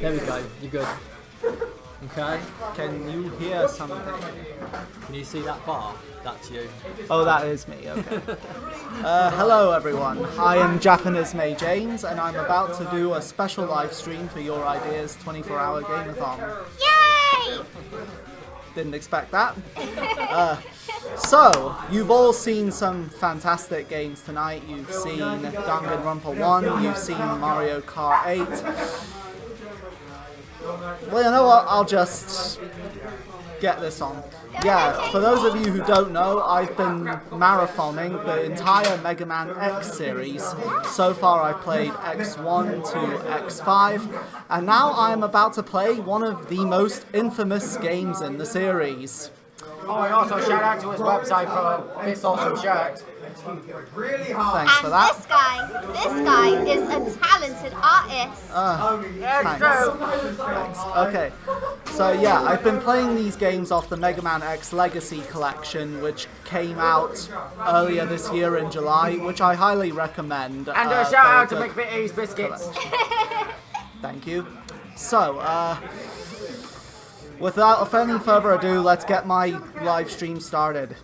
There we go, you're good. Okay, Can you hear something? can you see that bar? That's you. Oh, that is me, okay. Hello everyone, I am Japanese May James and I'm about to do a special live stream for Your Ideas 24-hour Game-A-Thon. Yay! Didn't expect that. So, you've all seen some fantastic games tonight. You've seen Danganronpa 1, you've seen Mario Kart 8. Well, you know what, I'll just get this on. Yeah, for those of you who don't know, I've been marathoning the entire Mega Man X series. So far I've played X1 to X5, and now I'm about to play one of the most infamous games in the series. Oh, and also shout out to his website for this awesome shirt. Thanks for And that. this guy is a talented artist. Thanks. Okay, so yeah, I've been playing these games off the Mega Man X Legacy Collection, which came out earlier this year in July, which I highly recommend. And a shout out to McVitie's Biscuits. Thank you. So, without any further ado, let's get my live stream started.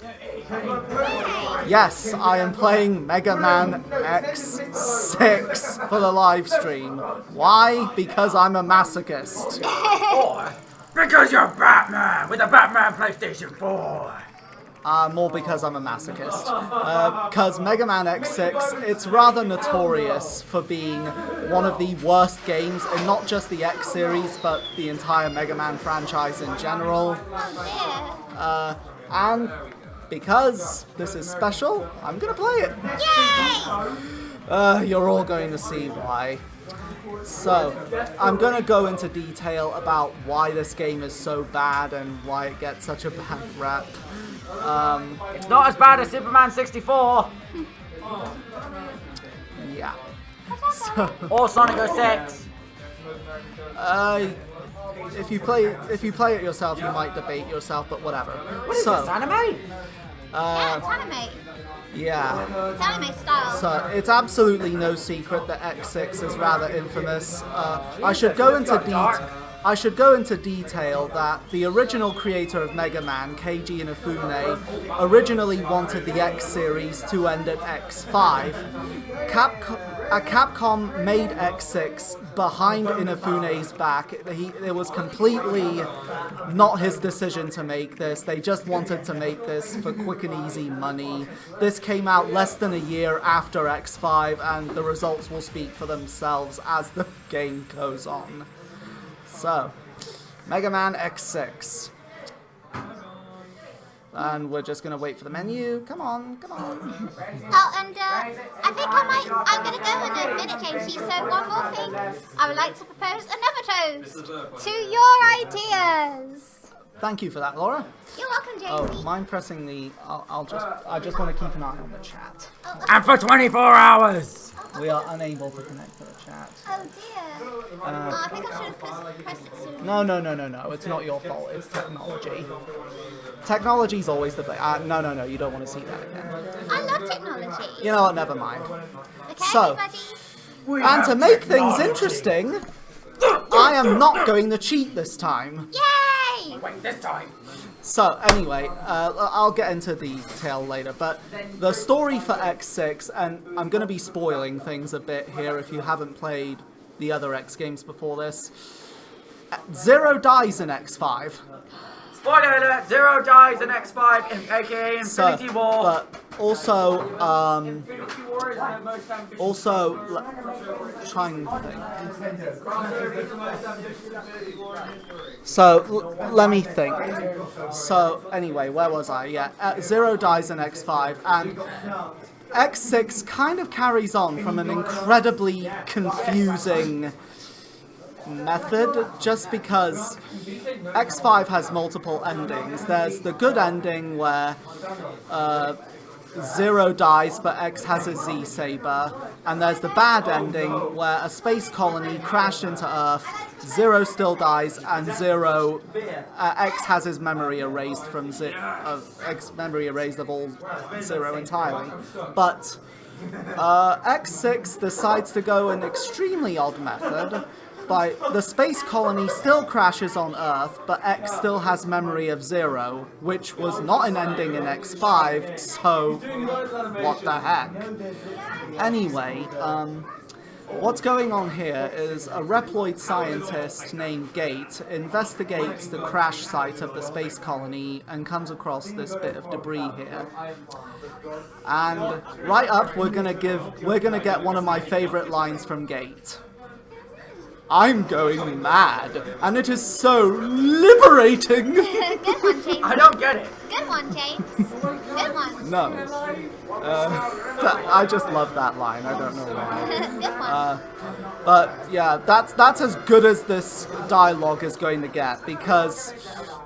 Yes, I am playing Mega Man X6 for the live stream. Why? Because I'm a masochist. Or because you're Batman with a Batman PlayStation 4. More because I'm a masochist. Because Mega Man X6, it's rather notorious for being one of the worst games in not just the X series, but the entire Mega Man franchise in general. Oh And because this is special, I'm gonna play it. dear. Yay! You're all going to see why. So, I'm gonna go into detail about why this game is so bad and why it gets such a bad rap. It's not as bad as Superman 64 Yeah. So, or Sonic 06. if you play it yourself, you might debate yourself, but whatever. What is this, anime? Yeah, it's anime. Yeah. It's anime style. So it's absolutely no secret that X6 is rather infamous. I should go into detail that the original creator of Mega Man, Keiji Inafune, originally wanted the X series to end at X5. Capcom made X6 behind Inafune's back. It was completely not his decision to make this. They just wanted to make this for quick and easy money. This came out less than a year after X5, and the results will speak for themselves as the game goes on. So, Mega Man X6. And we're just gonna wait for the menu. Come on, come on. Oh, and I think I'm gonna go in a minute, James. So one more thing. I would like to propose another toast to your ideas. Thank you for that, Laura. You're welcome, Oh, Jamesy. mind pressing the... I just want to keep an eye on the chat. And for 24 hours. We are unable to connect to the chat. Oh dear. I think I should have pressed it sooner. No. It's not your fault. It's technology. Technology's always the thing. No. You don't want to see that again. I love technology. You know what? Never mind. Okay, So, everybody. and to make things interesting, I am not going to cheat this time. Yay! Wait, this time. So, anyway, I'll get into detail later, but the story for X6, and I'm going to be spoiling things a bit here if you haven't played the other X games before this. Zero dies in X5. Spoiler alert, Zero dies in X5, aka Infinity War. But also, try and think. So, let me think. So, anyway, where was I? Yeah, Zero dies in X5, and X6 kind of carries on from an incredibly confusing method, just because X5 has multiple endings. There's the good ending where Zero dies but X has a Z-Saber, and there's the bad ending where a space colony crashed into Earth, Zero still dies, and X has his memory erased from X memory erased of all Zero entirely. But X6 decides to go an extremely odd method the space colony still crashes on Earth, but X still has memory of 0, which was not an ending in X5, so what the heck? Anyway, what's going on here is a Reploid scientist named Gate investigates the crash site of the space colony and comes across this bit of debris here. And right up, we're gonna get one of my favorite lines from Gate. I'm going mad, and it is so liberating! Good one, James. I don't get it. Good one, James. Good one. No. I just love that line, I don't know why. Good one. But yeah, that's as good as this dialogue is going to get, because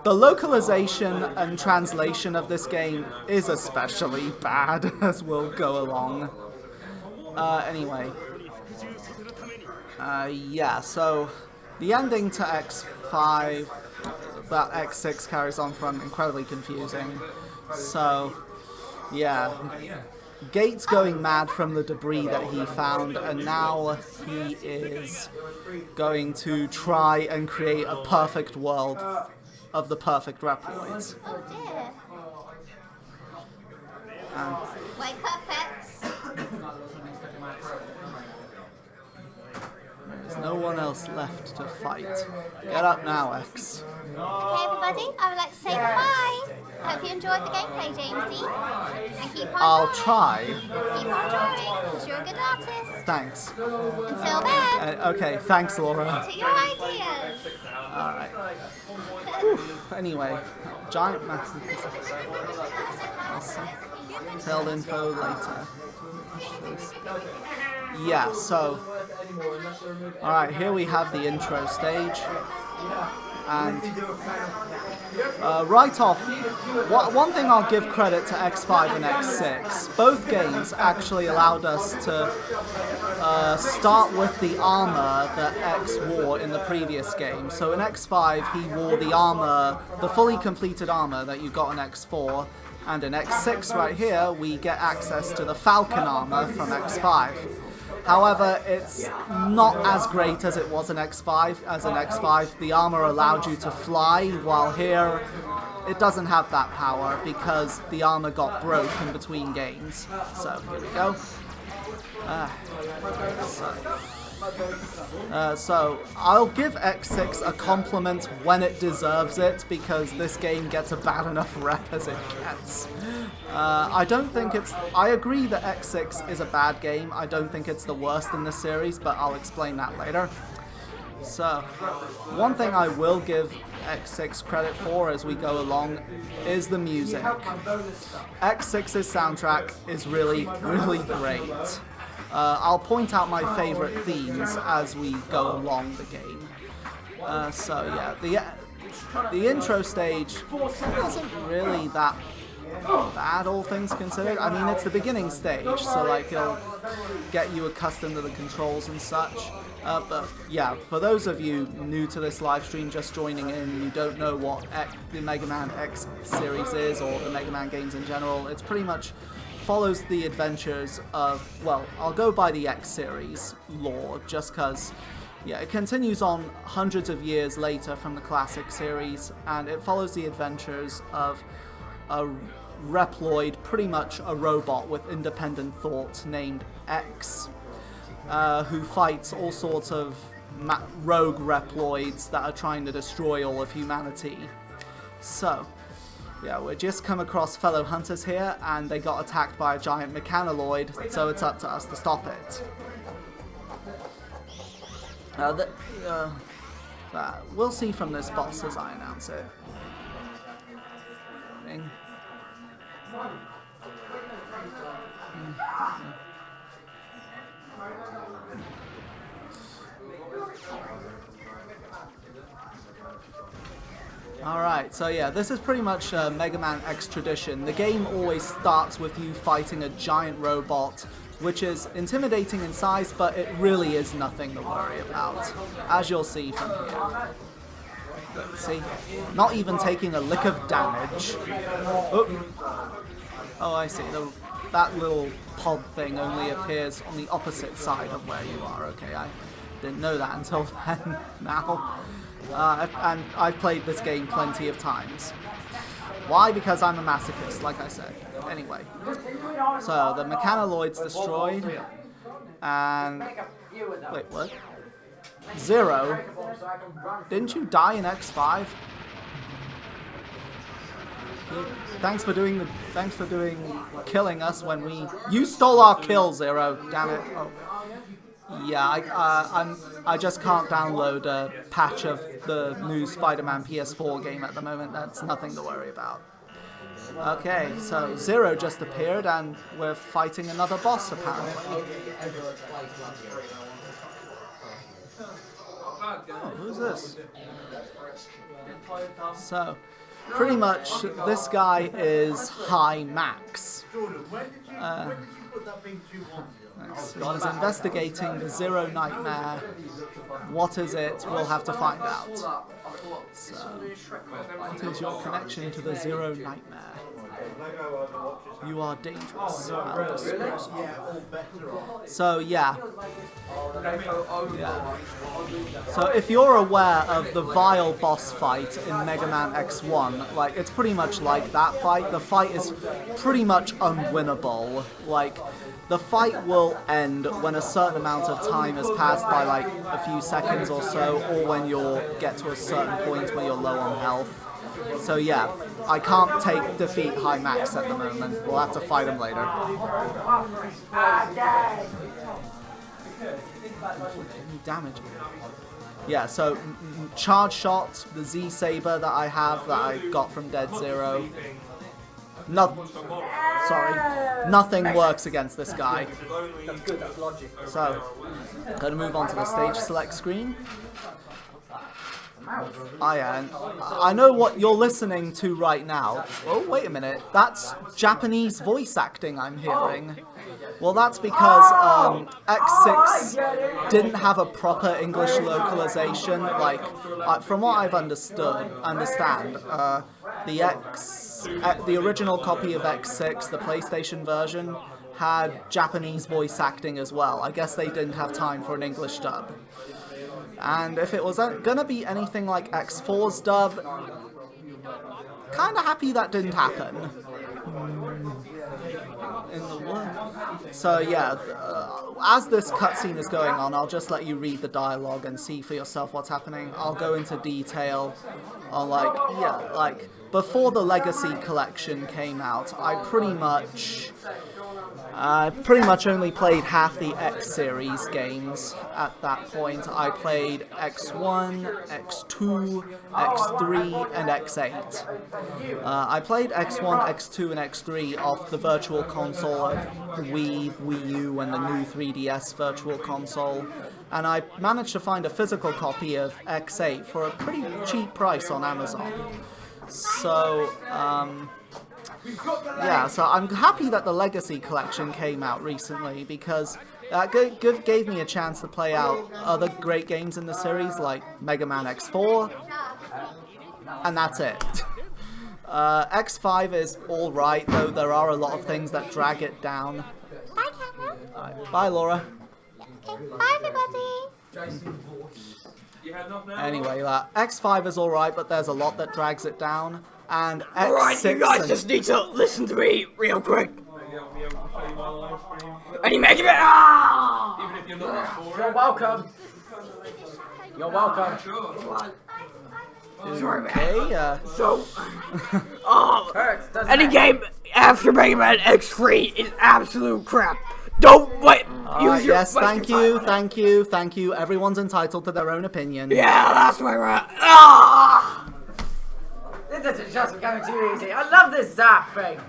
the localization and translation of this game is especially bad as we'll go along. Anyway. Yeah, so the ending to X5 that X6 carries on from incredibly confusing. So, yeah. Gate's going mad from the debris that he found, and now he is going to try and create a perfect world of the perfect Reploids. Oh dear. Wake up, X. There's no one else left to fight. Get up now, X. Okay, everybody, I would like to say goodbye. Hope you enjoyed the gameplay, Jamesy. And keep on I'll drawing. try. Keep on drawing, because you're a good artist. Thanks. Until then, Okay, thanks, Laura. to your ideas. Alright. Anyway, giant massive. Detailed info later. Yeah, so. Alright, here we have the intro stage. And right off, one thing I'll give credit to X5 and X6. Both games actually allowed us to start with the armor that X wore in the previous game. So in X5, he wore the armor, the fully completed armor that you got in X4. And in X6 right here, we get access to the Falcon armor from X5. However, it's not as great as it was in X5. As in X5, the armor allowed you to fly, while here, it doesn't have that power because the armor got broken between games. So, here we go. So, I'll give X6 a compliment when it deserves it, because this game gets a bad enough rep as it gets. I don't think it's... I agree that X6 is a bad game. I don't think it's the worst in the series, but I'll explain that later. So, one thing I will give X6 credit for as we go along is the music. X6's soundtrack is really, really great. I'll point out my favorite themes as we go along the game. So yeah, the intro stage wasn't really that bad, all things considered. I mean, it's the beginning stage, so like it'll get you accustomed to the controls and such. But yeah, for those of you new to this live stream, just joining in, you don't know what the Mega Man X series is, or the Mega Man games in general, it's pretty much follows the adventures of, well, I'll go by the X series lore, just because, yeah, it continues on hundreds of years later from the classic series, and it follows the adventures of a Reploid, pretty much a robot with independent thought named X, who fights all sorts of rogue Reploids that are trying to destroy all of humanity. So, yeah, we just come across fellow hunters here, and they got attacked by a giant mechanaloid, so it's up to us to stop it. We'll see from this boss as I announce it. Ring. Alright, so yeah, this is pretty much Mega Man X tradition. The game always starts with you fighting a giant robot, which is intimidating in size, but it really is nothing to worry about, as you'll see from here. See? Not even taking a lick of damage. Oh, I see. That little pod thing only appears on the opposite side of where you are. Okay, Didn't know that until then. Now, and I've played this game plenty of times. Why? Because I'm a masochist, like I said. Anyway, so the mechanoloid's destroyed, and wait, what? Zero? Didn't you die in X5? Thanks for killing us when we. You stole our kill, Zero. Damn it. Oh. Yeah, I just can't download a patch of the new Spider-Man PS4 game at the moment. That's nothing to worry about. Okay, so Zero just appeared and we're fighting another boss apparently. Oh, who's this? So, pretty much this guy is high max. He's investigating the Zero Nightmare. What is it? We'll have to find out. So, what is your connection to the Zero Nightmare? You are dangerous. So yeah. So if you're aware of the Vile boss fight in Mega Man X1, like it's pretty much like that fight. The fight is pretty much unwinnable. Like the fight will end when a certain amount of time has passed by like a few seconds or so, or when you get to a certain point where you're low on health. So yeah, I can't defeat High Max at the moment. We'll have to fight him later. Any damage? Yeah, so charge shot, the Z Saber that I have that I got from Dead Zero. Nothing works against this guy. That's good, that's logic. So, gonna move on to the stage select screen. Oh yeah, and I know what you're listening to right now. Oh, wait a minute. That's Japanese voice acting I'm hearing. Well, that's because X6 didn't have a proper English localization. Like, from what I've understand, the original copy of X6, the PlayStation version, had Japanese voice acting as well. I guess they didn't have time for an English dub. And if it was gonna be anything like X4's dub, kinda happy that didn't happen. In the world. So yeah, as this cutscene is going on, I'll just let you read the dialogue and see for yourself what's happening. I'll go into detail on like before the Legacy Collection came out, I pretty much only played half the X series games at that point. I played X1, X2, X3, and X8. I played X1, X2, and X3 off the Virtual Console of Wii, Wii U, and the new 3DS Virtual Console, and I managed to find a physical copy of X8 for a pretty cheap price on Amazon. So, yeah, so I'm happy that the Legacy Collection came out recently because that gave me a chance to play out other great games in the series like Mega Man X4, and that's it. X5 is alright, though there are a lot of things that drag it down. Bye, Camera. Bye, Laura. Okay, bye, everybody. Anyway, X5 is alright, but there's a lot that drags it down. And X6 Alright, you guys just need to listen to me real quick. And you make it. Ah! You're welcome. You're welcome. Sorry, man. Okay, So, any game after Mega Man X3 is absolute crap. Don't wait. yes, thank you. Everyone's entitled to their own opinion. Yeah, that's my right. Ah! This is just becoming too easy. I love this zap thing.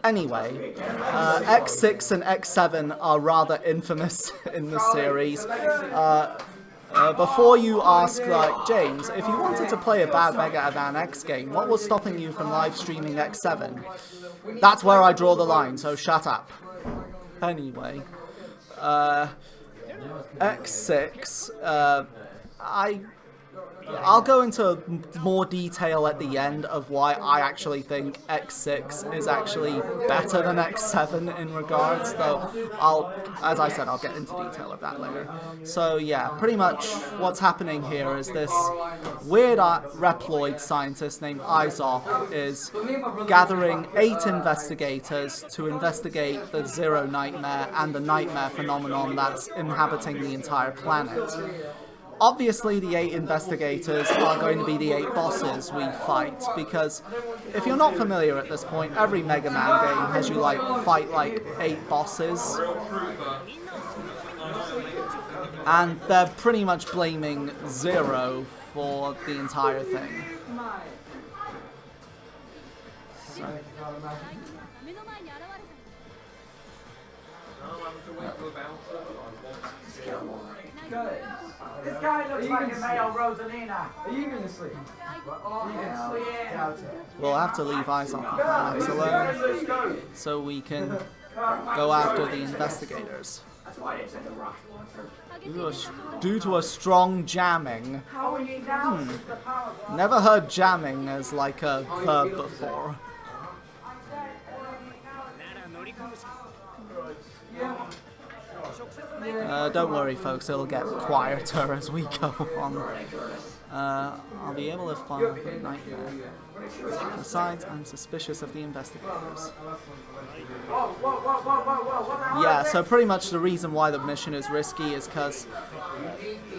Anyway, X6 and X7 are rather infamous in the series. Before you ask, like, James, if you wanted to play a bad Mega Man X game, what was stopping you from live streaming X7? That's where I draw the line, so shut up. Anyway, X6, I'll go into more detail at the end of why I actually think X6 is actually better than X7 in regards, though as I said, I'll get into detail of that later. So yeah, pretty much what's happening here is this weird Reploid scientist named Izok is gathering 8 investigators to investigate the Zero Nightmare and the Nightmare phenomenon that's inhabiting the entire planet. Obviously, the 8 investigators are going to be the 8 bosses we fight, because if you're not familiar at this point, every Mega Man game has you fight 8 bosses, and they're pretty much blaming Zero for the entire thing. So. This guy looks like a male Rosalina. Are you going to sleep? We'll have to leave Izok alone so we can go after the investigators. Due to a strong jamming. Never heard jamming as like a verb before. Don't worry, folks, it'll get quieter as we go on. I'll be able to find the Nightmare. Besides, I'm suspicious of the investigators. Yeah, so pretty much the reason why the mission is risky is because,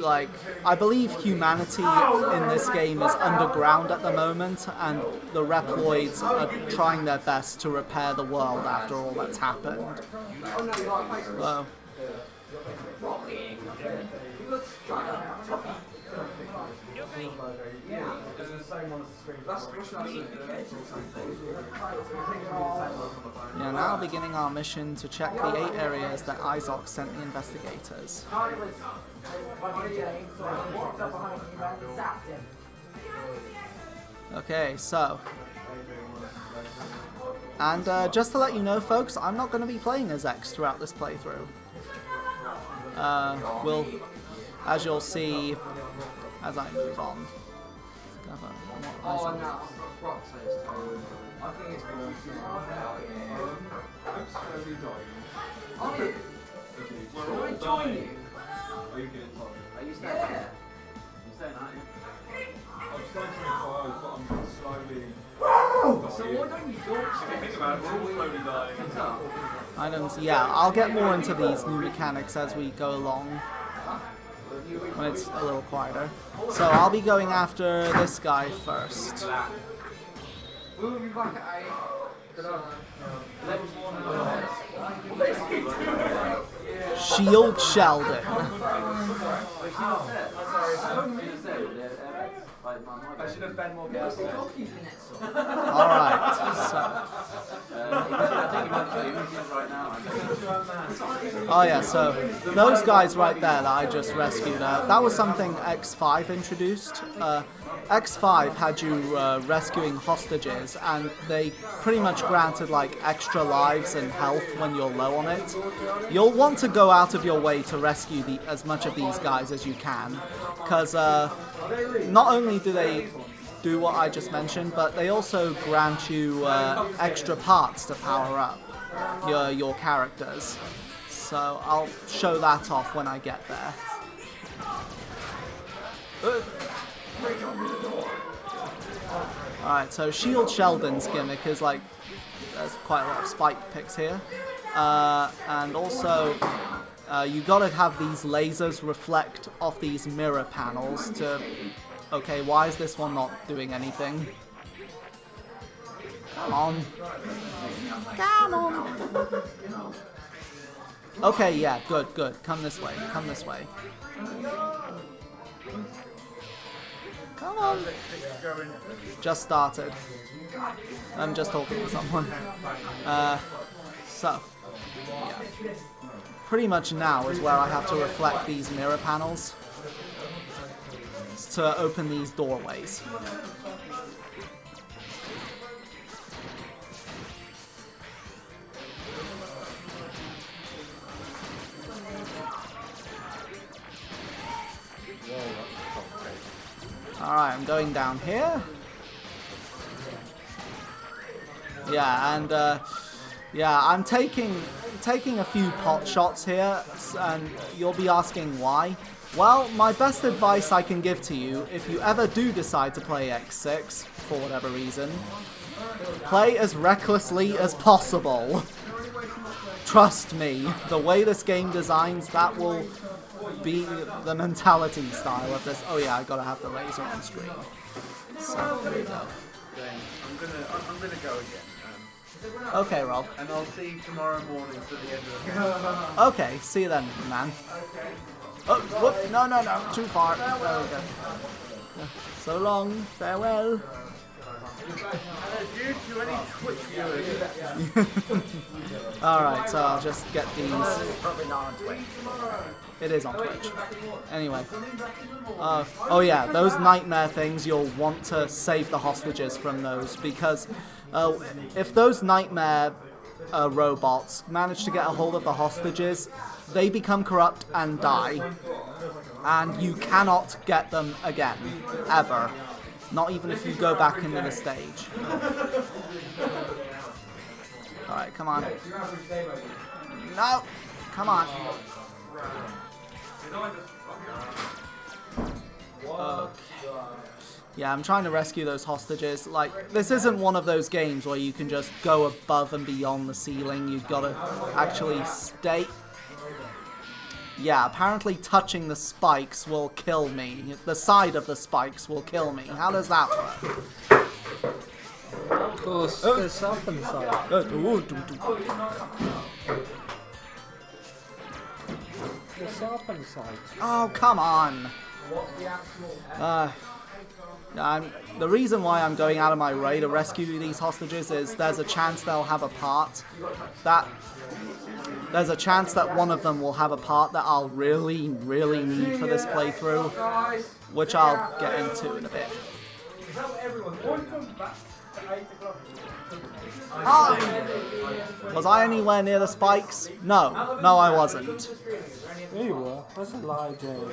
I believe humanity in this game is underground at the moment, and the Reploids are trying their best to repair the world after all that's happened. So, yeah, now beginning our mission to check the 8 areas that Izok sent the investigators. Okay, so... And just to let you know, folks, I'm not going to be playing as X throughout this playthrough. As you'll see as I move on. Items, yeah, I'll get more into these new mechanics as we go along, when it's a little quieter. So I'll be going after this guy first. Shield Sheldon. I should have been more careful. Alright, so... Oh yeah, so those guys right there that I just rescued, that was something X5 introduced. X5 had you rescuing hostages, and they pretty much granted extra lives and health when you're low on it. You'll want to go out of your way to rescue as much of these guys as you can, because not only do they do what I just mentioned, but they also grant you extra parts to power up your characters. So I'll show that off when I get there. Alright, so Shield Sheldon's gimmick is there's quite a lot of spike picks here. And also, you gotta have these lasers reflect off these mirror panels to... Okay, why is this one not doing anything? Come on. Come on. Okay, yeah, good, good. Come this way, come this way. Come on. Just started. I'm just talking to someone. So, yeah. Pretty much now is where I have to reflect these mirror panels to open these doorways. Alright, I'm going down here. Yeah, and yeah, I'm taking a few pot shots here, and you'll be asking why. Well, my best advice I can give to you, if you ever do decide to play X6, for whatever reason, play as recklessly as possible. Trust me, the way this game designs, that will be the mentality style of this. Oh yeah, I gotta have the laser on screen. So, there we go. I'm gonna go again. Okay, Rob. And I'll see you tomorrow morning for the end of the game. Okay, see you then, man. Oh, whoop, no, too far. There we go. So long, farewell. And due to any Twitch viewers. Alright, so I'll just get these. Probably not on Twitch. It is on Twitch. Anyway. Oh yeah, those nightmare things, you'll want to save the hostages from those, because if those nightmare robots manage to get a hold of the hostages, they become corrupt and die. And you cannot get them again. Ever. Not even if you go back into the stage. Alright, come on. No! Come on. Okay. Yeah, I'm trying to rescue those hostages. Like, this isn't one of those games where you can just go above and beyond the ceiling. You've got to actually stay... Yeah, apparently touching the spikes will kill me. The side of the spikes will kill me. How does that work? Of course, there's something inside. There's something inside. Oh, come on. The reason why I'm going out of my way to rescue these hostages is there's a chance they'll have a part that... There's a chance that one of them will have a part that I'll really, really need for this playthrough, which I'll get into in a bit. Oh! Was I anywhere near the spikes? No, I wasn't. There you were. That's a lie, James.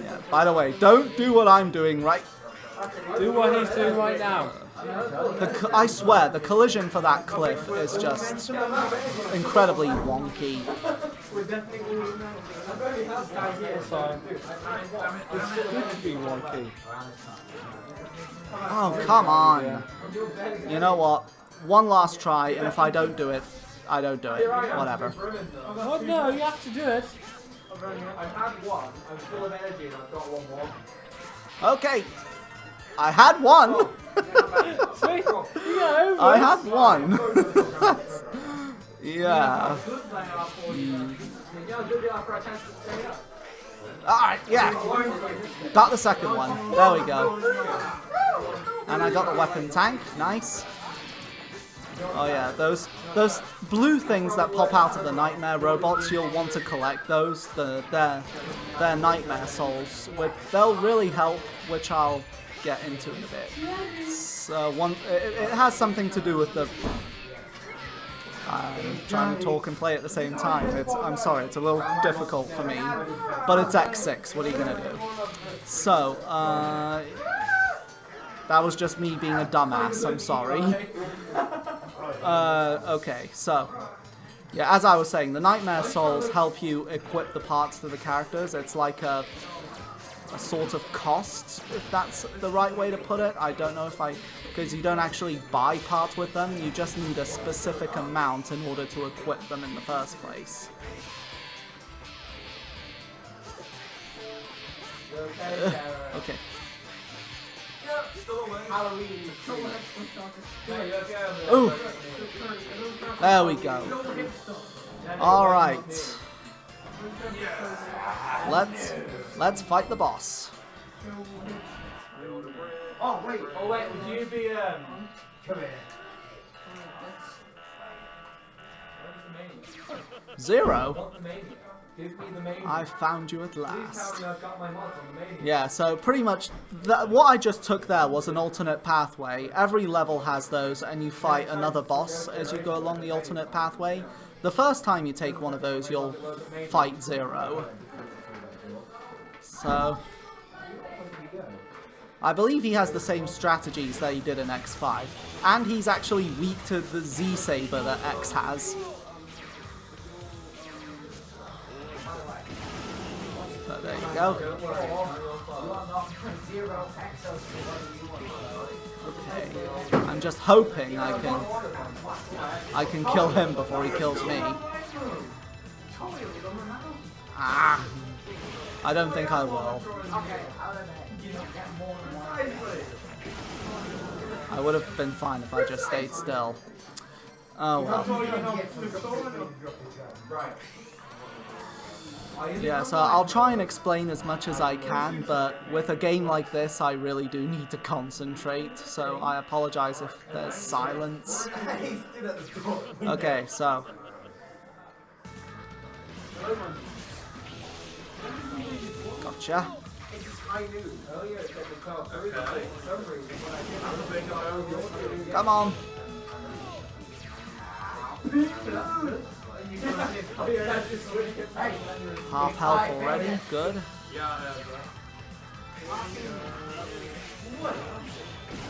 Yeah, by the way, don't do what I'm doing, right? Do what he's doing right now. I swear, the collision for that cliff is just incredibly wonky. It's good to be wonky. Oh, come on. You know what? One last try, and if I don't do it, I don't do it. Whatever. What? No, you have to do it. I've had one, I'm full of energy and I've got one more. Okay. I had one. See? Yeah, I had one. Yeah. Alright, yeah. Got the second one. There we go. And I got the weapon tank. Nice. Oh yeah, those blue things that pop out of the nightmare robots, you'll want to collect those. They're nightmare souls. They'll really help, which I'll get into in a bit. So it has something to do with the... I'm trying to talk and play at the same time. I'm sorry, it's a little difficult for me. But it's X6, what are you going to do? So, that was just me being a dumbass, I'm sorry. Okay, so... Yeah, as I was saying, the Nightmare Souls help you equip the parts to the characters. It's like a sort of cost, if that's the right way to put it. I don't know if because you don't actually buy parts with them, you just need a specific amount in order to equip them in the first place. Okay. Ooh. There we go. Alright. Let's fight the boss. Oh wait, would you be come here. 0? I found you at last. Yeah, so pretty much what I just took there was an alternate pathway. Every level has those, and you fight another boss as you go along the alternate pathway. the first time you take one of those, you'll fight Zero. So, I believe he has the same strategies that he did in X5. And he's actually weak to the Z-Saber that X has. But there you go. Okay, I'm just hoping I can kill him before he kills me. Ah, I don't think I will. I would have been fine if I just stayed still. Oh well. Yeah, so I'll try and explain as much as I can, but with a game like this, I really do need to concentrate, so I apologize if there's silence. Okay, so... Gotcha. Come on. Half health already, good.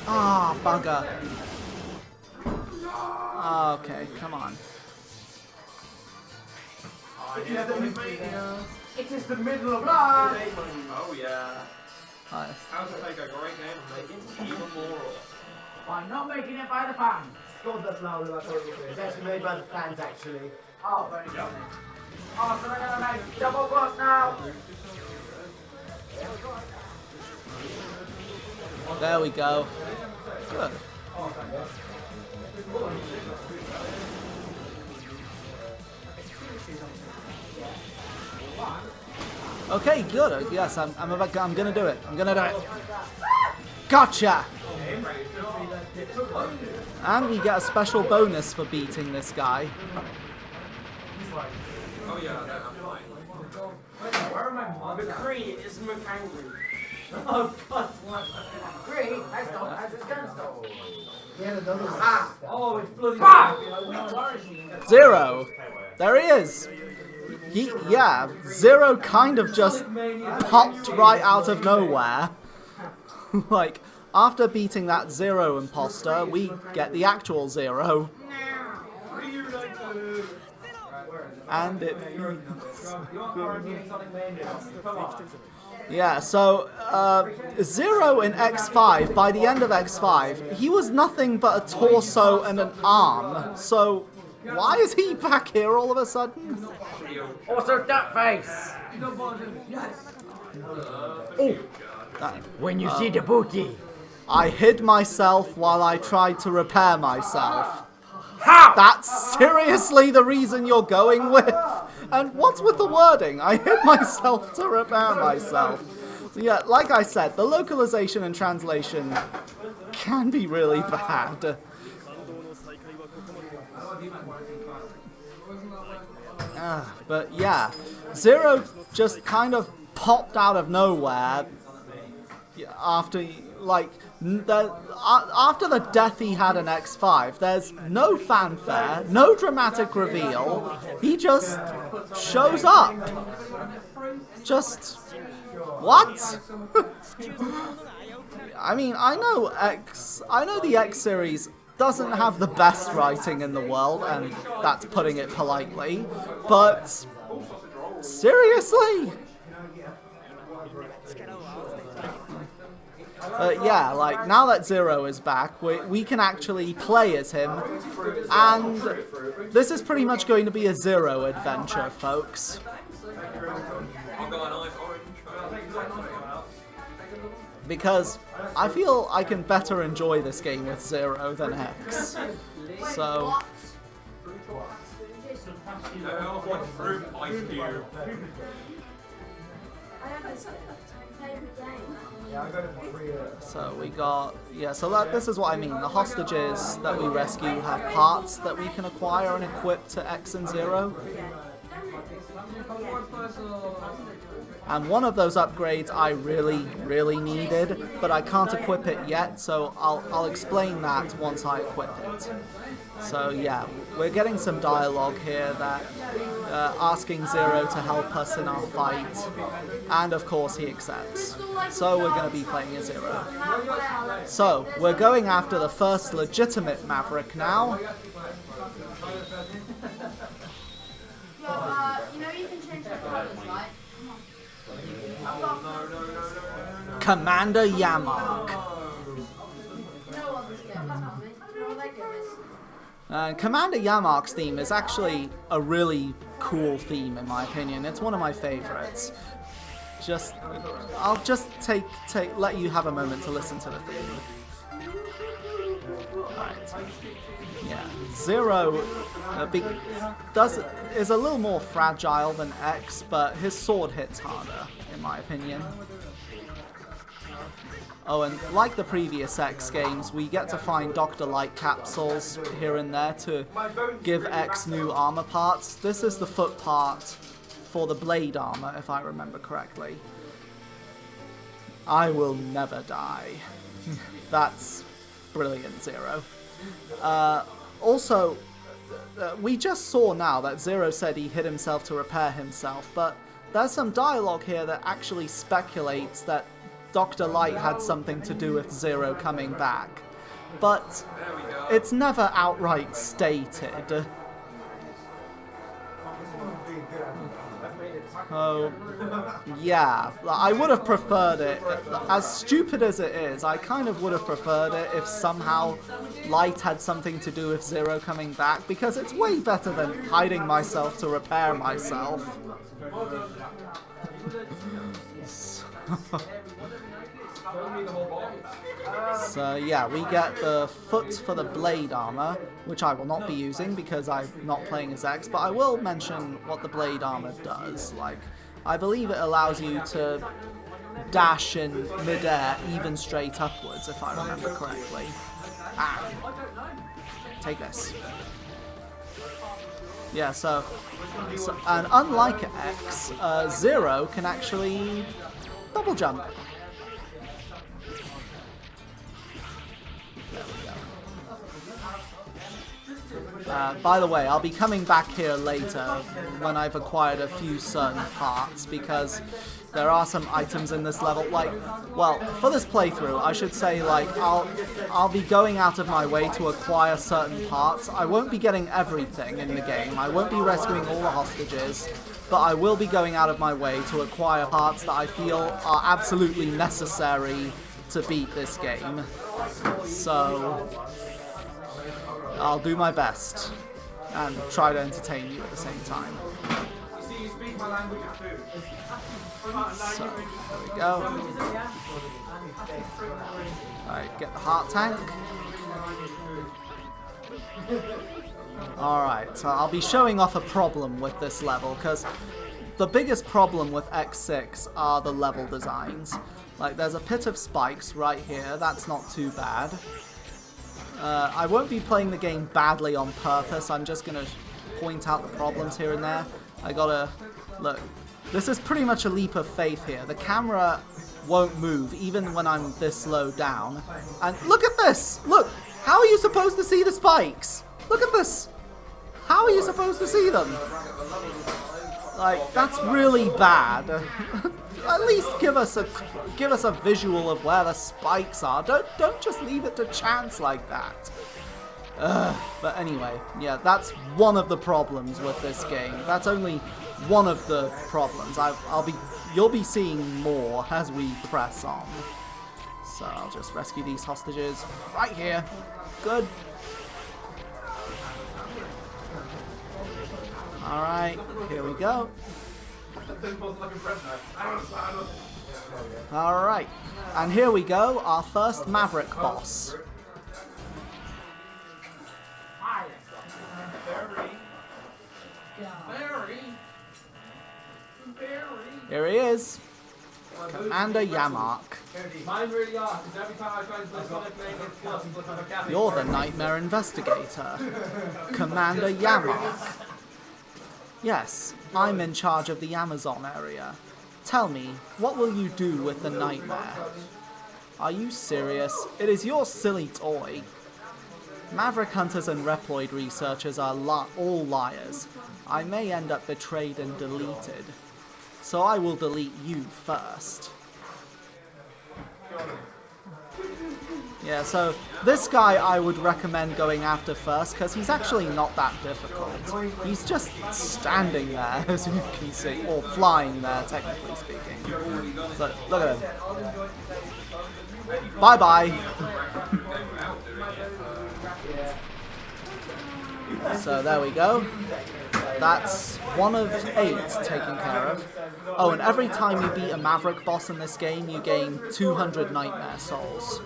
Ah, bugger. Okay, come on. It is the middle of life! Oh yeah. Nice. How to make a great game and make it even more awesome. By not making it by the fans. God, that's louder than I thought it would be. It's actually made by the fans, actually. Oh, very good. Oh, so they're going to make double bust now. There we go. Good. Okay, good. Yes, I'm gonna do it. I'm gonna do it. Gotcha! And we get a special bonus for beating this guy. Oh yeah, I'm fine. Where am I? McCree is McAngry. Oh, God. Three, has his gun stolen. We had another one. Ah! Oh, it's bloody. Zero! There he is! Yeah, Zero kind of just popped right out of nowhere. Like, after beating that Zero imposter, we get the actual Zero. And it... Yeah, so, Zero in X5, by the end of X5, he was nothing but a torso and an arm, so why is he back here all of a sudden? Also, duck face. Oh! When you see the booty. I hid myself while I tried to repair myself. How? That's seriously the reason you're going with? And what's with the wording? I hid myself to repair myself. So yeah, like I said, the localization and translation can be really bad. But yeah, Zero just kind of popped out of nowhere after, like, after the death he had in X5. There's no fanfare, no dramatic reveal. He just shows up. Just what? I mean, I know the X series doesn't have the best writing in the world, and that's putting it politely, but seriously? Yeah, like, now that Zero is back, we can actually play as him, and this is pretty much going to be a Zero adventure, folks. Because I feel I can better enjoy this game with Zero than X. So... So we got, yeah, so this is what I mean. The hostages that we rescue have parts that we can acquire and equip to X and Zero. And one of those upgrades I really needed, but I can't equip it yet, so I'll explain that once I equip it. So yeah, we're getting some dialogue here that asking Zero to help us in our fight, and of course he accepts. So we're going to be playing as Zero. So we're going after the first legitimate Maverick now. You know you can change the colours, right? Commander Yamark. No one's game, tell me. What they do is... Commander Yamark's theme is actually a really cool theme in my opinion. It's one of my favorites. I'll just let you have a moment to listen to the theme. Alright. Yeah, Zero is a little more fragile than X, but his sword hits harder, in my opinion. Oh, and like the previous X games, we get to find Dr. Light capsules here and there to give X new armor parts. This is the foot part for the blade armor, if I remember correctly. I will never die. That's brilliant, Zero. Also, we just saw now that Zero said he hit himself to repair himself, but there's some dialogue here that actually speculates that Dr. Light had something to do with Zero coming back. But it's never outright stated. Oh, yeah, I would have preferred it. As stupid as it is, I kind of would have preferred it if somehow Light had something to do with Zero coming back, because it's way better than hiding myself to repair myself. So yeah, we get the foot for the blade armor, which I will not be using because I'm not playing as X, but I will mention what the blade armor does. Like, I believe it allows you to dash in midair even straight upwards, if I remember correctly. Ah. Take this. Yeah, so and unlike X, Zero can actually double jump. By the way, I'll be coming back here later when I've acquired a few certain parts, because there are some items in this level, like, well, for this playthrough, I should say, like, I'll be going out of my way to acquire certain parts. I won't be getting everything in the game, I won't be rescuing all the hostages, but I will be going out of my way to acquire parts that I feel are absolutely necessary to beat this game. So I'll do my best and try to entertain you at the same time. You speak my language too. So, there we go. Alright, get the heart tank. Alright, so I'll be showing off a problem with this level, because the biggest problem with X6 are the level designs. Like, there's a pit of spikes right here, that's not too bad. I won't be playing the game badly on purpose, I'm just going to point out the problems here and there. I gotta... Look, this is pretty much a leap of faith here. The camera won't move even when I'm this low down. And look at this! Look! How are you supposed to see the spikes? Look at this! How are you supposed to see them? Like, that's really bad. At least give us a visual of where the spikes are. Don't just leave it to chance like that. But anyway, yeah, that's one of the problems with this game. That's only one of the problems. You'll be seeing more as we press on. So I'll just rescue these hostages right here. Good. Alright, here we go. Alright, and here we go, our first Maverick boss. Here he is, Commander Yamark. You're the Nightmare Investigator, Commander Yamark. Yes, I'm in charge of the Amazon area. Tell me, what will you do with the nightmare? Are you serious? It is your silly toy. Maverick hunters and Reploid researchers are all liars. I may end up betrayed and deleted. So I will delete you first. Yeah, so this guy I would recommend going after first, because he's actually not that difficult. He's just standing there, as you can see, or flying there, technically speaking. So, look at him. Bye-bye! So there we go. That's 1 of 8 taken care of. Oh, and every time you beat a Maverick boss in this game, you gain 200 Nightmare Souls.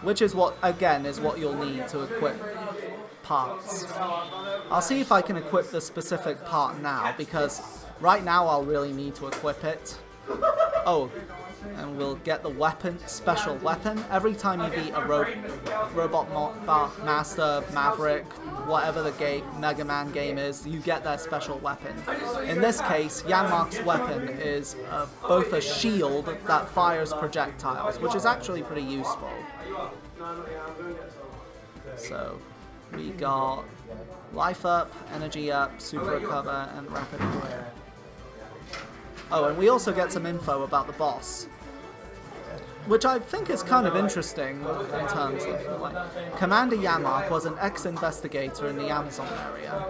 Which is what, again, is what you'll need to equip parts. I'll see if I can equip the specific part now, because right now I'll really need to equip it. Oh, and we'll get the weapon, special weapon. Every time you beat a Robot Master, Maverick, whatever the Mega Man game is, you get their special weapon. In this case, Yanmark's weapon is both a shield that fires projectiles, which is actually pretty useful. So, we got life up, energy up, super recover, and rapid fire. Oh, and we also get some info about the boss, which I think is kind of interesting in terms of, like, Commander Yanmark was an ex-investigator in the Amazon area.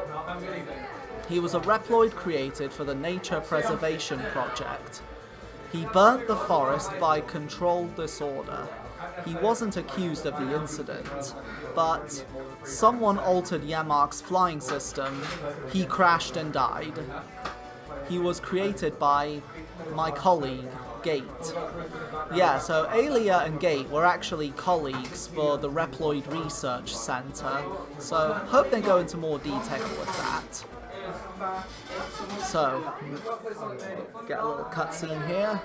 He was a Reploid created for the Nature Preservation Project. He burnt the forest by controlled disorder. He wasn't accused of the incident, but someone altered Yanmark's flying system. He crashed and died. He was created by my colleague, Gate. Yeah, so Alia and Gate were actually colleagues for the Reploid Research Center, so hope they go into more detail with that. So, get a little cutscene here.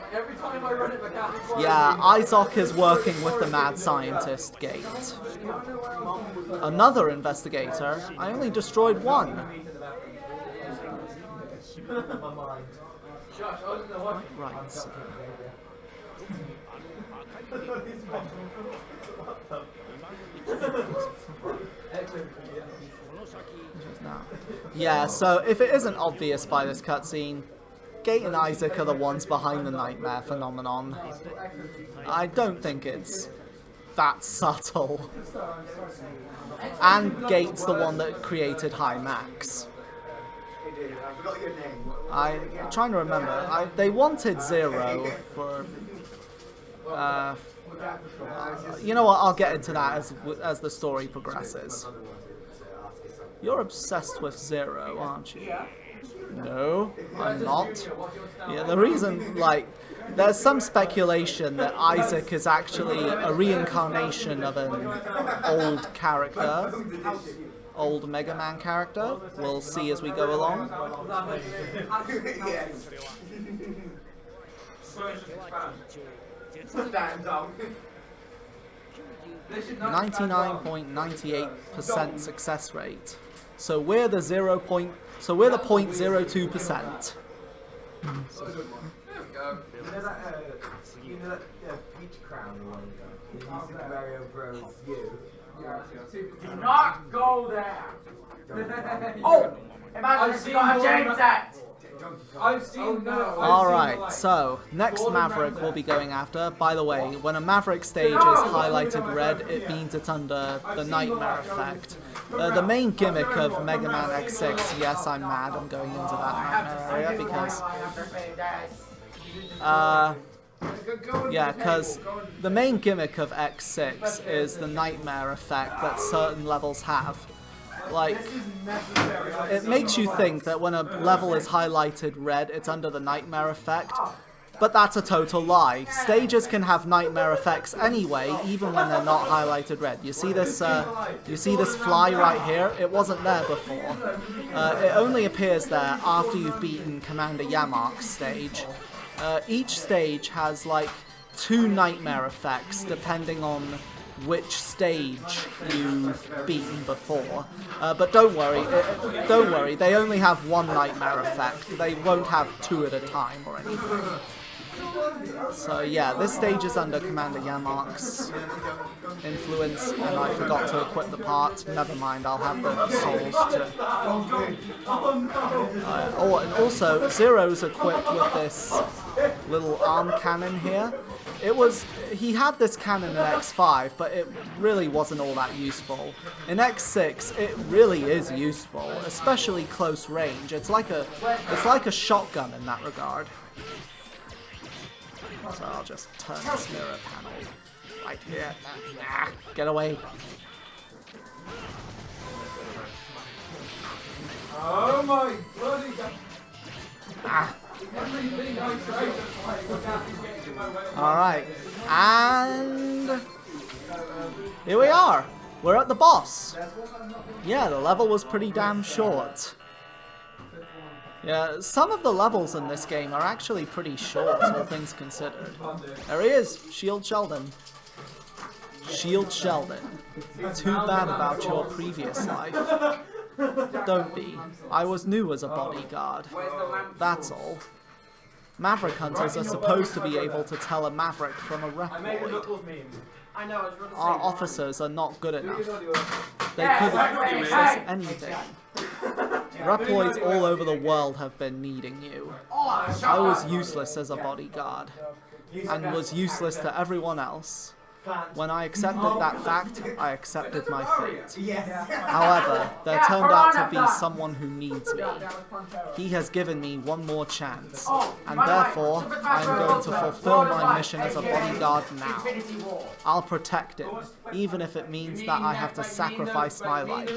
Yeah, Izok is working with the mad scientist, Gate. Another investigator? I only destroyed one. Right. Yeah, so if it isn't obvious by this cutscene, Gate and Isaac are the ones behind the nightmare phenomenon. I don't think it's that subtle. And Gate's the one that created High Max. I'm trying to remember. They wanted Zero for... you know what, I'll get into that as the story progresses. You're obsessed with Zero, aren't you? No, I'm not. Yeah, the reason, like, there's some speculation that Isaac is actually a reincarnation of an old character. Old Mega Man character. We'll see as we go along. 99.98% success rate. So we're the 0.02%. Do not go there! Oh! Imagine if you got a James Act! Alright, so, next Maverick we'll be going after. By the way, when a Maverick stage is highlighted red, it means it's under the Nightmare effect. The main gimmick of Mega Man X6, yes, I'm mad, I'm going into that Nightmare area because... yeah, because the main gimmick of X6 is the Nightmare effect that certain levels have. Like, it makes you think that when a level is highlighted red, it's under the Nightmare effect, but that's a total lie. Stages can have Nightmare effects anyway, even when they're not highlighted red. You see this fly right here? It wasn't there before. It only appears there after you've beaten Commander Yanmark's stage. Each stage has like 2 Nightmare effects depending on which stage you've beaten before. But don't worry, they only have one nightmare effect. They won't have 2 at a time or anything. So yeah, this stage is under Commander Yamark's influence, and I forgot to equip the part. Never mind, I'll have the souls to... oh, and also, Zero's equipped with this little arm cannon here. He had this cannon in X5, but it really wasn't all that useful. In X6, it really is useful, especially close range. It's like a shotgun in that regard. So I'll just turn this mirror panel right here. Nah, get away. Oh my bloody god. Ah. Alright, and here we are. We're at the boss. Yeah, the level was pretty damn short. Yeah, some of the levels in this game are actually pretty short, all things considered. There he is, Shield Sheldon. Shield Sheldon. Too bad about your previous life. Don't be. I was new as a bodyguard. That's all. Maverick hunters are supposed to be able to tell a maverick from a reploid. Our officers are not good enough. They couldn't fix anything. Reploids all over the world have been needing you. I was useless as a bodyguard, and was useless to everyone else. When I accepted that fact, I accepted my fate. However, there turned out to be someone who needs me. He has given me one more chance, and therefore, I am going to fulfill my mission as a bodyguard now. I'll protect him, even if it means that I have to sacrifice my life.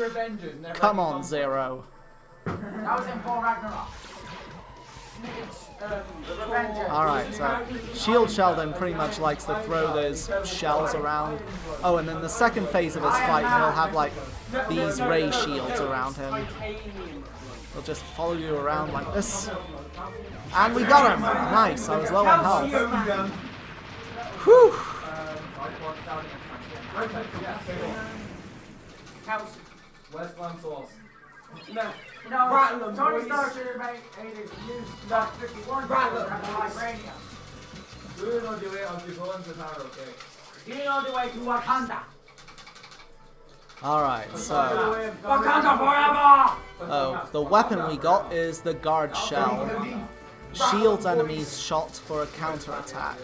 Come on, Zero. That was in 4 Ragnarok. Alright, so Shield Sheldon pretty much likes to throw those shells around. Oh, and then the second phase of his fight, he'll have like these ray shields around him. He'll just follow you around like this. And we got him! Nice, I was low on health. Whew! Where's Flame Source? No, Tony Stark should have made it use the 51 vibranium. Do you know the way of the Golden Tower, okay? Do you know the way to Wakanda? Alright, so... Wakanda forever! Oh, the weapon we got is the guard shell. Shields enemies shot for a counterattack.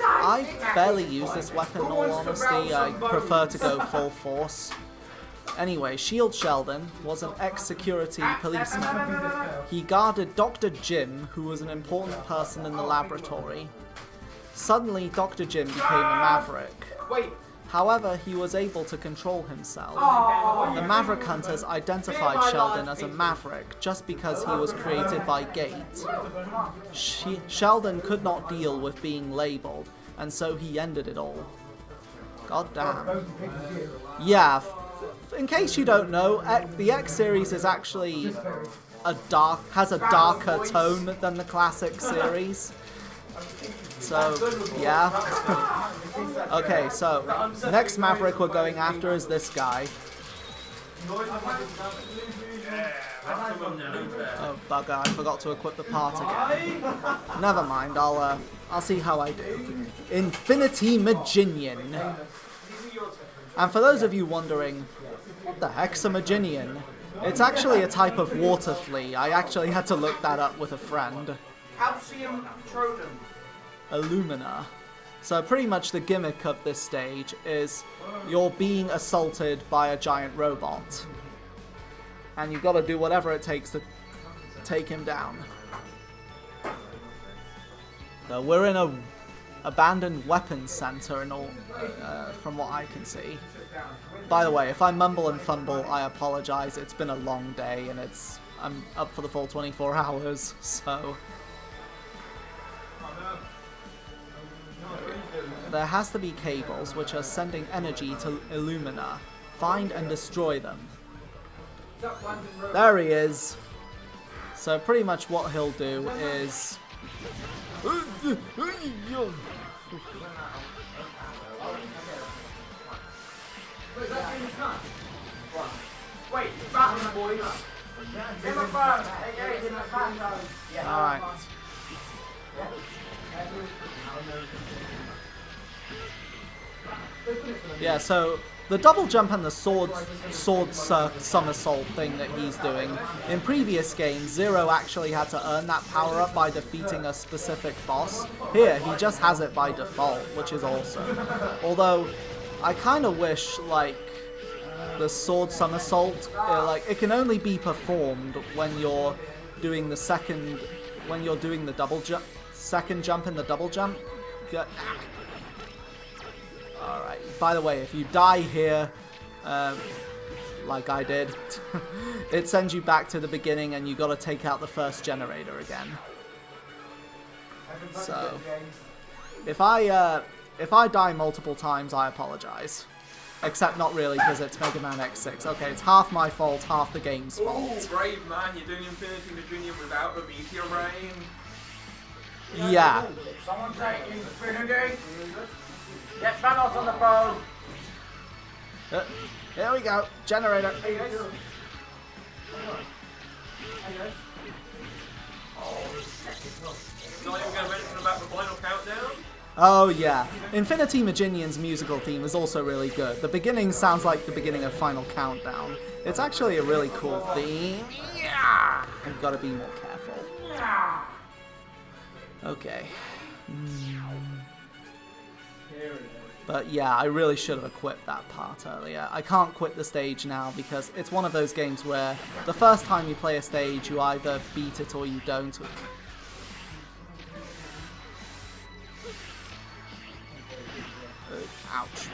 I barely use this weapon in all honesty, I prefer to go full force. Anyway, Shield Sheldon was an ex-security policeman. He guarded Dr. Jim, who was an important person in the laboratory. Suddenly, Dr. Jim became a maverick. However, he was able to control himself. The Maverick Hunters identified Sheldon as a maverick just because he was created by Gate. Sheldon could not deal with being labeled, and so he ended it all. God damn. Yeah. In case you don't know, the X series is actually has a darker tone than the classic series. So, yeah. Okay, so next Maverick we're going after is this guy. Oh bugger, I forgot to equip the part again. Never mind, I'll see how I do. Infinity Maginian. And for those of you wondering, what the heck's a Maginian? It's actually a type of water flea. I actually had to look that up with a friend. Calcium Troden. Illumina. So pretty much the gimmick of this stage is you're being assaulted by a giant robot. And you've got to do whatever it takes to take him down. So we're in a abandoned weapons center and all, from what I can see. By the way, if I mumble and fumble, I apologize. It's been a long day and I'm up for the full 24 hours, so... There has to be cables which are sending energy to Illumina. Find and destroy them. There he is. So pretty much what he'll do is... Wait, that game is not. Wait, back boys. Give a phone. Hey, give a phone. Alright. Yeah, so the double jump and the sword somersault thing that he's doing, in previous games, Zero actually had to earn that power up by defeating a specific boss. Here, he just has it by default, which is awesome. Although, I kind of wish, like, the sword somersault, like, it can only be performed when you're doing the double jump, second jump in the double jump. Alright, by the way, if you die here, like I did, it sends you back to the beginning and you gotta take out the first generator again. So, if I die multiple times, I apologize. Except not really, because it's Mega Man X6. Okay, it's half my fault, half the game's fault. Oh, brave man, you're doing Infinity Virginia without a meteor rain. Yeah. Someone take Infinity. Get Thanos on the phone. Here we go, generator. Not even going to mention about the final countdown? Oh yeah, Infinity Maginian's musical theme is also really good. The beginning sounds like the beginning of Final Countdown. It's actually a really cool theme. Yeah, I've got to be more careful. Okay. But yeah, I really should have equipped that part earlier. I can't quit the stage now because it's one of those games where the first time you play a stage, you either beat it or you don't. Ouch.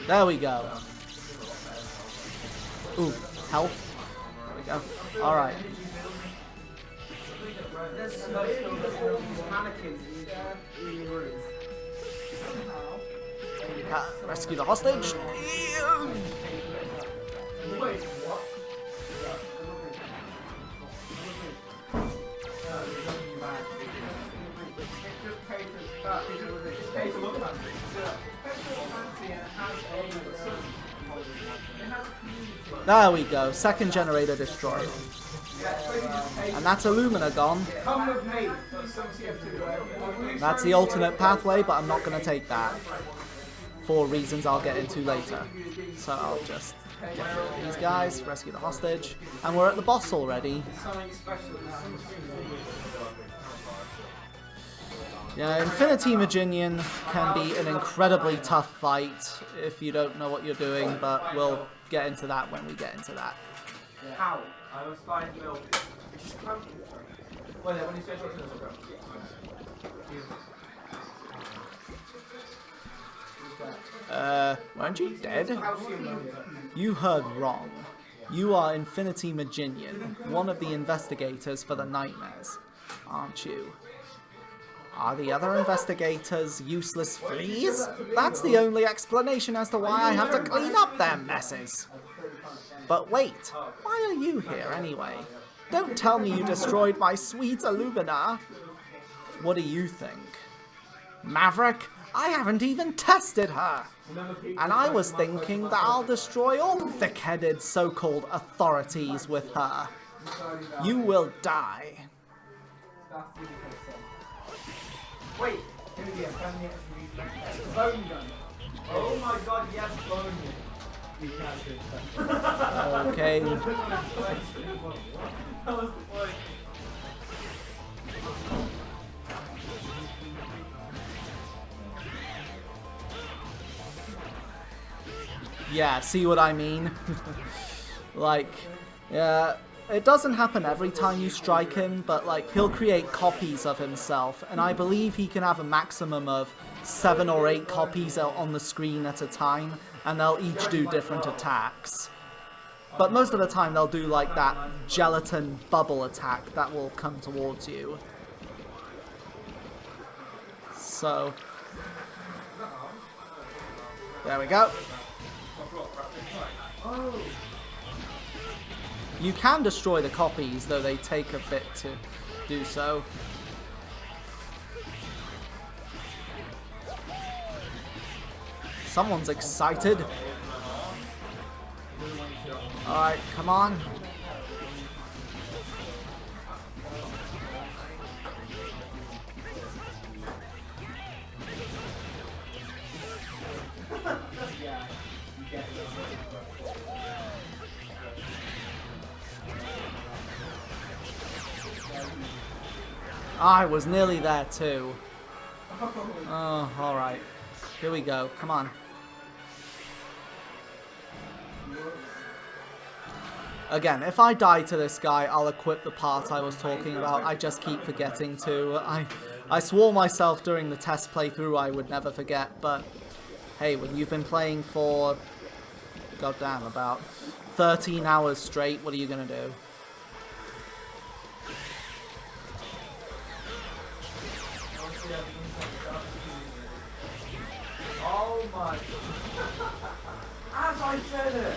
There we go. Ooh, health. There we go. Alright. Rescue the hostage. Wait, what? There we go. Second generator destroyed. And that's Illumina gone. Come with me. That's the alternate pathway, but I'm not going to take that. For reasons I'll get into later. So I'll just get rid of these guys, rescue the hostage, and we're at the boss already. Yeah, Infinity Maginian can be an incredibly tough fight if you don't know what you're doing, but we'll get into that when we get into that. How? I was fine, Bill. Wait, when you say weren't you dead? You heard wrong. You are Infinity Maginian, one of the investigators for the nightmares, aren't you? Are the other investigators useless fleas? That's the only explanation as to why I have to clean up their messes. But wait, why are you here anyway? Don't tell me you destroyed my sweet Illumina. What do you think? Maverick, I haven't even tested her. And I was thinking that I'll destroy all thick-headed so-called authorities with her. You will die. Wait, bone gun. Oh my god, yes, bone gun. Okay. That was the point. Yeah, see what I mean? Like, yeah, it doesn't happen every time you strike him, but like, he'll create copies of himself, and I believe he can have a maximum of 7 or 8 copies on the screen at a time, and they'll each do different attacks. But most of the time they'll do like that gelatin bubble attack that will come towards you. So, there we go. You can destroy the copies, though they take a bit to do so. Someone's excited. Alright, come on. I was nearly there too. Oh, alright. Here we go. Come on. Again, if I die to this guy, I'll equip the part I was talking about. I just keep forgetting to. I swore myself during the test playthrough I would never forget, but hey, when you've been playing for, goddamn, about 13 hours straight, what are you gonna do? Oh my. As I said it!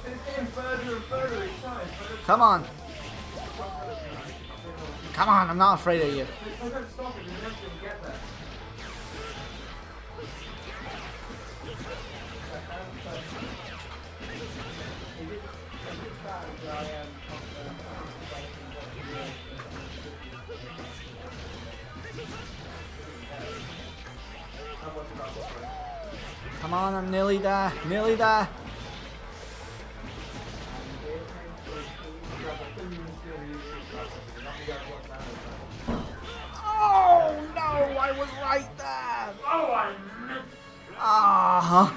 It's getting further and further each time. Come on. Come on, I'm not afraid of you. If I don't stop it, you're never going to get there. Come on, I'm nearly there. Nearly there. Oh no, I was right there. Oh, I missed.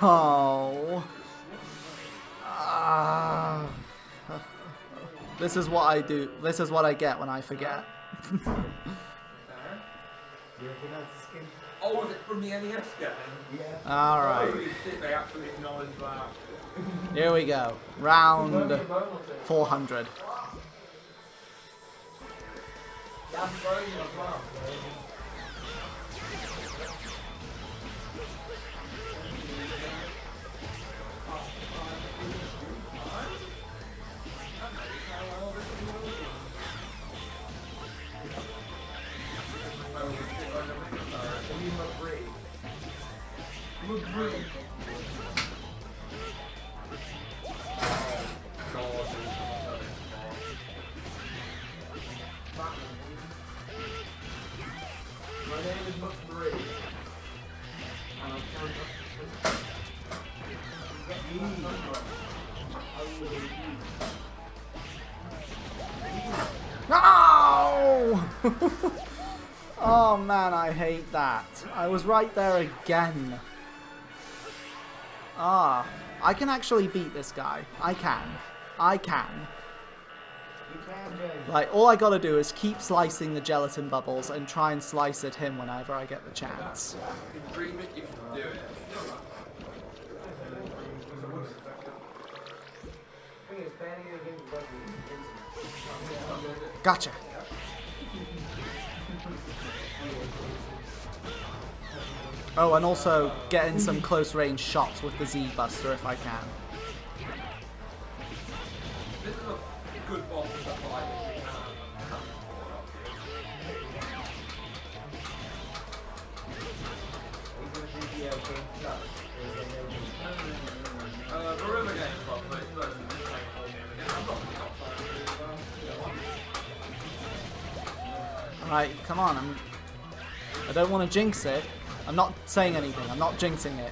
Oh. This is what I do. This is what I get when I forget. Oh, was it from the NES game? All right. Holy shit, they actually acknowledged that. Here we go. Round 400. That's throwing you as well. My name is McBree. And I'm trying No! Oh man, I hate that. I was right there again. Ah, I can actually beat this guy. I can. I can. You can, James. Like, all I gotta do is keep slicing the gelatin bubbles and try and slice at him whenever I get the chance. Dream it, you can do it. Gotcha. Oh, and also getting some close range shots with the Z-Buster if I can. This is a good boss to fight. Remember game boss, but it's versus the same whole game again. I'm not Alright, come on. I don't want to jinx it. I'm not saying anything. I'm not jinxing it.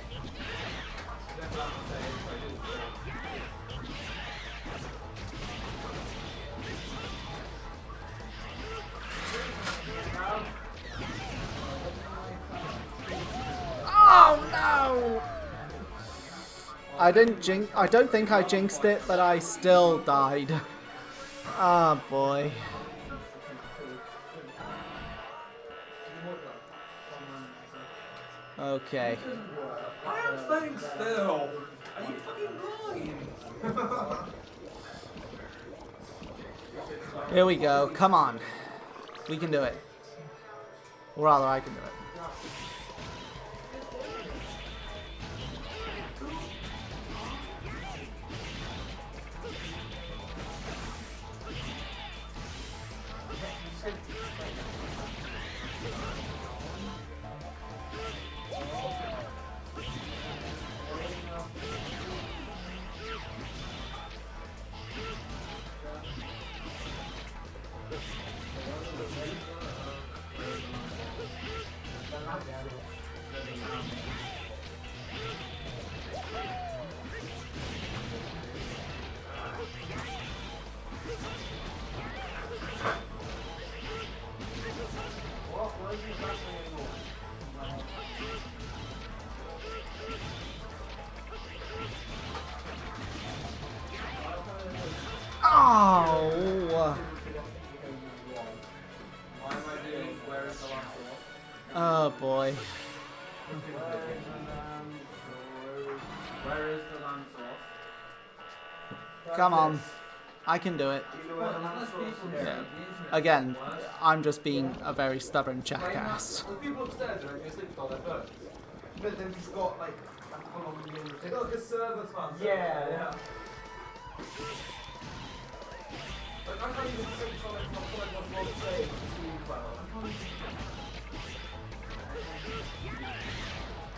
Oh no! I don't think I jinxed it, but I still died. Ah, boy. Okay. I am staying still. Are you fucking blind? Here we go. Come on. We can do it. Or rather, I can do it. Where is the land source? Come on. I can do it. Yeah. Again, I'm just being a very stubborn jackass. The people upstairs are in your sleep style, they're first. But then he's got like a full on room. They got like a service man. Yeah. Like, I can't even think on it, not like what's wrong today.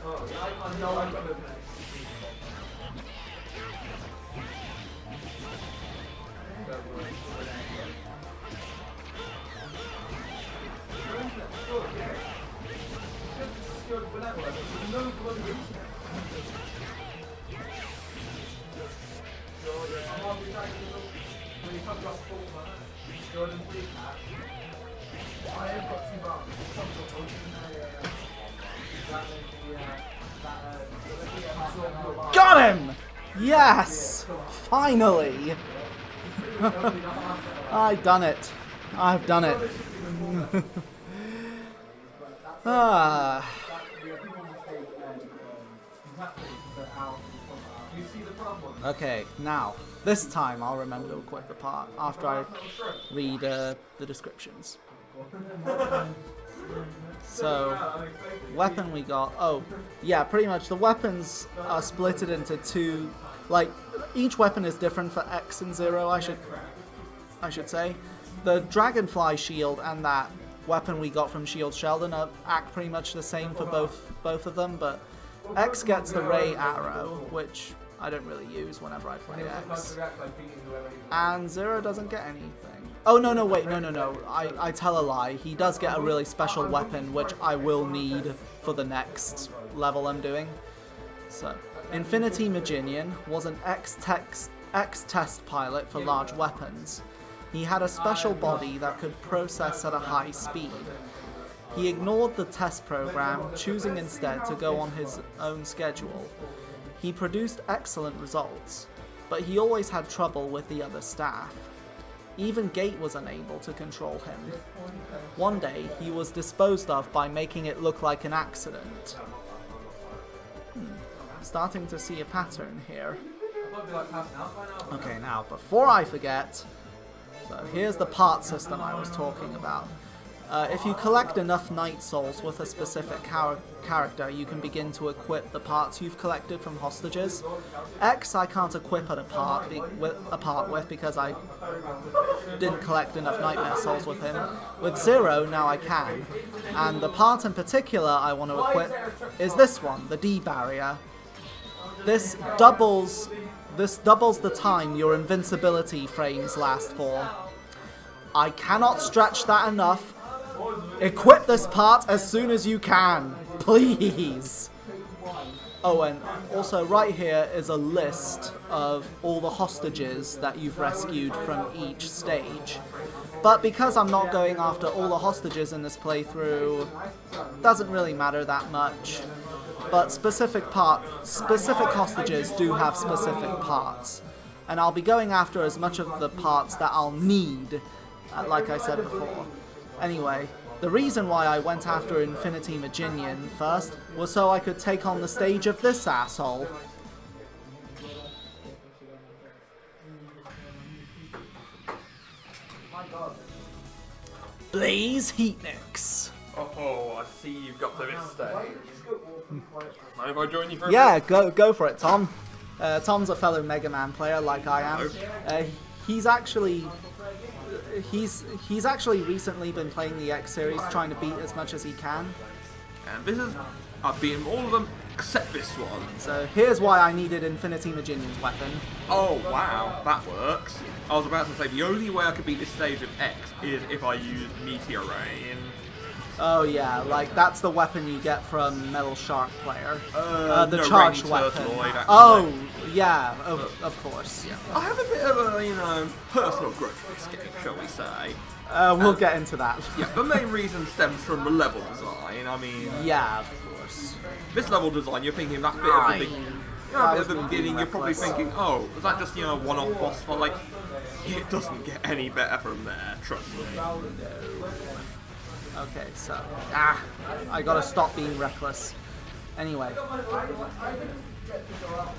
Oh, yeah, I know I'm gonna Got him! Yes! Finally! I've done it. I've done it. Ah. Okay, now, this time I'll remember to equip the part after I read the descriptions. So, weapon we got, oh, yeah, pretty much the weapons are splitted into two, like, each weapon is different for X and Zero, I should say. The Dragonfly Shield and that weapon we got from Shield Sheldon act pretty much the same for both of them, but X gets the Ray Arrow, which I don't really use whenever I play X. And Zero doesn't get anything. Oh, no, wait, no. I tell a lie. He does get a really special weapon, which I will need for the next level I'm doing. So, Infinity Maginian was an X-test pilot for large weapons. He had a special body that could process at a high speed. He ignored the test program, choosing instead to go on his own schedule. He produced excellent results, but he always had trouble with the other staff. Even Gate was unable to control him. One day, he was disposed of by making it look like an accident. Starting to see a pattern here. Okay, now, before I forget, so here's the part system I was talking about. If you collect enough Night Souls with a specific character, you can begin to equip the parts you've collected from hostages. X I can't equip a part with because I didn't collect enough Nightmare Souls with him. With Zero, now I can. And the part in particular I want to equip is this one, the D barrier. This doubles the time your invincibility frames last for. I cannot stretch that enough. Equip this part as soon as you can, please. Oh, and also right here is a list of all the hostages that you've rescued from each stage. But because I'm not going after all the hostages in this playthrough, doesn't really matter that much. But specific hostages do have specific parts. And I'll be going after as much of the parts that I'll need, like I said before. Anyway, the reason why I went after Infinity Maginian first was so I could take on the stage of this asshole. Blaze Heatnix. Oh, I see you've got to this stage. Mind if I join you for a Yeah, bit? go for it, Tom. Tom's a fellow Mega Man player like I am. He's actually recently been playing the X series, trying to beat as much as he can. And this is, I've beaten all of them except this one. So here's why I needed Infinity Maginian's weapon. Oh wow, that works. I was about to say the only way I could beat this stage of X is if I use Meteor Rain. Oh yeah, like that's the weapon you get from Metal Shark player. The no, charged Rainy weapon. Turtloid, actually. Oh yeah, of course. Yeah. I have a bit of a, personal grudge for this game, shall we say. We'll get into that. Yeah, the main reason stems from the level design. I mean, yeah, of course. This level design, you're thinking that bit at the beginning, you're probably thinking, oh, was that just, one-off boss fight? Like, it doesn't get any better from there, trust me. Okay, so I gotta stop being reckless. Anyway.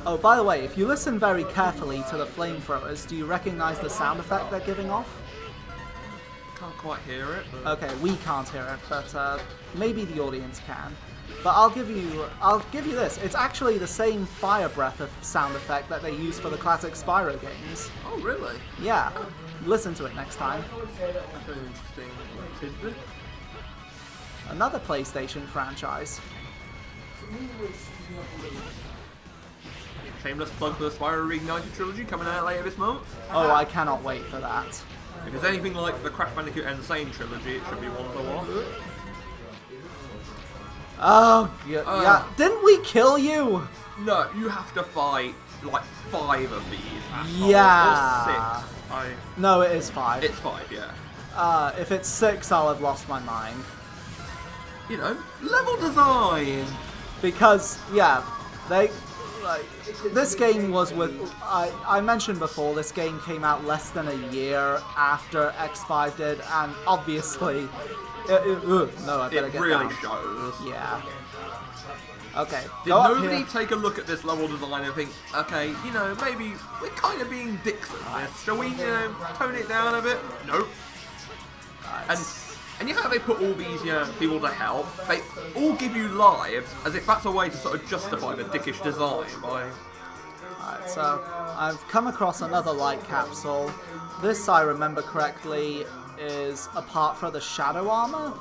Oh, by the way, if you listen very carefully to the flamethrowers, do you recognize the sound effect they're giving off? Can't quite hear it. But... Okay, we can't hear it, but maybe the audience can. But I'll give you this. It's actually the same fire breath sound effect that they use for the classic Spyro games. Oh, really? Yeah. Listen to it next time. That's an interesting tidbit. Another PlayStation franchise. Shameless plug for the Spyro Reignited trilogy coming out later this month. Oh, I cannot wait for that. If it's anything like the Crash Bandicoot Insane trilogy, it should be one to watch. Oh, yeah. Didn't we kill you? No, you have to fight like 5 of these. Yeah. Or 6. No, it is 5. It's 5, yeah. If it's 6, I'll have lost my mind. You know, level design. Because, yeah, this game was with... I mentioned before, this game came out less than a year after X5 did, and obviously... no, I better get really down. shows. Yeah. Okay, Did go up nobody here. take a look at this level design and think, okay, you know, maybe we're kind of being dicks at this. Shall we, you know, tone it down a bit? Nope. And you know how they put all these, you know, people to help? They all give you lives as if that's a way to sort of justify the dickish design by... Alright, so I've come across another light capsule. This, I remember correctly, is a part for the shadow armor?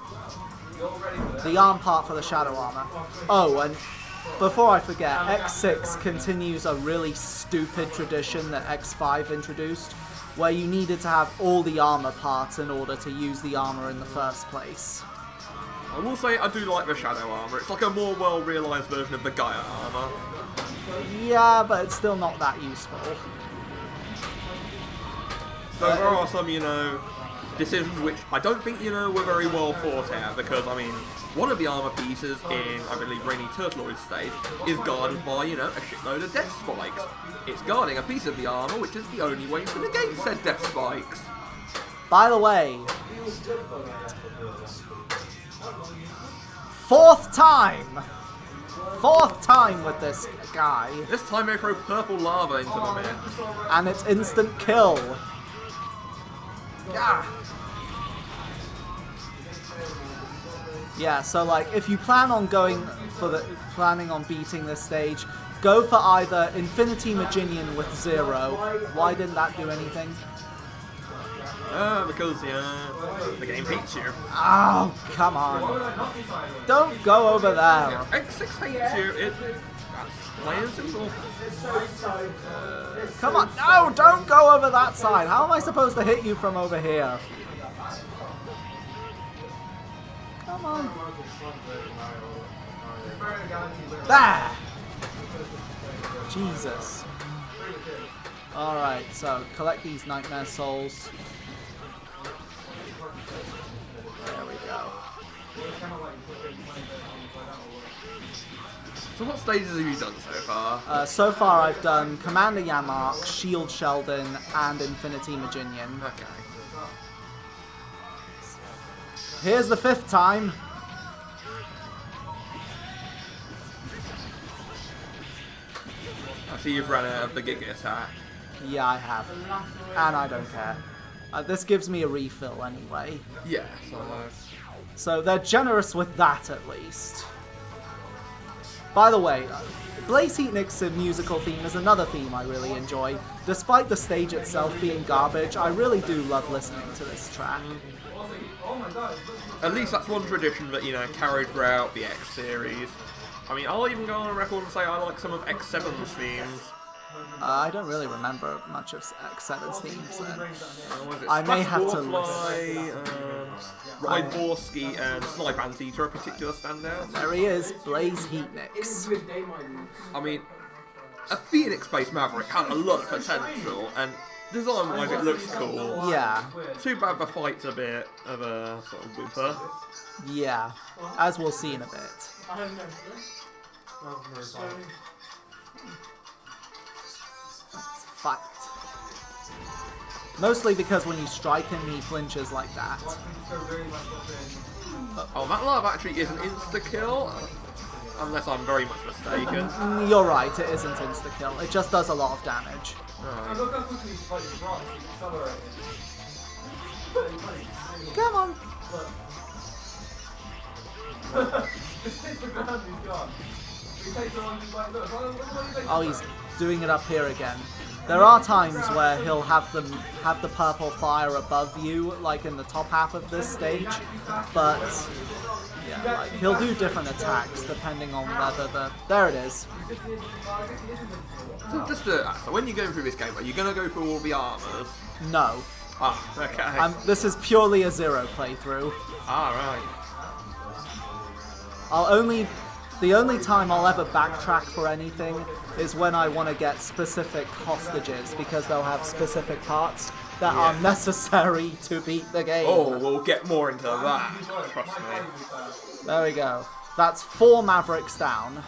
The arm part for the shadow armor. Oh, and before I forget, X6 continues a really stupid tradition that X5 introduced, where you needed to have all the armor parts in order to use the armor in the first place. I will say I do like the shadow armor. It's like a more well-realised version of the Gaia armor. Yeah, but it's still not that useful. So there are some, you know, decisions which I don't think, you know, were very well thought out, because, I mean, one of the armor pieces in, I believe, Rainy Turtloid stage is guarded by, you know, a shitload of death spikes. It's guarding a piece of the armor which is the only way to negate said death spikes. By the way, 4th time! 4th time with this guy. This time they throw purple lava into the mix. And it's instant kill. Yeah, so like if you plan on planning on beating this stage, go for either Infinity Maginian with 0. Why didn't that do anything? Because, yeah, the game hates you. Oh, come on. Don't go over there. X6 hates you, that's plain and simple. Come on, no, don't go over that side. How am I supposed to hit you from over here? Come on. There! Jesus. Alright, so collect these nightmare souls. There we go. So what stages have you done so far? So far I've done Commander Yamark, Shield Sheldon, and Infinity Maginian. Okay. Here's the 5th time. I see you've run out of the Giga attack. Yeah, I have. And I don't care. This gives me a refill anyway. Yeah, So they're generous with that at least. By the way, Blaze Heatnik's musical theme is another theme I really enjoy. Despite the stage itself being garbage, I really do love listening to this track. At least that's one tradition that, you know, carried throughout the X series. I mean, I'll even go on a record and say I like some of X7's themes. I don't really remember much of X7's themes then. Was it I may have to Warfly, Ride Borsky, and Snipe Anteater a particular standout? There he is, Blaze Heatniks. I mean, a Phoenix-based Maverick had a lot of potential, and design-wise it looks cool. Yeah. Too bad the fight's a bit of a sort of whimper. Yeah, as we'll see in a bit. Fight. Mostly because when you strike him, he flinches like that. Oh, that lava actually is an insta-kill? Unless I'm very much mistaken. You're right, it isn't insta-kill. It just does a lot of damage. Right. Look how quickly he's fighting Bronx. He's accelerating. Come on. Look. Just hits the ground, he's gone. He takes the one, he's like, look, Oh, he's doing it up here again. There are times where he'll have the purple fire above you, like in the top half of this stage, but yeah, like he'll do different attacks depending on whether the... There it is. So just so when you're going through this game, are you going to go through all the armors? No. Ah, okay. This is purely a zero playthrough. Ah, right. The only time I'll ever backtrack for anything is when I want to get specific hostages, because they'll have specific parts that are necessary to beat the game. Oh, we'll get more into that. Trust me. There we go. That's 4 Mavericks down.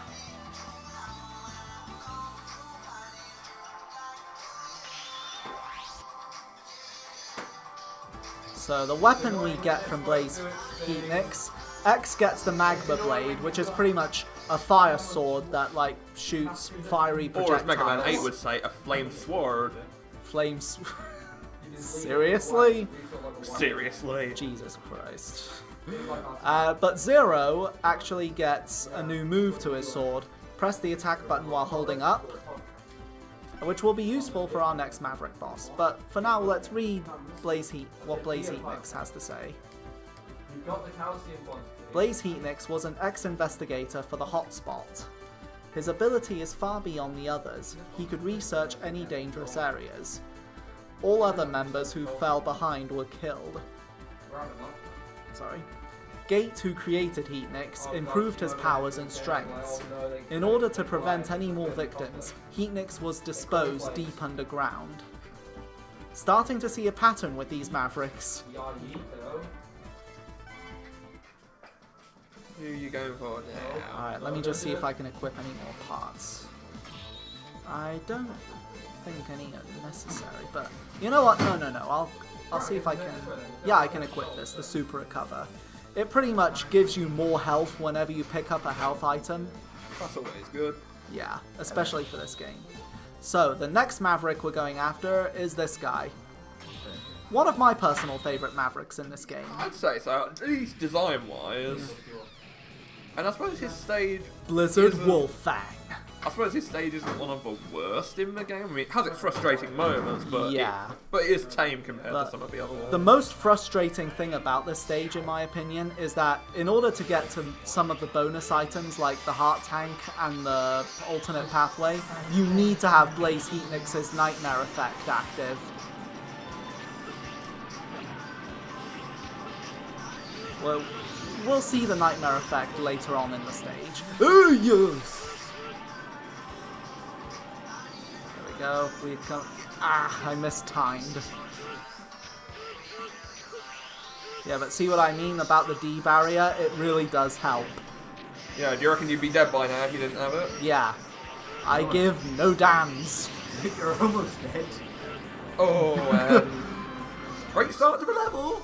So the weapon we get from Blaze Heatnix, X gets the Magma Blade, which is pretty much a fire sword that like shoots fiery projectiles. Or as Mega Man 8 would say, a flame sword. Flames. Seriously? Seriously. Jesus Christ. But Zero actually gets a new move to his sword. Press the attack button while holding up, which will be useful for our next Maverick boss. But for now, let's read what Blaze Heatnix has to say. Blaze Heatnix was an ex-investigator for the Hotspot. His ability is far beyond the others. He could research any dangerous areas. All other members who fell behind were killed. Sorry. Gate, who created Heatnix, improved his powers and strengths. In order to prevent any more victims, Heatnix was disposed deep underground. Starting to see a pattern with these Mavericks. Who are you going for now? Alright, let me just see if I can equip any more parts. I don't think any are necessary, but you know what? No. I'll see if I can. Yeah, I can equip this, the Super Recover. It pretty much gives you more health whenever you pick up a health item. That's always good. Yeah, especially for this game. So, the next Maverick we're going after is this guy. One of my personal favourite Mavericks in this game. I'd say so, at least design-wise. And I suppose his stage... Blizzard Wolffang. I suppose his stage isn't one of the worst in the game. I mean, it has its frustrating moments, but yeah. It is tame compared to some of the other ones. The most frustrating thing about this stage, in my opinion, is that in order to get to some of the bonus items, like the Heart Tank and the alternate pathway, you need to have Blaze Heatnix's Nightmare Effect active. Well, we'll see the Nightmare Effect later on in the stage. Oh, yes! There we go. I mistimed. Yeah, but see what I mean about the D barrier? It really does help. Yeah, do you reckon you'd be dead by now if you didn't have it? Yeah. I give no damns. You're almost dead. Oh, great start to the level!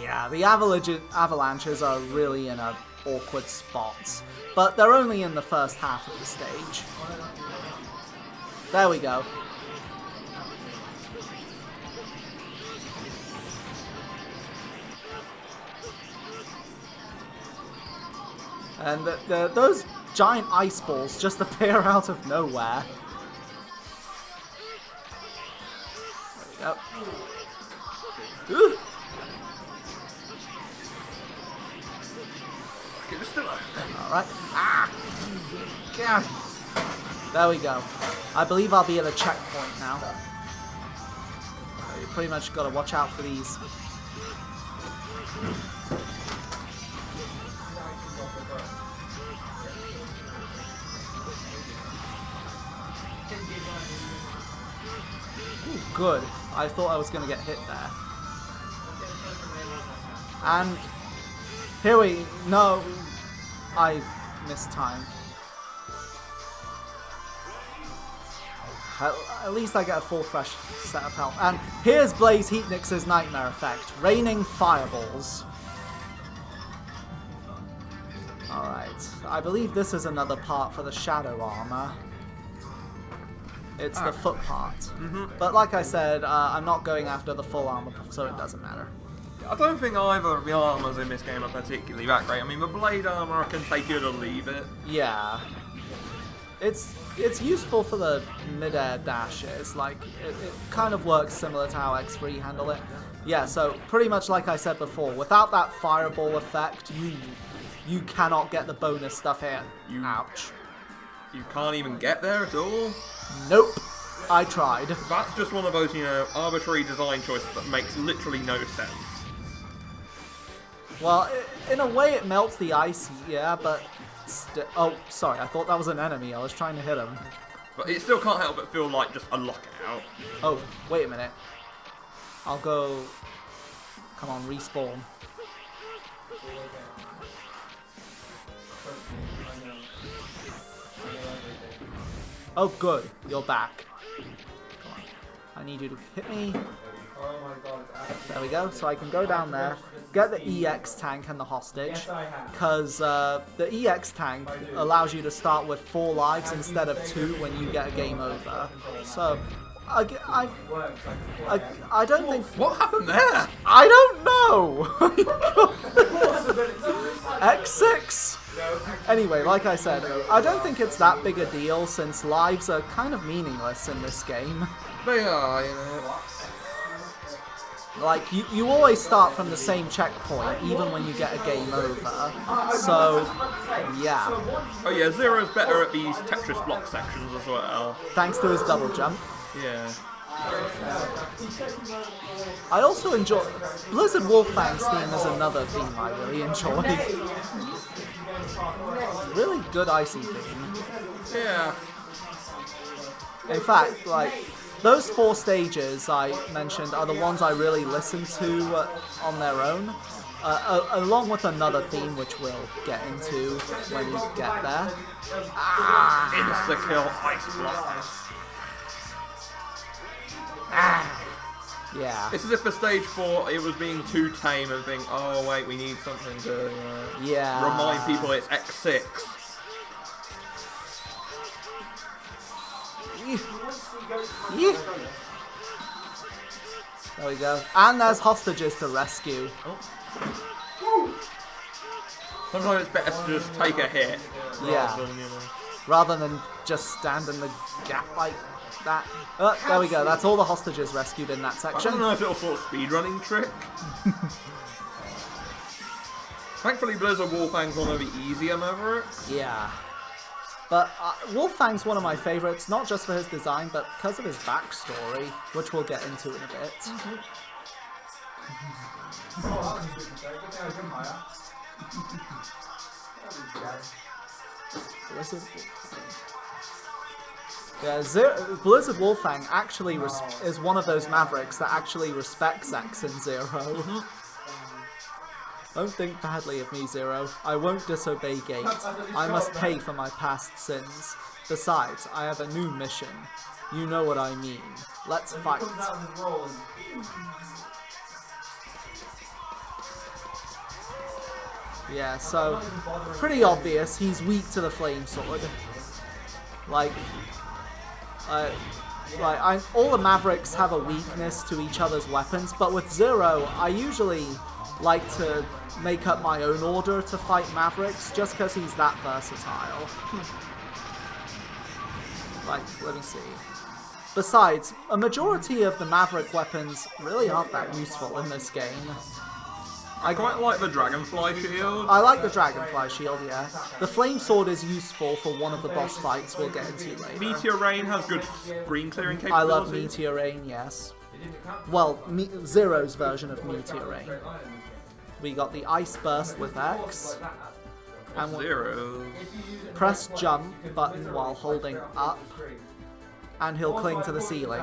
Yeah, the avalanches are really in a awkward spots, but they're only in the first half of the stage. There we go. And those giant ice balls just appear out of nowhere. There we go. Ooh. Alright. God. There we go. I believe I'll be at a checkpoint now. You pretty much gotta watch out for these. Ooh, good. I thought I was gonna get hit there. And here we... No. I mistimed. At least I get a full fresh set of health. And here's Blaze Heatnix's Nightmare Effect. Raining Fireballs. Alright, I believe this is another part for the shadow armor. It's the foot part. But like I said, I'm not going after the full armor, so it doesn't matter. I don't think either of the armors in this game are particularly that great. I mean, the blade armor, I can take it or leave it. Yeah. It's useful for the mid-air dashes. Like, it kind of works similar to how X3 handle it. Yeah, so pretty much like I said before, without that fireball effect, you cannot get the bonus stuff here. Ouch. You can't even get there at all? Nope. I tried. That's just one of those, you know, arbitrary design choices that makes literally no sense. Well, in a way it melts the ice, yeah, but... oh, sorry, I thought that was an enemy. I was trying to hit him. But it still can't help but feel like just a lockout. Oh, wait a minute. I'll go... Come on, respawn. Oh, good. You're back. Come on. I need you to hit me. There we go. So I can go down there, get the EX tank and the hostage, because the EX tank allows you to start with 4 lives instead of 2 when you get a game over. So, I don't think... What happened there? I don't know! X6? Anyway, like I said, I don't think it's that big a deal since lives are kind of meaningless in this game. They are, you know. Like, you always start from the same checkpoint, even when you get a game over. So, yeah. Oh yeah, Zero's better at these Tetris block sections as well. Thanks to his double jump. Yeah. I also enjoy... Blizzard Wolfang's theme is another theme I really enjoy. Really good icy theme. Yeah. In fact, like, those 4 stages I mentioned are the ones I really listen to on their own, along with another theme which we'll get into when we get there. Insta-kill ice blocks. Yeah. It's as if for stage 4 it was being too tame and think, oh wait, we need something to remind people it's X6. Yeah. There we go. And there's hostages to rescue. Sometimes it's better to just take a hit. Rather than just stand in the gap like that. There we go. That's all the hostages rescued in that I section. don't know if it'll sort of speedrunning trick. Thankfully, Blizzard Wolfang's one of the easier mavericks. Yeah. But Wolfang's one of my favourites, not just for his design, but because of his backstory, which we'll get into in a bit. Blizzard Wolfang actually is one of those mavericks that actually respects X and Zero. Don't think badly of me, Zero. I won't disobey Gate. I must pay for my past sins. Besides, I have a new mission. You know what I mean. Let's fight. Yeah, so, pretty obvious, he's weak to the flame sword. Like, all the Mavericks have a weakness to each other's weapons, but with Zero, I usually like to make up my own order to fight Mavericks, just because he's that versatile. Like, let me see. Besides, a majority of the Maverick weapons really aren't that useful in this game. I quite like the Dragonfly Shield. I like the Dragonfly Shield, yeah. The Flame Sword is useful for one of the boss fights we'll get into later. Meteor Rain has good screen clearing capability. I love Meteor Rain, yes. Well, Zero's version of Meteor Rain. We got the Ice Burst with X. And Zero. Press jump button while holding up, and he'll cling to the ceiling.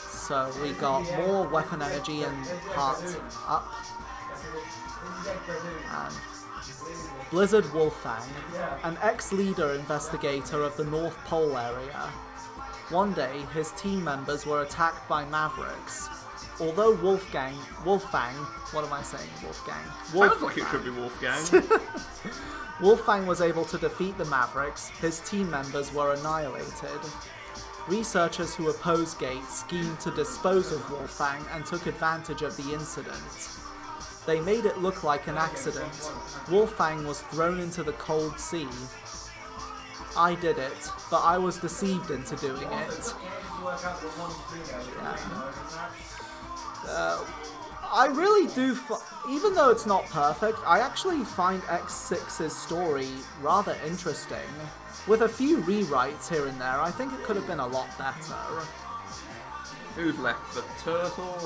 So we got more weapon energy and part up. And Blizzard Wolfang, an ex-leader investigator of the North Pole area. One day, his team members were attacked by Mavericks. although Wolfgang, what am I saying, Wolfgang? Sounds like it should be Wolfgang. Wolfgang was able to defeat the Mavericks, his team members were annihilated. Researchers who opposed Gates schemed to dispose of Wolfgang and took advantage of the incident. They made it look like an accident. Wolfgang was thrown into the cold sea. I did it, but I was deceived into doing it. I really do, even though it's not perfect, I actually find X6's story rather interesting. With a few rewrites here and there, I think it could have been a lot better. Who's left? The turtle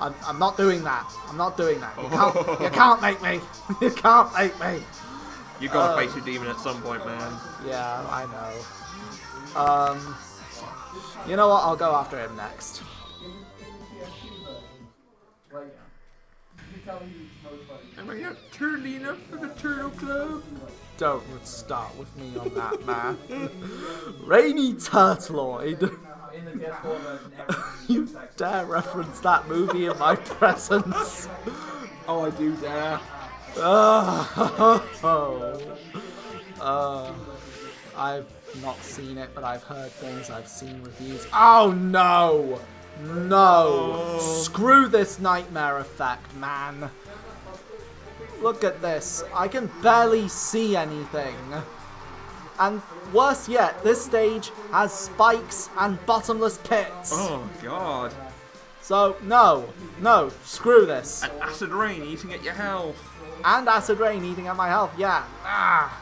or... I'm not doing that. I'm not doing that. You can't make me. You can't make me. You gotta face your demon at some point, man. Yeah, I know. You know what? I'll go after him next. Am I not turtly enough for the Turtle Club? Don't start with me on that, man. Rainy Turtloid. You dare reference that movie in my presence? Oh, I do dare. I've not seen it, but I've heard things, I've seen reviews. Oh no! No! Screw this nightmare effect, man. Look at this. I can barely see anything. And worse yet, this stage has spikes and bottomless pits. Oh, God. So, no, screw this. And acid rain eating at your health. And acid rain eating at my health, yeah. Ah.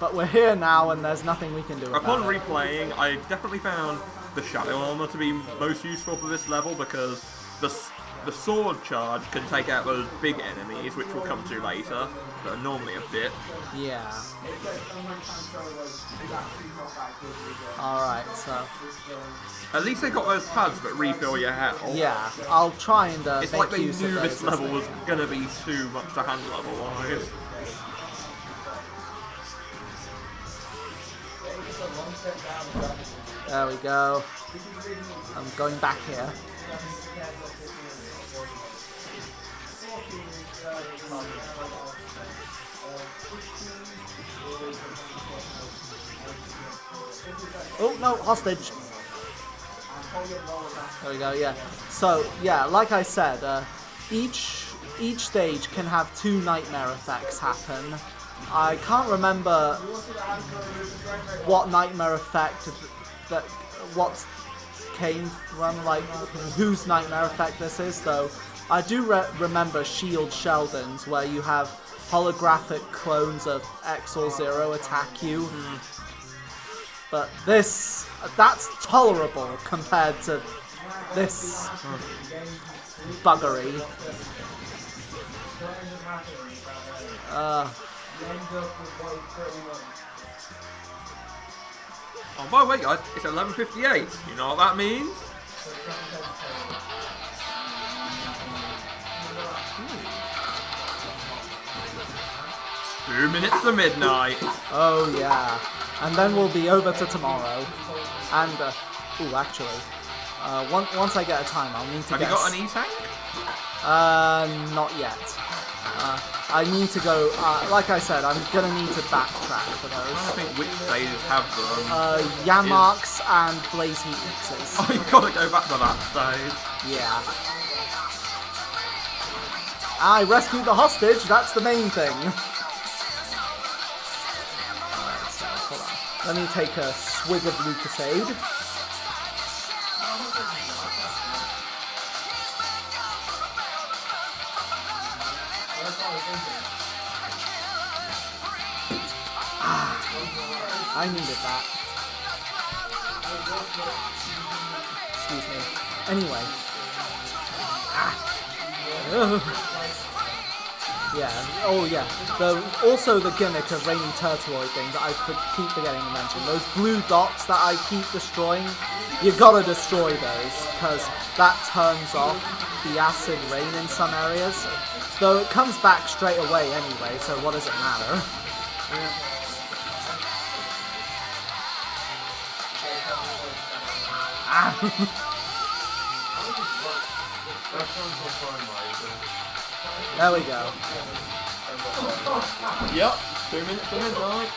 But we're here now, and there's nothing we can do about Upon it. replaying, I definitely found the Shadow Armor to be most useful for this level because the sword charge can take out those big enemies, which we'll come to later, that are normally a bitch. Yeah. Alright, so... At least they got those pads that refill your health. Yeah, I'll try and It's make like they use knew of this those level was gonna be too much to handle otherwise. There we go. I'm going back here. Oh no, hostage. There we go, yeah. So, yeah, like I said, each stage can have 2 nightmare effects happen. I can't remember what nightmare effect what came from, like, whose nightmare effect this is, though. I do remember Shield Sheldon's, where you have holographic clones of X or Zero attack you. But that's tolerable compared to this buggery. Oh, by the way, guys, it's 11:58. You know what that means? Ooh. 2 minutes to midnight. Oh yeah, and then we'll be over to tomorrow. And ooh, actually, once I get a time, I'll need to Have get. you got an E-tank? Not yet. I need to go. Like I said, I'm gonna need to backtrack for I those. don't think which stages have them. Yamarks and Blaze Heat Mixes. Oh, you've got to go back to that stage. Yeah. I rescued the hostage. That's the main thing. Alright, so hold on. Let me take a swig of Lucasade. I needed that. Excuse me. Anyway. Yeah. Oh, yeah. Also the gimmick of Rainy Turtloid thing that I keep forgetting to mention. Those blue dots that I keep destroying, you gotta destroy those, because that turns off the acid rain in some areas. Though it comes back straight away anyway, so what does it matter? There we go. Yep, 2 minutes to midnight.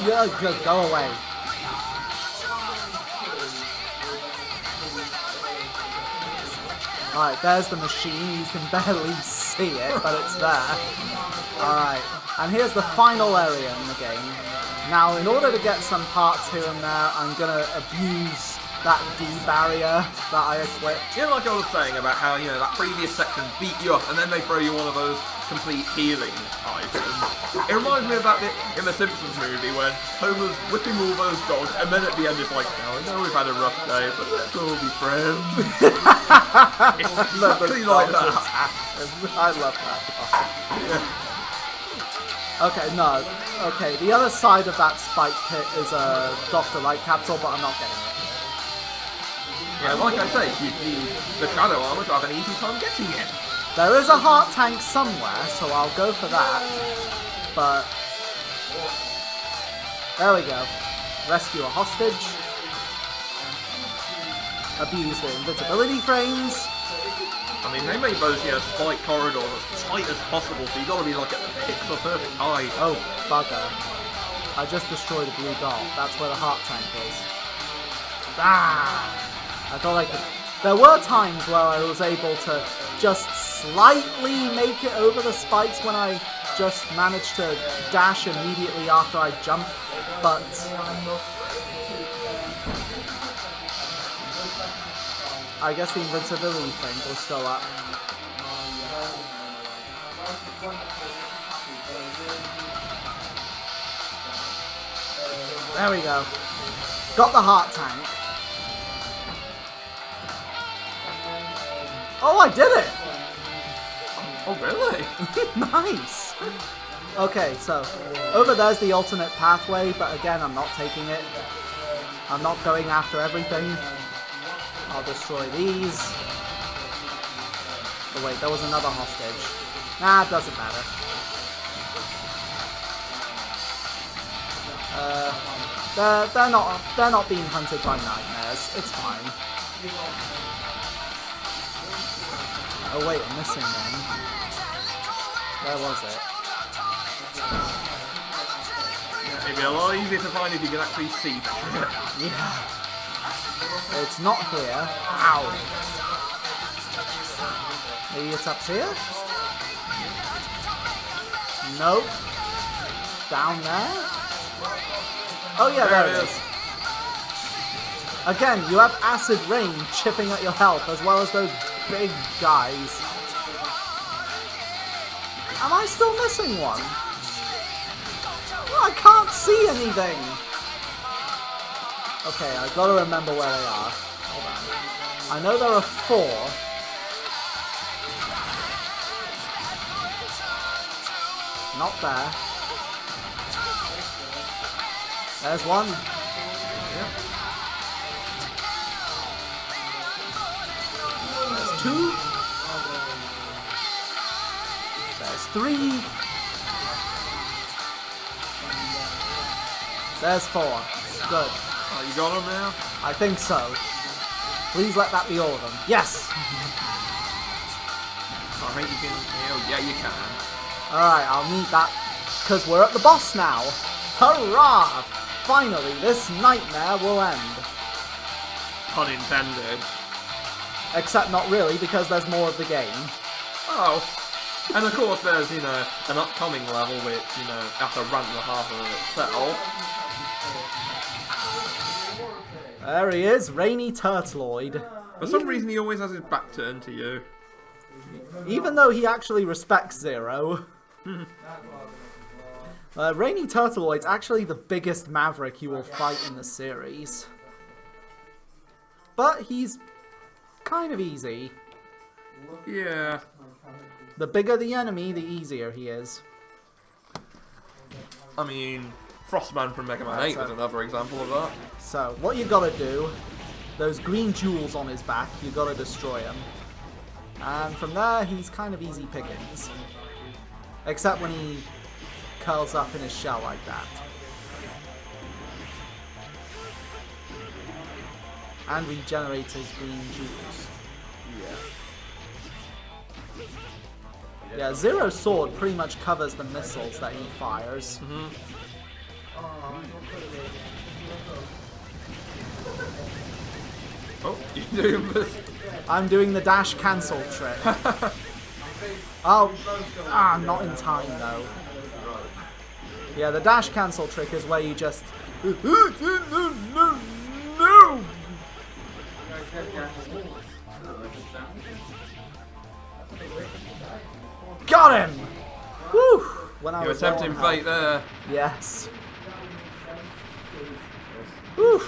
Yeah, go away. Alright, there's the machine. You can barely see it, but it's there. Alright, and here's the final area in the game. Now, in order to get some parts here and there, I'm gonna abuse that D barrier that I equipped. You know, like I was saying about how, you know, that previous section beat you up and then they throw you one of those complete healing items. It reminds me of that bit in the Simpsons movie when Homer's whipping all those dogs and then at the end it's like, now I know we've had a rough day, but let's all be friends. It's exactly like that. I love that. Yeah. Okay, no. Okay, the other side of that spike pit is a Dr. Light capsule, but I'm not getting it. Yeah, like I say, you need the shadow armor to have an easy time getting it. There is a heart tank somewhere, so I'll go for that. But there we go. Rescue a hostage. Abuse the invisibility frames. I mean, they made those, you know, spike corridors as tight as possible, so you gotta be like at the pixel perfect height. Oh, bugger. I just destroyed a blue dot. That's where the heart tank is. Ah! I thought I could... There were times where I was able to just slightly make it over the spikes when I just managed to dash immediately after I jumped, but... I guess the invincibility things are still up. There we go. Got the heart tank. Oh, I did it! Oh, really? Nice! Okay, so, over there's the alternate pathway, but again, I'm not taking it. I'm not going after everything. I'll destroy these. Oh wait, there was another hostage. Nah, it doesn't matter. They're not being hunted by nightmares. It's fine. Oh wait, I'm missing them. Where was it? It'd be a lot easier to find if you can actually see them. Yeah. It's not here. Ow. Maybe it's up here? Nope. Down there? Oh yeah, there it is. Again, you have acid rain chipping at your health as well as those big guys. Am I still missing one? I can't see anything. Okay, I gotta remember where they are. Hold on. I know there are 4. Not there. There's one. Yep. There's 2. There's 3. There's 4. Good. Oh, you got them now? I think so. Please let that be all of them. Yes! I think you can... Yeah, you can. Alright, I'll need that, because we're at the boss now. Hurrah! Finally, this nightmare will end. Pun intended. Except not really, because there's more of the game. Oh. And of course there's, you know, an upcoming level which, you know, has to run the half of itself. There he is, Rainy Turtloid. For some reason he always has his back turned to you. Even though he actually respects Zero. Rainy Turtloid's actually the biggest maverick you will fight in the series. But he's kind of easy. Yeah. The bigger the enemy, the easier he is. I mean, Frostman from Mega Man 8 was another example of that. So, what you gotta do, those green jewels on his back, you gotta destroy him. And from there, he's kind of easy pickings. Except when he curls up in his shell like that. And regenerates his green jewels. Yeah, Zero's sword pretty much covers the missiles that he fires. Oh, you doing this? I'm doing the dash cancel trick. Oh, not in time though. Yeah, the dash cancel trick is where you just... No! Got him! Woo! When I You're was low on attempting health. fate there. Yes. Woo!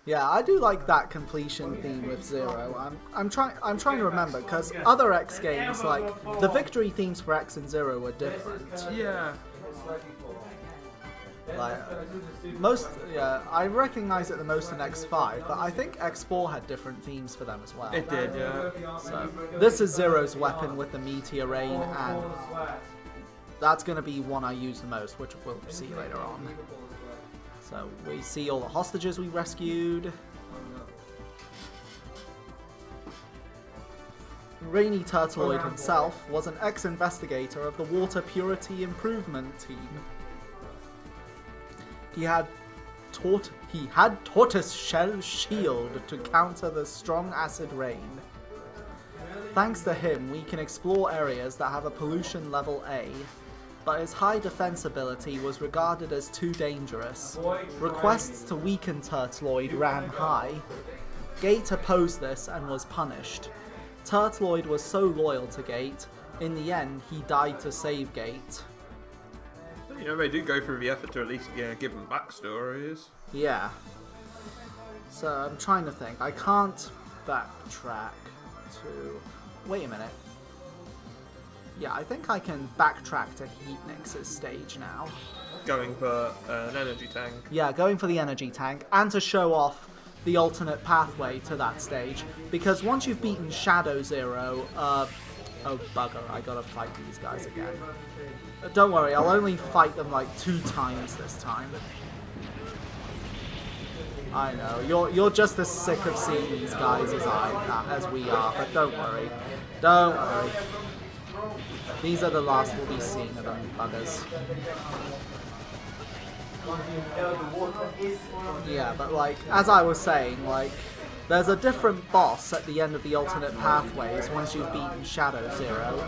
Yeah, I do like that completion theme with Zero. I'm trying to remember because other X games, like the victory themes for X and Zero, were different. Yeah. Like I recognize it the most in X5, but I think X4 had different themes for them as well. It did, yeah. So this is Zero's weapon with the meteor rain, and that's going to be one I use the most, which we'll see later on. So we see all the hostages we rescued. Rainy Turtleoid himself was an ex-investigator of the Water Purity Improvement Team. He had tortoise shell shield to counter the strong acid rain. Thanks to him, we can explore areas that have a pollution level A, but his high defense ability was regarded as too dangerous. Requests to weaken Turtleoid ran high. Gate opposed this and was punished. Turtleoid was so loyal to Gate, in the end he died to save Gate. You know, they do go through the effort to at least give them backstories. Yeah. So I'm trying to think. I can't backtrack to... Wait a minute. Yeah, I think I can backtrack to Heatnix's stage now. Going for an energy tank. Yeah, going for the energy tank, and to show off the alternate pathway to that stage. Because once you've beaten Shadow Zero, oh bugger, I gotta fight these guys again. Don't worry, I'll only fight them like 2 times this time. I know, you're just as sick of seeing these guys as we are, but don't worry. Don't worry. These are the last we'll be seeing of them buggers. Yeah, but like, as I was saying, like, there's a different boss at the end of the alternate pathways once you've beaten Shadow Zero.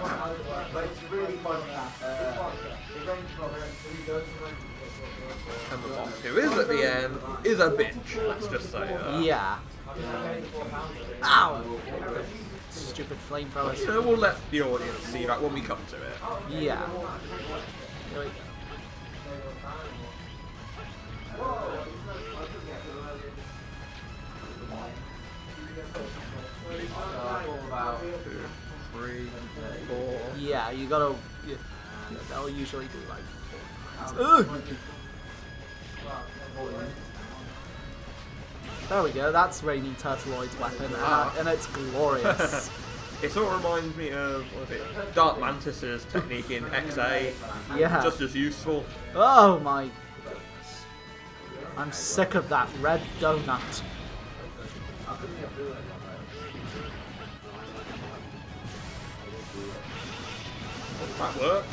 And the boss who is at the end is a bitch, let's just say. Yeah. Ow! Stupid flamethrowers. So we'll let the audience see that when we come to it. Yeah. Here we go. Two, three, four. Yeah, you gotta... Yeah, they'll usually do like 4 times. There we go, that's Rainy Turtleoid's weapon, and it's glorious. It sort of reminds me of, what is it, Dark Mantis's technique in XA. Yeah. Just as useful. Oh my goodness. I'm sick of that red donut. That work.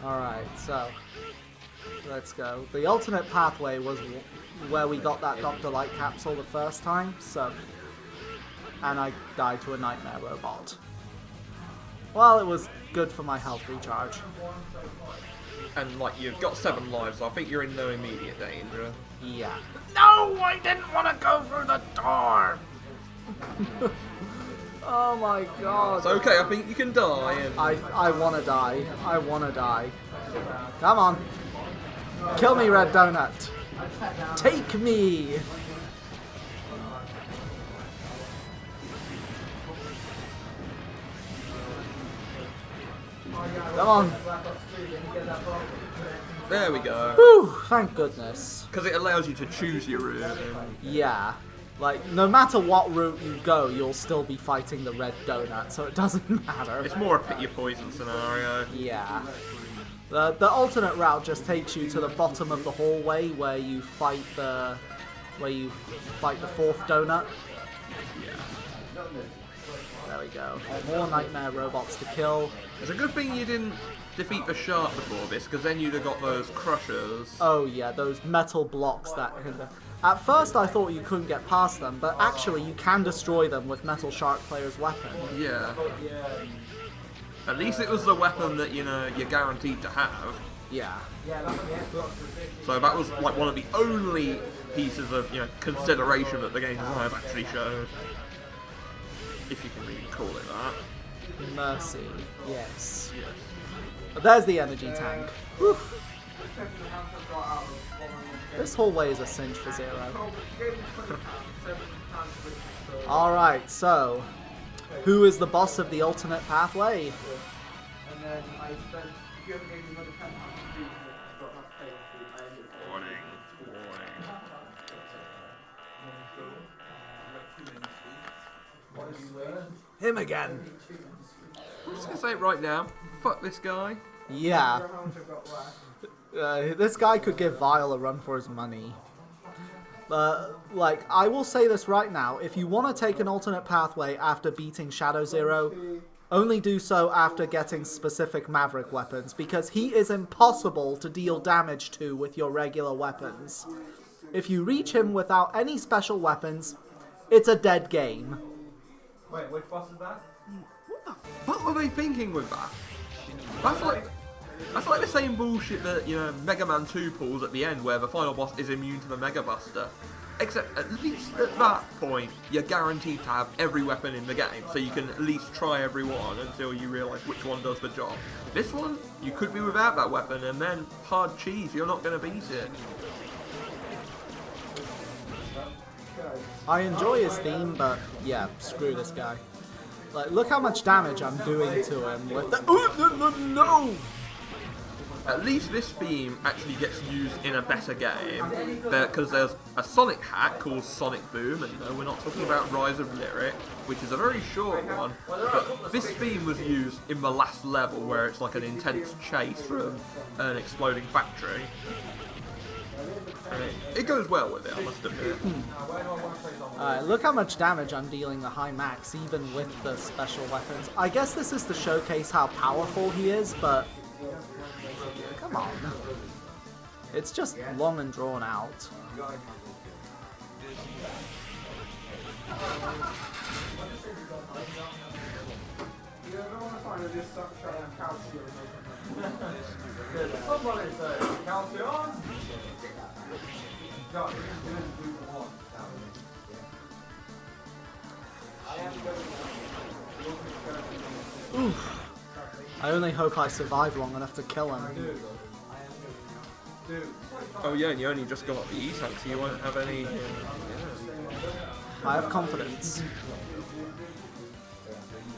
Alright, so let's go. The alternate pathway was where we got that Dr. Light capsule the first time, so... And I died to a nightmare robot. Well, it was good for my health recharge. And like, you've got 7 lives, so I think you're in no immediate danger. Yeah. No, I didn't want to go through the door. Oh my god. It's okay, I think you can die. And I wanna die. I wanna die. Come on. Kill me, Red Donut. Take me. Come on. there we go. Whew, thank goodness. Because it allows you to choose your route. And Yeah. Like, no matter what route you go, you'll still be fighting the Red Donut, so it doesn't matter. it's more a pick your poison scenario. Yeah. The alternate route just takes you to the bottom of the hallway where you fight the fourth donut. Yeah. There we go. More nightmare robots to kill. It's a good thing you didn't defeat the shark before this, because then you'd have got those crushers. Oh yeah, those metal blocks that hinder. At first I thought you couldn't get past them, but actually you can destroy them with Metal Shark Player's weapon. Yeah. At least it was the weapon that, you know, you're guaranteed to have. Yeah. So that was like one of the only pieces of, you know, consideration that the game design actually showed. If you can really call it that. Mercy. Yes. Yes. But there's the energy tank. Whew. This hallway is a cinch for Zero. Alright, so who is the boss of the alternate pathway? Him again. I'm just gonna say it right now. Fuck this guy. Yeah. This guy could give Vile a run for his money. Like, I will say this right now. If you want to take an alternate pathway after beating Shadow Zero, only do so after getting specific Maverick weapons, because he is impossible to deal damage to with your regular weapons. If you reach him without any special weapons, it's a dead game. Wait, which boss is that? What were they thinking with that? That's like the same bullshit that, you know, Mega Man 2 pulls at the end, where the final boss is immune to the Mega Buster. Except, at least at that point, you're guaranteed to have every weapon in the game, so you can at least try every one until you realise which one does the job. This one, you could be without that weapon, and then, hard cheese, you're not going to beat it. I enjoy his theme, but yeah, screw this guy. Like, look how much damage I'm doing to him with the— no! At least this theme actually gets used in a better game, because there's a Sonic hack called Sonic Boom, and no, we're not talking about Rise of Lyric, which is a very short one, but this theme was used in the last level, where it's like an intense chase from an exploding factory. And it goes well with it, I must admit. Look how much damage I'm dealing the high max, even with the special weapons. I guess this is to showcase how powerful he is, but come on. It's just long and drawn out. Somebody say, Calcium! God, you can do one. Oof. I only hope I survive long enough to kill him. Oh yeah, and you only just got the E-Tank, so you won't have any... I have confidence.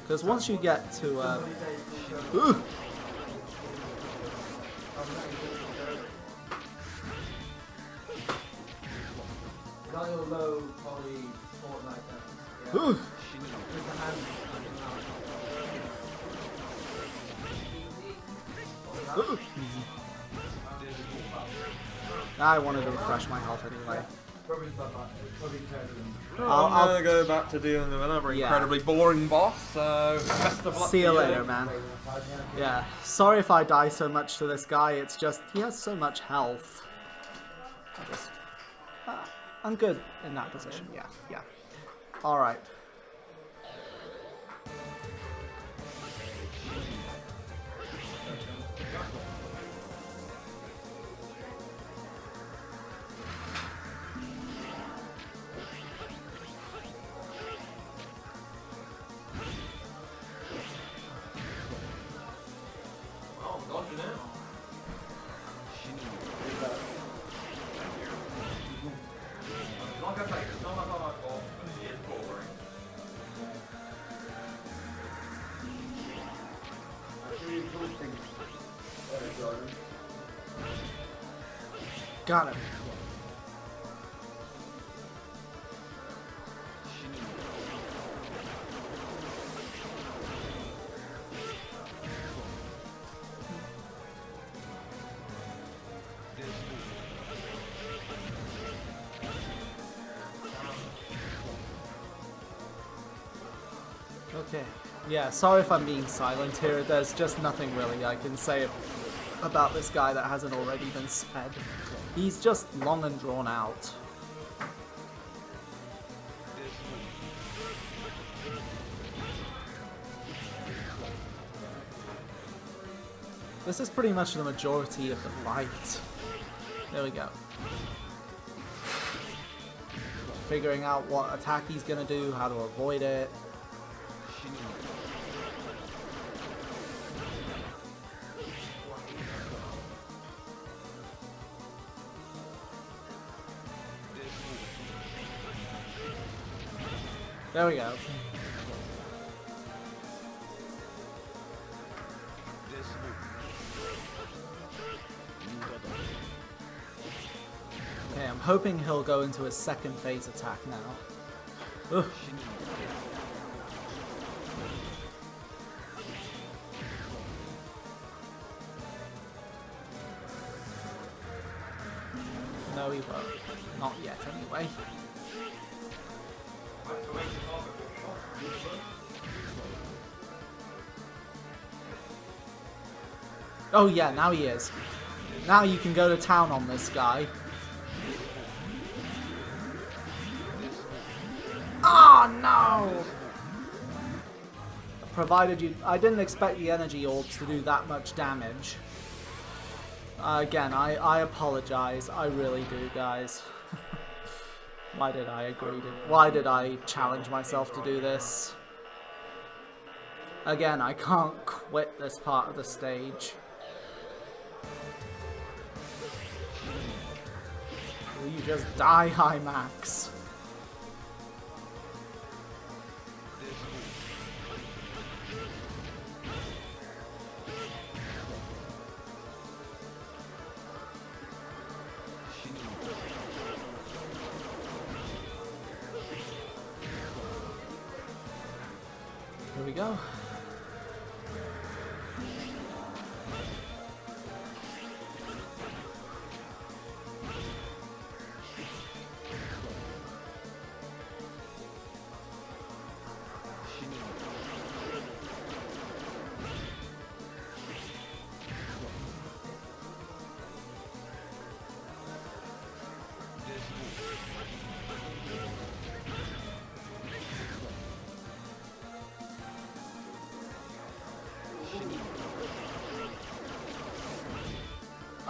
Because once you get to, ooh. Ooh. Ooh. I wanted to refresh my health anyway. I'm gonna go back to dealing with another incredibly boring boss, so best of luck. See you later, man. Yeah, sorry if I die so much to this guy, it's just, he has so much health. I'm good in that position, yeah. Alright. Got him. Okay. Yeah, sorry if I'm being silent here. There's just nothing really I can say about this guy that hasn't already been said. He's just long and drawn out. This is pretty much the majority of the fight. There we go. Figuring out what attack he's gonna do, how to avoid it. There we go. Okay, I'm hoping he'll go into his second phase attack now. Ugh. No, he won't. Not yet, anyway. Oh yeah, now he is. Now you can go to town on this guy. Oh no! Provided you... I didn't expect the energy orbs to do that much damage. Again, I apologize. I really do, guys. Why did I agree to... Why did I challenge myself to do this? Again, I can't quit this part of the stage. Will you just die, High Max? Here we go.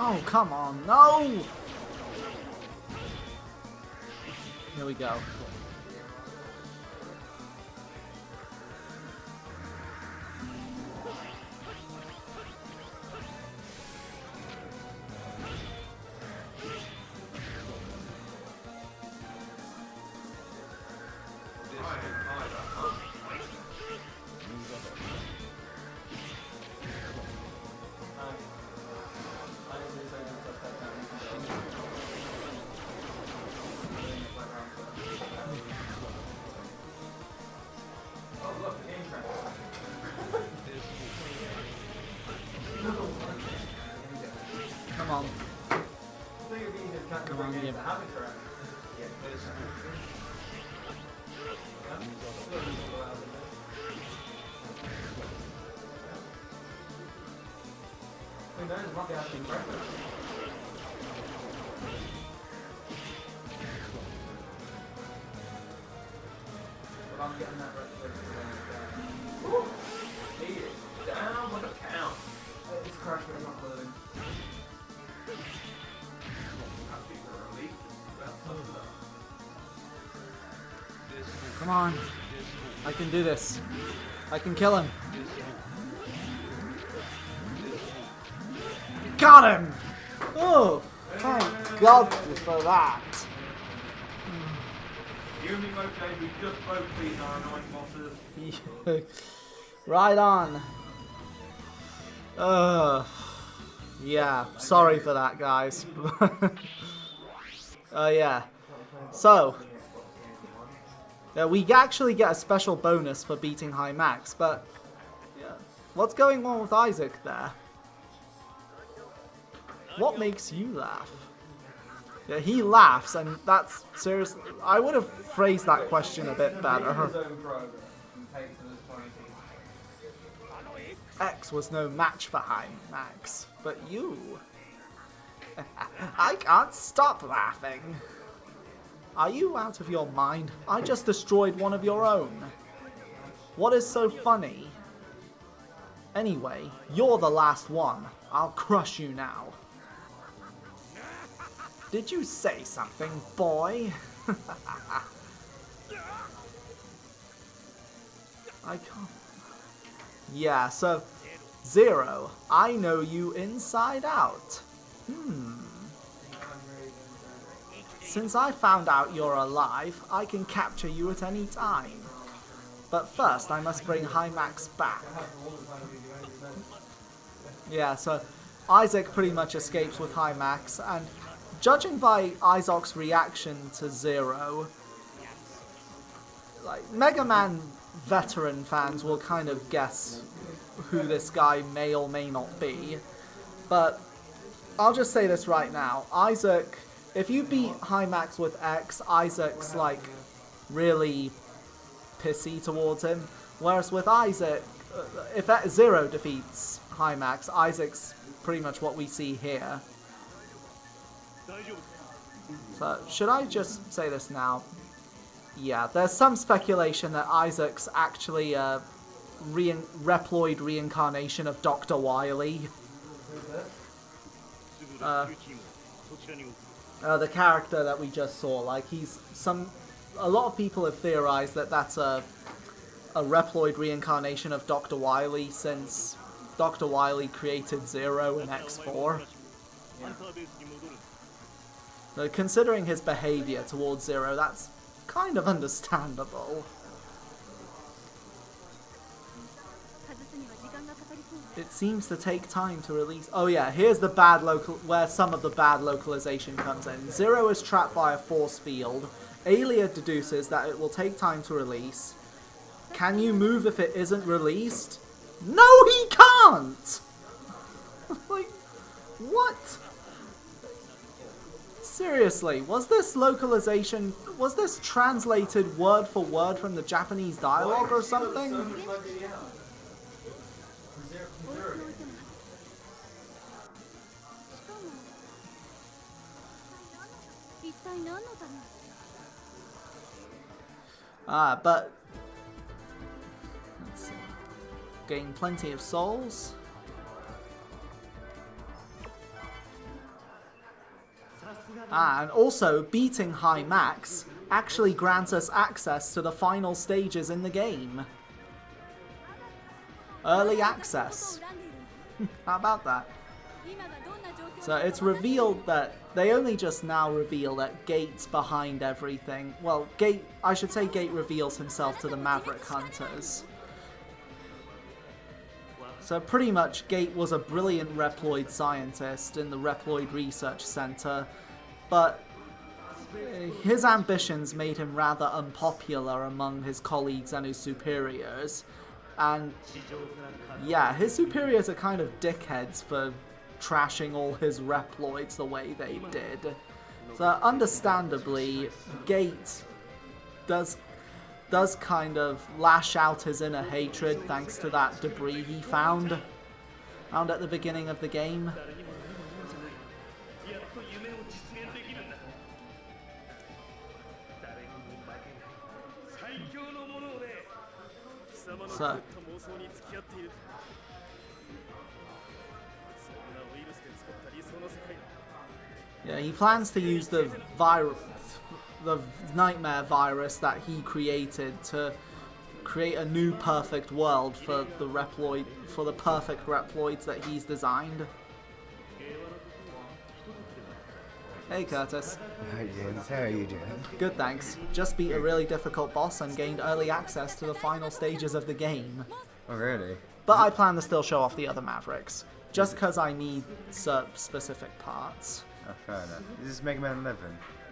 Oh, come on, no! Here we go. Come on. Come on, give it. I'm getting that he is down with a count. It's crashed, but it's not loading. Come on. I can do this. I can kill him. Got him! Oh, thank God for that. You and me both, Dave, we just both beaten our annoying bosses. Right on. Yeah, sorry for that, guys. Yeah. So, we actually get a special bonus for beating high max, but yeah. What's going on with Isaac there? What makes you laugh? Yeah, he laughs, and that's seriously. I would have phrased that question a bit better. X was no match for high max, but you. I can't stop laughing. Are you out of your mind? I just destroyed one of your own. What is so funny? Anyway, you're the last one. I'll crush you now. Did you say something, boy? I can't. Yeah, so, Zero, I know you inside out. Since I found out you're alive, I can capture you at any time. But first, I must bring High Max back. Yeah, so Isaac pretty much escapes with High Max, and judging by Isaac's reaction to Zero, like, Mega Man veteran fans will kind of guess who this guy may or may not be. But I'll just say this right now. Isaac, if you beat High Max with X, Isaac's like really pissy towards him. Whereas with Isaac, if Zero defeats High Max, Isaac's pretty much what we see here. So, should I just say this now? Yeah, there's some speculation that Isaac's actually a Reploid reincarnation of Dr. Wily. The character that we just saw, like a lot of people have theorized that that's a Reploid reincarnation of Dr. Wily, since Dr. Wily created Zero in X4. So considering his behavior towards Zero, that's kind of understandable. It seems to take time to release. Oh yeah, here's the where some of the bad localization comes in. Zero is trapped by a force field. Alia deduces that it will take time to release. Can you move if it isn't released? No, he can't! Like, what? Seriously, was this translated word for word from the Japanese dialogue or something? But let's see. Gain plenty of souls. And also, beating High Max actually grants us access to the final stages in the game. Early access. How about that? So it's revealed that they only just now reveal that Gate's behind everything. Well, Gate reveals himself to the Maverick Hunters. So pretty much Gate was a brilliant Reploid scientist in the Reploid Research Center, but his ambitions made him rather unpopular among his colleagues and his superiors. And yeah, his superiors are kind of dickheads for trashing all his Reploids the way they did. So understandably, Gate does kind of lash out his inner hatred thanks to that debris he found at the beginning of the game. So, yeah, he plans to use the nightmare virus that he created to create a new perfect world for the perfect Reploids that he's designed. Hey Curtis. Hi James, how are you doing? Good, thanks. Just beat a really difficult boss and gained early access to the final stages of the game. Oh really? But I plan to still show off the other Mavericks. just because I need specific parts. Oh, fair enough. Is this Mega Man 11?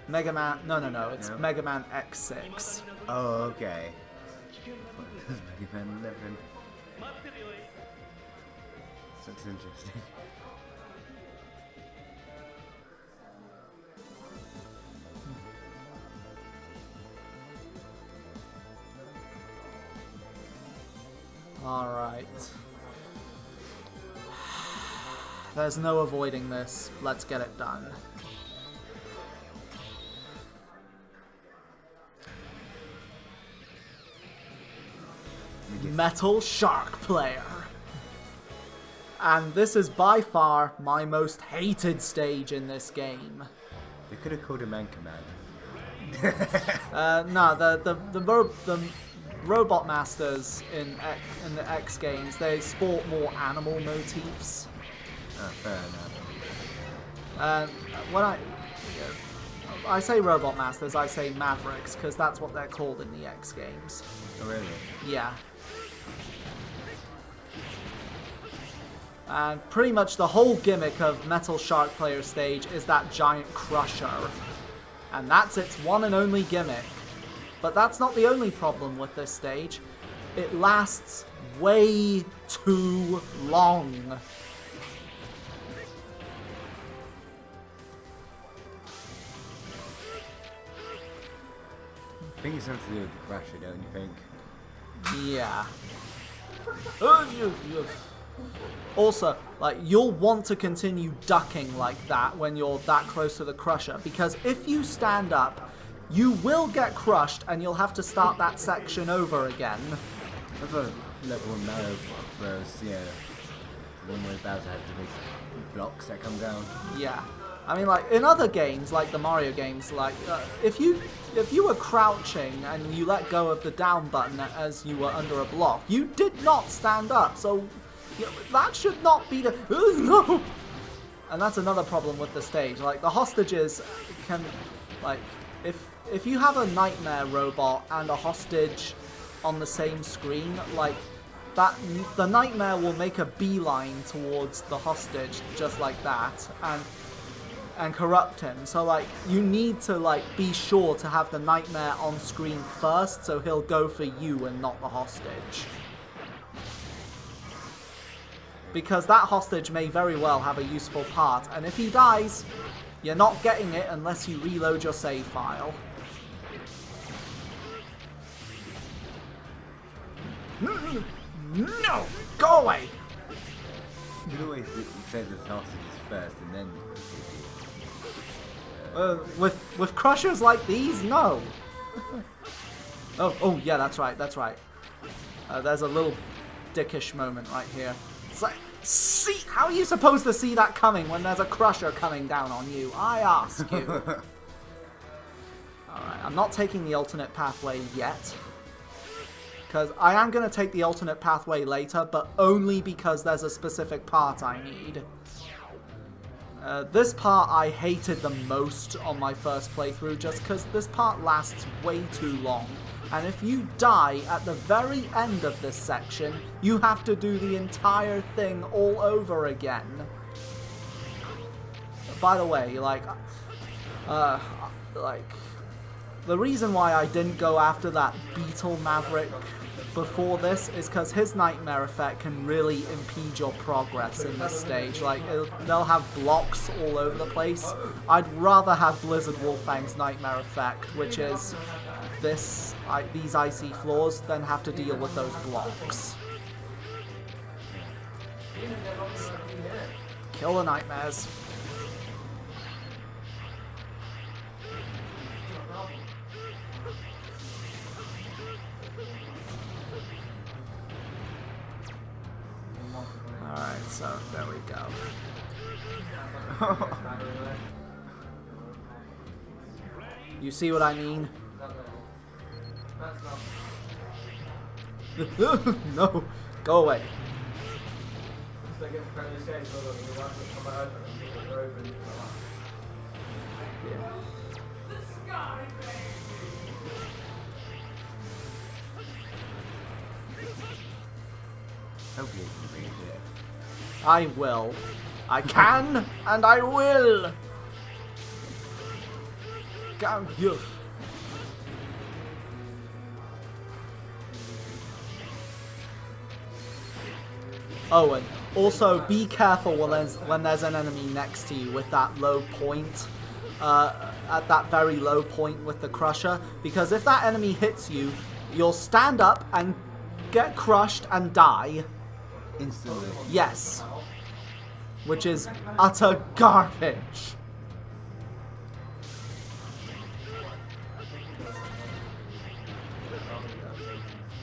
Mega Man, no, it's No? Mega Man X6. Oh, okay. This is Mega Man 11. That's interesting. Alright. There's no avoiding this. Let's get it done. Metal Shark Player. And this is by far my most hated stage in this game. They could have called him Anchor Man. No, the Robot Masters in the X games, they sport more animal motifs. Oh, fair enough. When I say Robot Masters, I say Mavericks, because that's what they're called in the X games. Oh, really? Yeah. And pretty much the whole gimmick of Metal Shark Player stage is that giant crusher. And that's its one and only gimmick. But that's not the only problem with this stage. It lasts way too long. I think it's something to do with the crusher, don't you think? Yeah. Also, like, you'll want to continue ducking like that when you're that close to the crusher, because if you stand up, you will get crushed and you'll have to start that section over again. I've got a level in Mario Bros. Yeah, the one where Bowser has the big blocks that come down. Yeah. I mean, like, in other games, like the Mario games, like, if you were crouching and you let go of the down button as you were under a block, you did not stand up, so that should not be the... No! And that's another problem with the stage. Like, the hostages can, like, if you have a nightmare robot and a hostage on the same screen, like, the nightmare will make a beeline towards the hostage, just like that, and corrupt him. So, like, you need to, like, be sure to have the nightmare on screen first, so he'll go for you and not the hostage. Because that hostage may very well have a useful part, and if he dies, you're not getting it unless you reload your save file. No! Go away! You could always save the hostages first and then... With crushers like these, no. oh yeah, that's right. There's a little dickish moment right here. It's like, see, how are you supposed to see that coming when there's a crusher coming down on you? I ask you. Alright, I'm not taking the alternate pathway yet. Because I am going to take the alternate pathway later, but only because there's a specific part I need. This part I hated the most on my first playthrough, just because this part lasts way too long. And if you die at the very end of this section, you have to do the entire thing all over again. By the way, like, the reason why I didn't go after that Beetle Maverick before this is because his nightmare effect can really impede your progress in this stage. Like, they'll have blocks all over the place. I'd rather have Blizzard Wolfang's nightmare effect, which is these icy floors, than have to deal with those blocks. Kill the nightmares. Alright, so there we go. You see what I mean? No, go away. Hopefully it can be I will. I can, and I will. Go, you. Oh, and also be careful when there's an enemy next to you with that low point, at that very low point with the crusher, because if that enemy hits you, you'll stand up and get crushed and die. Instantly. Yes. Which is utter garbage.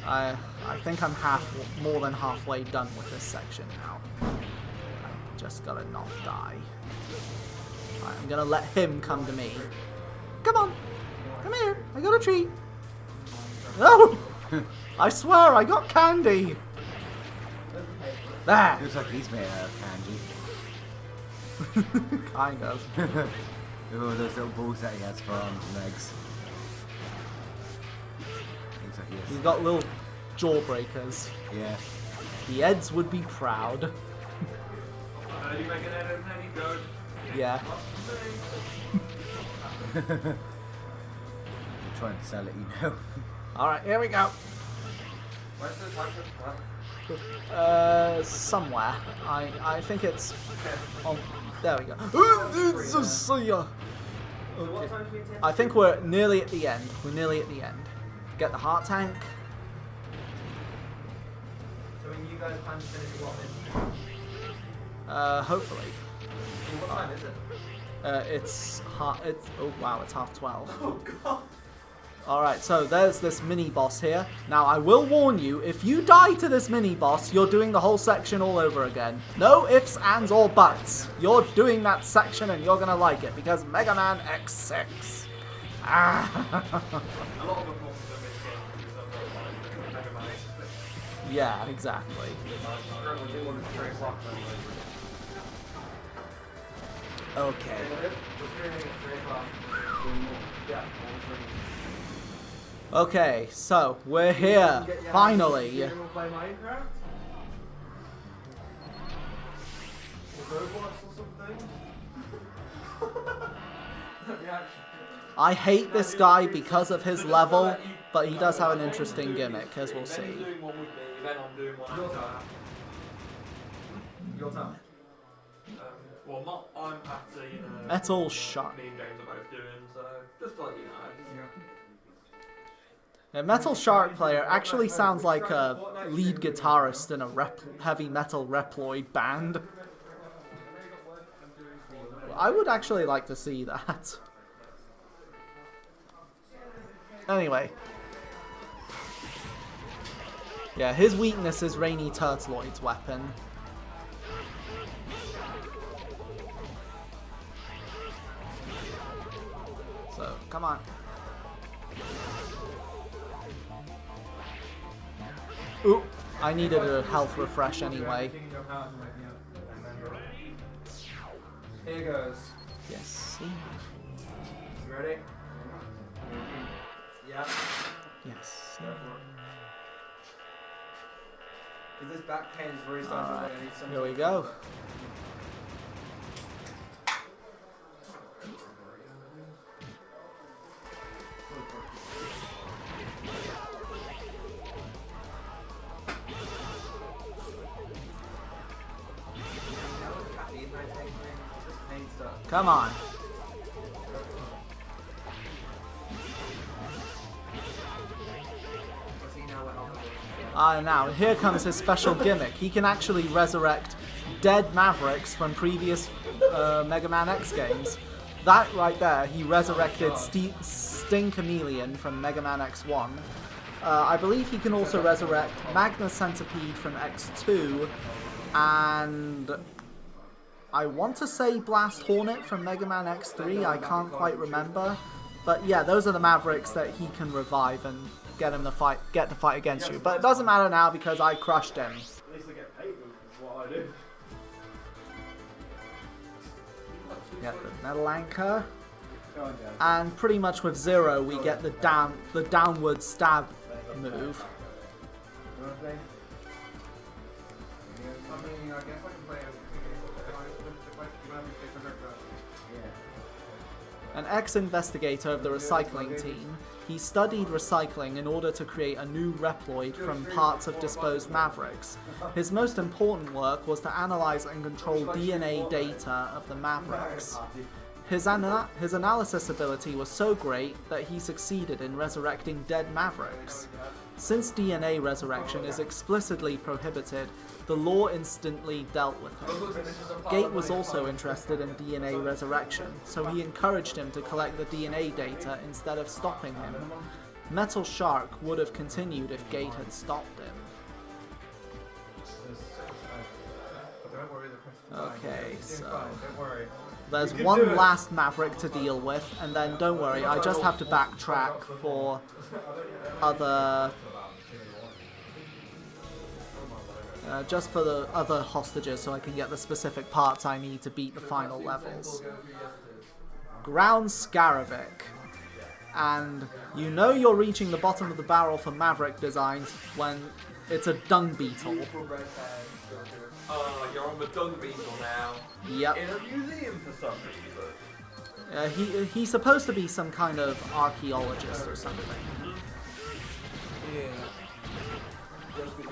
I think I'm more than halfway done with this section now. I just gotta not die. Right, I'm gonna let him come to me. Come on! Come here! I got a treat! No! I swear, I got candy! There! Looks like he's made out of candy. Kind of. With all those little balls that he has for arms and legs. Looks like he is. He's got little jawbreakers. Yeah. The Eds would be proud. You make an edit and then you go. Yeah. I'm trying to sell it, you know. Alright, here we go. Where's the touch? Somewhere. I think it's on. There we go. Okay. I think we're nearly at the end. We're nearly at the end. Get the heart tank. So when you guys plan to finish what? Hopefully. What time is it? It's oh wow, it's 12:30. Oh god. Alright, so there's this mini-boss here. Now, I will warn you, if you die to this mini-boss, you're doing the whole section all over again. No ifs, ands, or buts. You're doing that section and you're gonna like it, because Mega Man X6. Ah. A lot of the bosses in this game use other Mega Man X6. Yeah, exactly. Okay. Okay, so we're here, finally. I hate this guy because of his level, but he does have an interesting gimmick, as we'll see. Your turn. Well, not I'm after, you know. Metal Shark. Me and James are both doing, so just to let you know. A Metal Shark player actually sounds like a lead guitarist in a heavy metal Reploid band. I would actually like to see that. Anyway. Yeah, his weakness is Rainy Turtloid's weapon. So, come on. Ooh, I needed a health refresh anyway. Here goes. Yes. You ready? Yeah. Yes. Because this back pain is really starting Alright, to need some. here we go. Come on. Now, here comes his special gimmick. He can actually resurrect dead Mavericks from previous Mega Man X games. That right there, he resurrected Sting Chameleon from Mega Man X1. I believe he can also resurrect Magna Centipede from X2, and I want to say Blast Hornet from Mega Man X3, I can't quite remember. But yeah, those are the Mavericks that he can revive and get to fight against you. But it doesn't matter now because I crushed him. At least I get paid for what I do. Get the Metal Anchor. And pretty much with Zero we get the downward stab move. I mean, I guess I can play An ex-investigator of the recycling team, he studied recycling in order to create a new Reploid from parts of disposed Mavericks. His most important work was to analyze and control DNA data of the Mavericks. His analysis ability was so great that he succeeded in resurrecting dead Mavericks. Since DNA resurrection is explicitly prohibited, the law instantly dealt with him. Gate was also interested in DNA resurrection, so he encouraged him to collect the DNA data instead of stopping him. Metal Shark would have continued if Gate had stopped him. Okay, so there's one last Maverick to deal with, and then don't worry, I just have to backtrack for other... just for the other hostages so I can get the specific parts I need to beat the final levels. Ground Scaravic. And you know you're reaching the bottom of the barrel for Maverick designs when it's a dung beetle. Oh, you're on the dung beetle now. Yep. In a museum for some reason. He's supposed to be some kind of archaeologist or something. Yeah.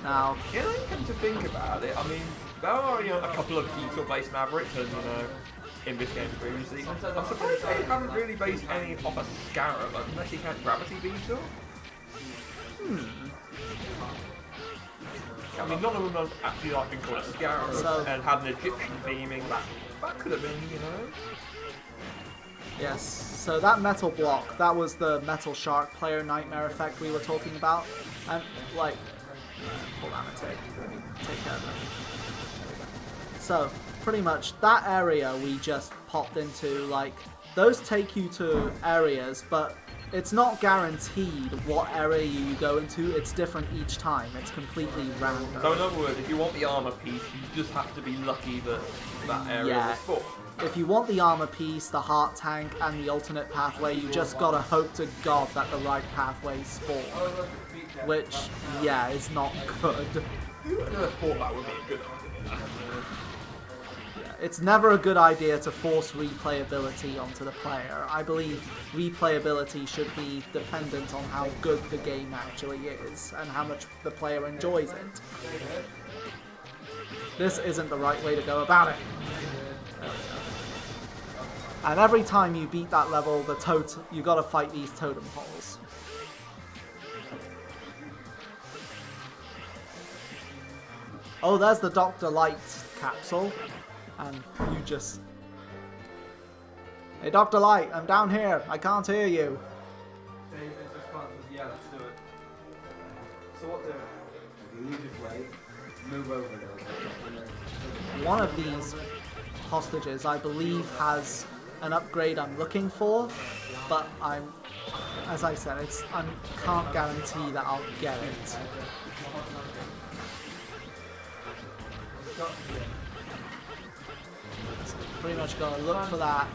Now, Yeah, I come to think about it, I mean, there are, a couple of beetle-based Mavericks, and, in this game previously. I'm surprised they haven't really based any off a Scarab, unless you count Gravity Beetle. I mean, none of them have actually been called a Scarab, and had an Egyptian theming. That could have been, Yes, so that metal block, that was the Metal Shark player nightmare effect we were talking about. And, like... Hold on a tick. Let me take care of that. So, pretty much, that area we just popped into, like, those take you to areas, but it's not guaranteed what area you go into. It's different each time. It's completely random. So in other words, if you want the armor piece, you just have to be lucky that that area will spawn. If you want the armor piece, the heart tank, and the alternate pathway, you just gotta hope to God that the right pathway spawns. Which, yeah, is not good. Who would have thought that would be a good idea? It's never a good idea to force replayability onto the player. I believe replayability should be dependent on how good the game actually is and how much the player enjoys it. This isn't the right way to go about it. And every time you beat that level, you gotta fight these totem poles. Oh, there's the Dr. Light capsule. And you just... Hey, Dr. Light, I'm down here. I can't hear you. David's response was, yeah, let's do it. So what do? You just wait, move over a little bit. One of these hostages, I believe, has an upgrade I'm looking for, but as I said, I can't guarantee that I'll get it. Pretty much gotta look for that.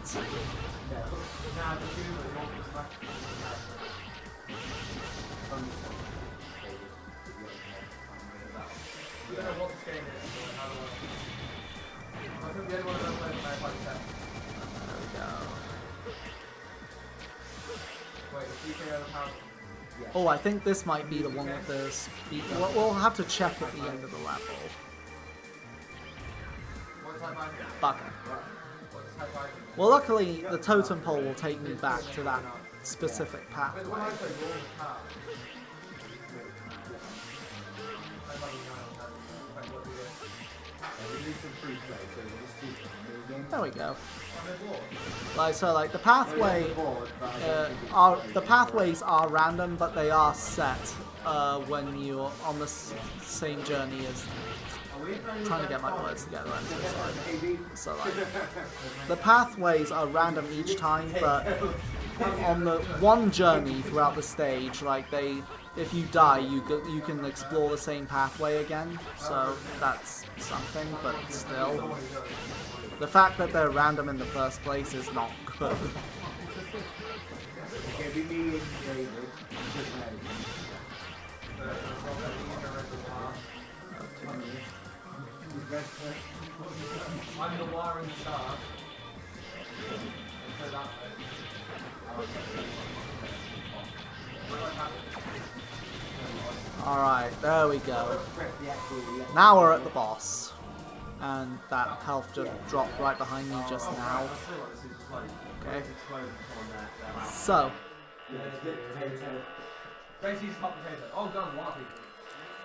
Oh, I think this might be the one with the speed. We'll have to check at the end of the level. Bugger. Well, luckily, the totem pole will take me back to that specific pathway. There we go. Like the pathway, the pathways are random, but they are set when you're on the same journey as. I'm trying to get my words together. I'm so sorry. So like, the pathways are random each time, but on the one journey throughout the stage, like if you die, you can explore the same pathway again. So that's something, but still, the fact that they're random in the first place is not good. I'm the wiring star. Alright, there we go. Now we're at the boss. And that health just dropped right behind me just now. Okay. So. Basically, it's hot potato. Oh, God, water.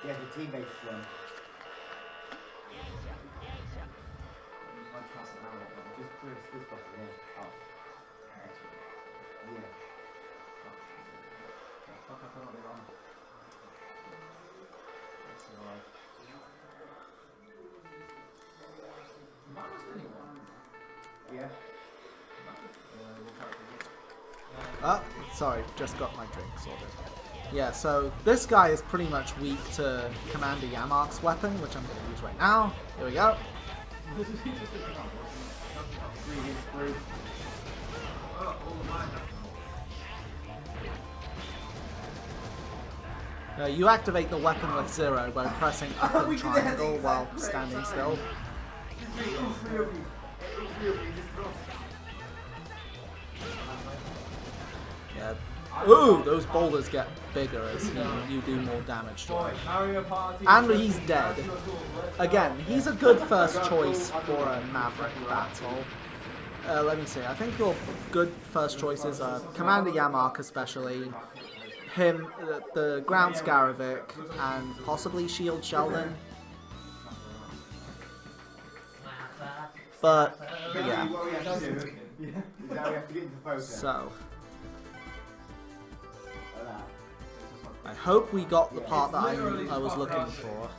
Yeah, the team-based one. Just press this button, yeah. Oh. Yeah. Fuck, I thought they were on. That's alright. Yeah. Oh, sorry, just got my drink sorted. Yeah, so this guy is pretty much weak to Commander Yamark's weapon, which I'm going to use right now. Here we go. You activate the weapon with 0 by pressing up and triangle while standing still. Yeah. Ooh, those boulders get bigger as you do more damage to him. And he's dead. Again, he's a good first choice for a Maverick battle. Let me see, I think your good first choices are Commander Yamark especially, him, the Ground Scaravic, and possibly Shield Sheldon. But, yeah. So. I hope we got the part that I was looking for.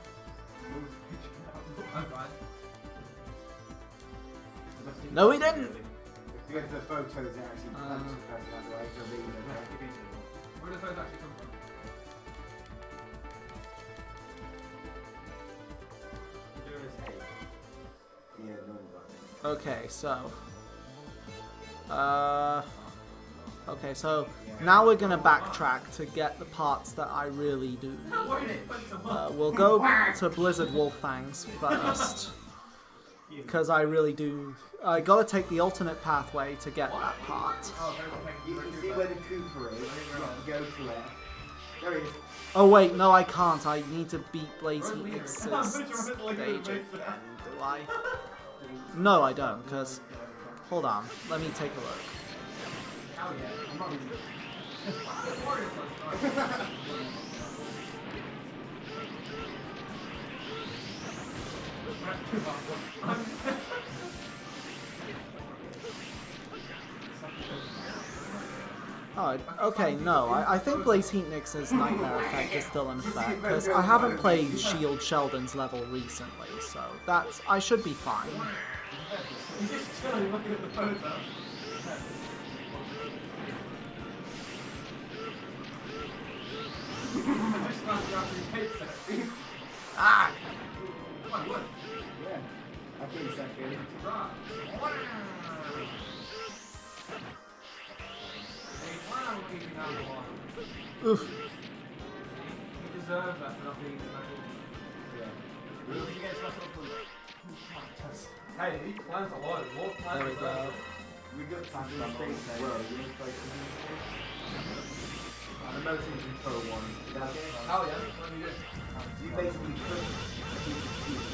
No, we didn't! If you go to the photos, they actually punch the person that way, so they Where do the photos actually come from? Yeah, no. Okay, so... Okay, so now we're gonna backtrack to get the parts that I really do need. We'll go to Blizzard Wolffangs first, because I really do. I gotta take the alternate pathway to get that part. You can see where the Cooper is. You have to go to it. There he is. Oh wait, no, I can't. I need to beat Blaze Heatnix's stage again. Do I? No, I don't. Because hold on, let me take a look. Oh, okay, no. I think Blaze Heatnix's Nightmare effect is still in effect, because I haven't played Shield Sheldon's level recently, so I should be fine. He's just chilling looking at the photo. Ah! Come on, what? Yeah. I think it's okay. Oof. He deserves that for not being special. Yeah. Hey, these plants are low. More plants. There we go. We got some space as well. The motion control one. Oh yeah, what do you do? You basically push a piece of cube.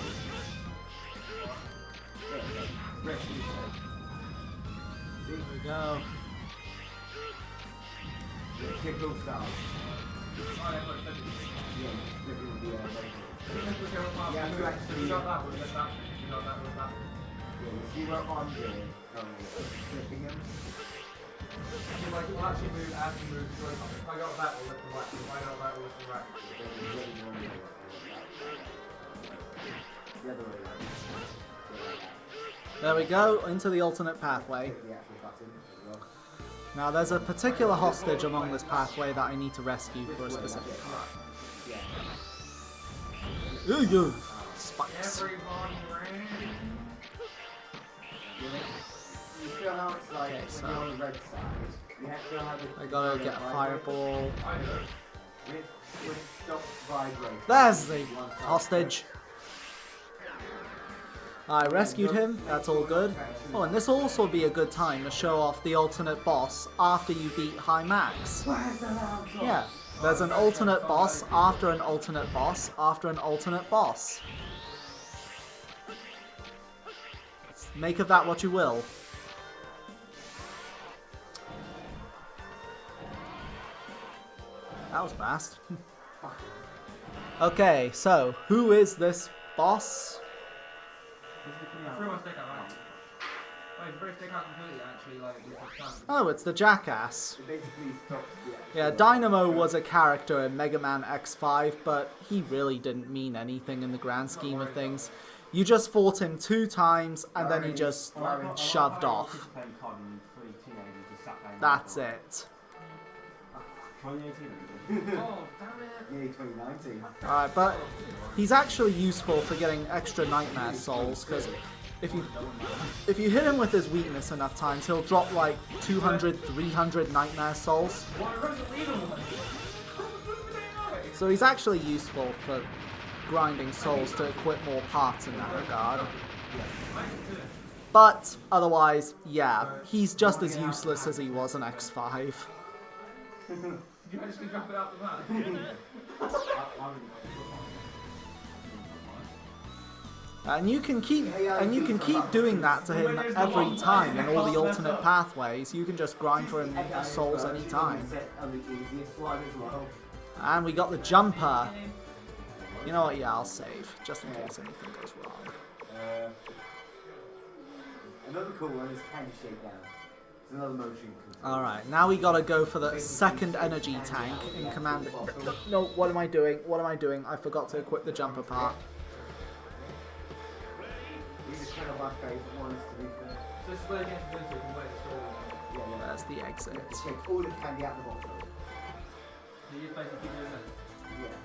Rescue stage. See? There we go. Yeah, kick all stars. Oh, yeah, but Yeah, just flip it with the yeah, you actually... You got that one, that's that. You got that one, that. Yeah, you see what I'm doing? Flipping him. You like, will actually move as you move. If I got that, we'll lift the right. If I got that, we'll lift the right. The other way around. There we go, into the alternate pathway. The actual button as well. Now there's a particular hostage along this pathway that I need to rescue for a specific part. Ooh, you spikes. You feel how it's like Okay, when so- you're on the red side. You have to feel how the I gotta get a fireball. When it stops vibrating. There's the hostage. I rescued him, that's all good. Oh, and this will also be a good time to show off the alternate boss after you beat High Max. Yeah, there's an alternate boss after an alternate boss after an alternate boss. Make of that what you will. That was fast. Okay, so who is this boss? Oh, it's the Jackass. Yeah, Dynamo was a character in Mega Man X5, but he really didn't mean anything in the grand scheme of things. You just fought him 2 times, and then he just shoved off. That's it. Alright, but he's actually useful for getting extra Nightmare Souls, because if you hit him with his weakness enough times, he'll drop like 200, 300 Nightmare Souls. So he's actually useful for grinding souls to equip more parts in that regard. But otherwise, yeah, he's just as useless as he was in X5. You managed to drop it out the map. And you can keep doing that to him every time in all the alternate pathways. You can just grind for him souls anytime. And we got the jumper. You know what? Yeah, I'll save just in case anything goes wrong. Another cool one is Candy Shakedown. It's another motion control. Alright, now we gotta go for the second energy tank in Command. No, what am I doing? What am I doing? I forgot to equip the jumper part. These are kind of my favourite ones to be fair. So this is where you get to do so you can wait the story. Yeah, There's the exit. take all the candy out the bottle. So you basically keep doing that. Yeah.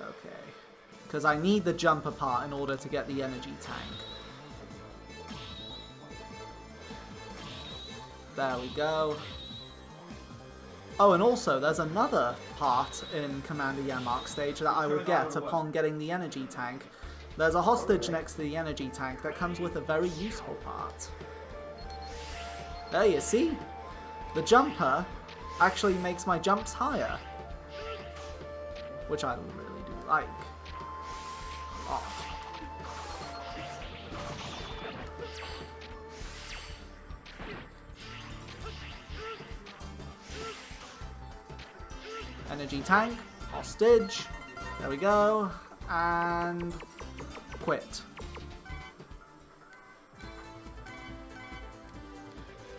Okay. Because I need the jumper part in order to get the energy tank. There we go. Oh, and also, there's another part in Commander Yamark stage that I will get upon getting the energy tank. There's a hostage next to the energy tank that comes with a very useful part. There you see? The jumper actually makes my jumps higher. Which I really do like. Oh. Energy tank, hostage, there we go, and quit.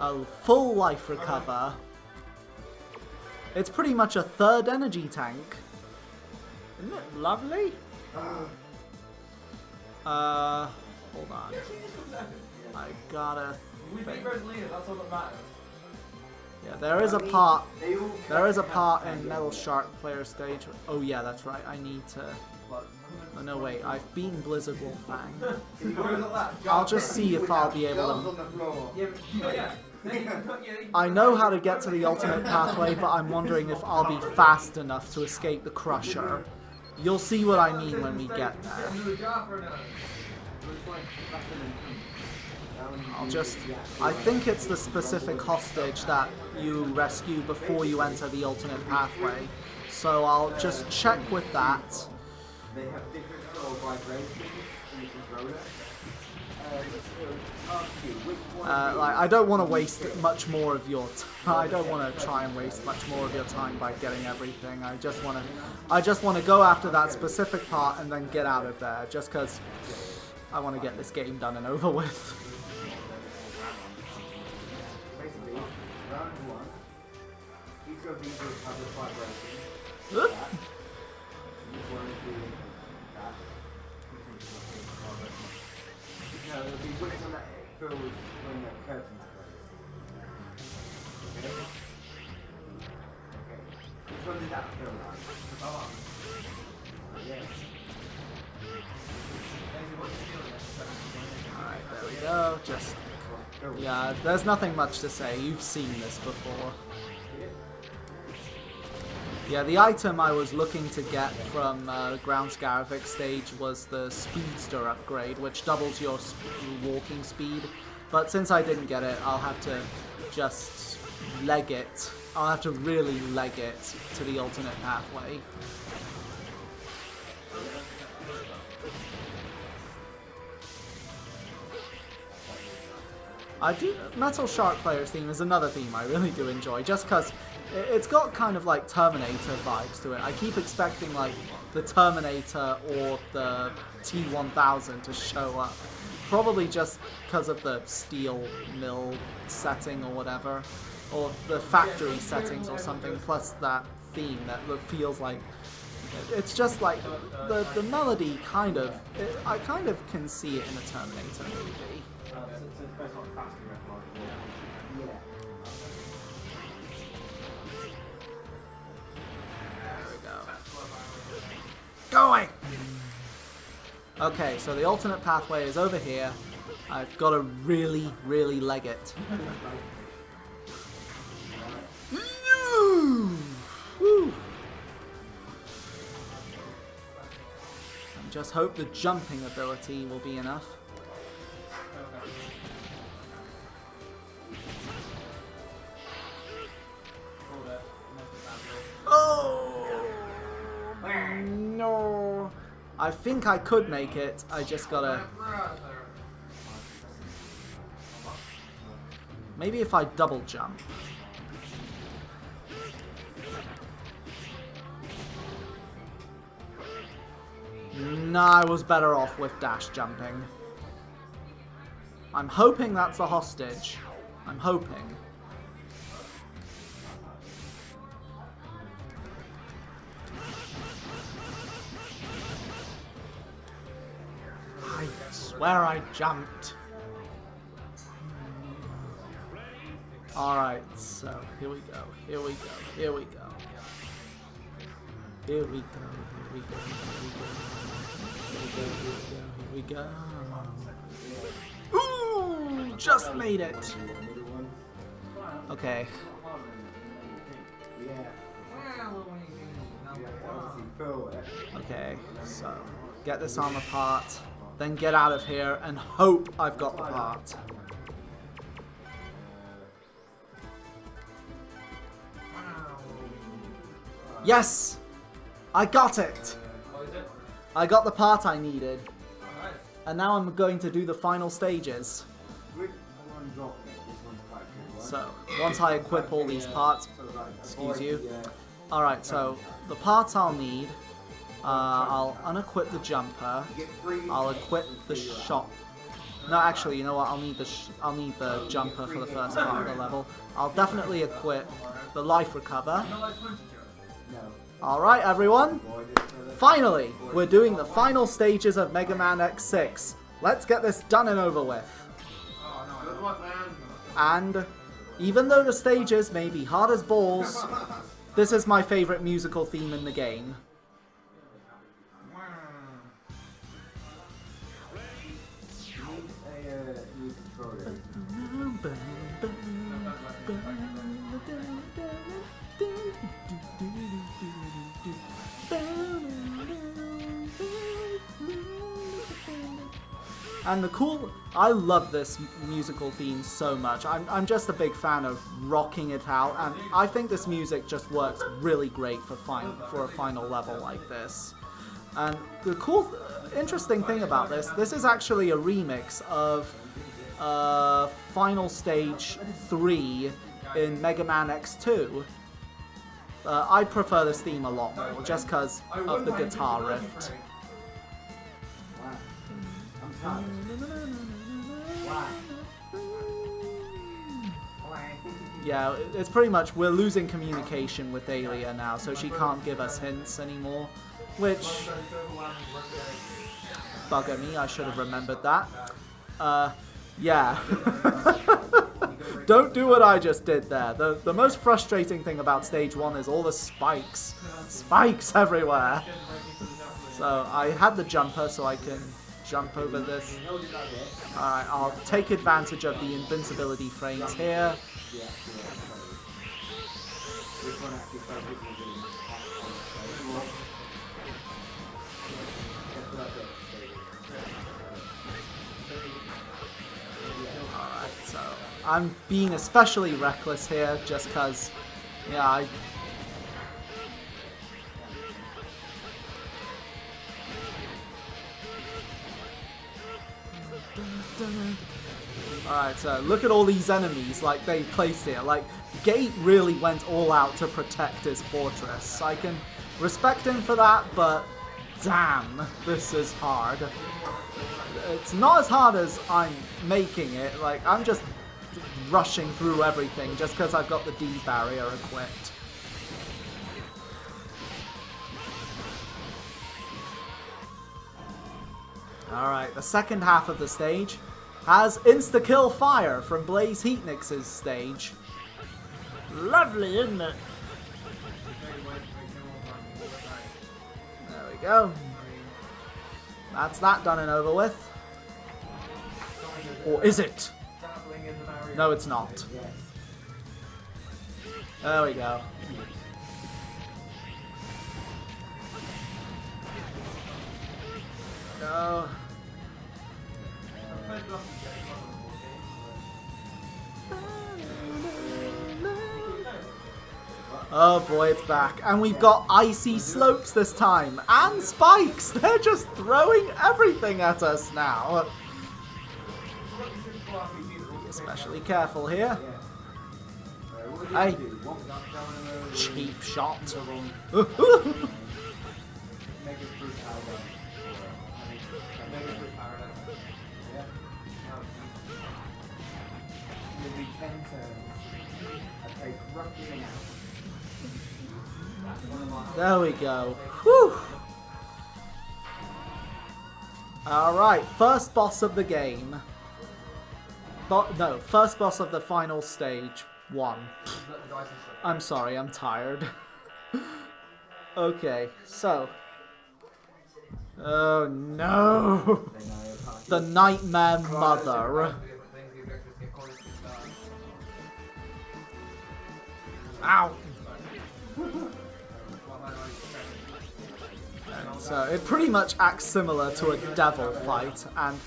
A full life recover. It's pretty much a third energy tank. Isn't it lovely? Hold on. I gotta We beat think. Rosalina, that's all that matters. Yeah, there is a part. There is a part in Metal Shark player stage. Oh yeah, that's right. I need to. Oh no, wait. I've beaten Blizzard Wolfang. I'll just see if I'll be able to. I know how to get to the ultimate pathway, but I'm wondering if I'll be fast enough to escape the Crusher. You'll see what I mean when we get there. I think it's the specific hostage that you rescue before you enter the alternate pathway. So I'll just check with that. They have different sort of vibrations in the controller. Like, I don't want to waste much more of your time. I don't want to try and waste much more of your time by getting everything. I just want to go after that specific part and then get out of there, just because I want to get this game done and over with. Basically, round 1, each of these will have a vibration. Oop. Each one is doing that. No, it'll be which one that fills when the curtains close. Okay? Okay. Which one did that fill like? Oh. Yes. Alright, there we go. Just, yeah, there's nothing much to say. You've seen this before. Yeah, the item I was looking to get from Ground Scaravic stage was the Speedster upgrade, which doubles your walking speed. But since I didn't get it, I'll have to just leg it. I'll have to really leg it to the alternate pathway. Metal Shark Player's theme is another theme I really do enjoy, just because it's got kind of like Terminator vibes to it. I keep expecting like the Terminator or the T-1000 to show up. Probably just because of the steel mill setting or whatever. Or the factory settings or something, plus that theme that feels like... It's just like, the melody kind of... I kind of can see it in a Terminator movie. There we go. Going! Okay, so the alternate pathway is over here. I've got to really, really leg it. Woo. And just hope the jumping ability will be enough. Oh! No! I think I could make it. I just gotta... Maybe if I double jump. Nah, I was better off with dash jumping. I'm hoping that's a hostage. I'm hoping. I swear I jumped. Alright, so here we go, here we go, here we go. Here we go, here we go, here we go, here we go, here we go. Ooh, just made it. Okay. Okay, so get this armor part, then get out of here and hope I've got the part. Yes! I got it! I got the part I needed. And now I'm going to do the final stages. So, once I equip all these parts, excuse you. Alright, so the parts I'll need, I'll unequip the jumper, I'll equip the shot. No, actually, you know what? I'll need the jumper for the first part of the level. I'll definitely equip the life recover. Alright, everyone. Finally, we're doing the final stages of Mega Man X6. Let's get this done and over with. And even though the stages may be hard as balls, this is my favorite musical theme in the game. And I love this musical theme so much. I'm just a big fan of rocking it out, and I think this music just works really great for a final level like this. And the interesting thing about this is actually a remix of Final Stage 3 in Mega Man X2. I prefer this theme a lot more, just because of the guitar riff. Yeah, it's pretty much we're losing communication with Alia now, so she can't give us hints anymore, which bugger me. I should have remembered that. Yeah. Don't do what I just did there. The most frustrating thing about stage 1 is all the spikes. Spikes everywhere. So I had the jumper so I can jump over this. Alright, I'll take advantage of the invincibility frames here. Which one actually focuses in more? Alright, so I'm being especially reckless here just because, yeah, Alright, so look at all these enemies like they placed here. Like, Gate really went all out to protect his fortress. I can respect him for that, but damn, this is hard. It's not as hard as I'm making it. Like, I'm just rushing through everything just because I've got the D barrier equipped. Alright, the second half of the stage has insta-kill fire from Blaze Heatnix's stage. Lovely, isn't it? There we go. That's that done and over with. Or is it? No, it's not. There we go. Go. Oh boy, it's back. And we've got icy slopes this time. And spikes! They're just throwing everything at us now. Be especially careful here. Hey. Cheap shot. There we go. Whew. Alright, first boss of the game. No, first boss of the final stage. 1. I'm sorry, I'm tired. Okay, so. Oh no! The Nightmare Mother. Ow! So it pretty much acts similar to a devil fight, and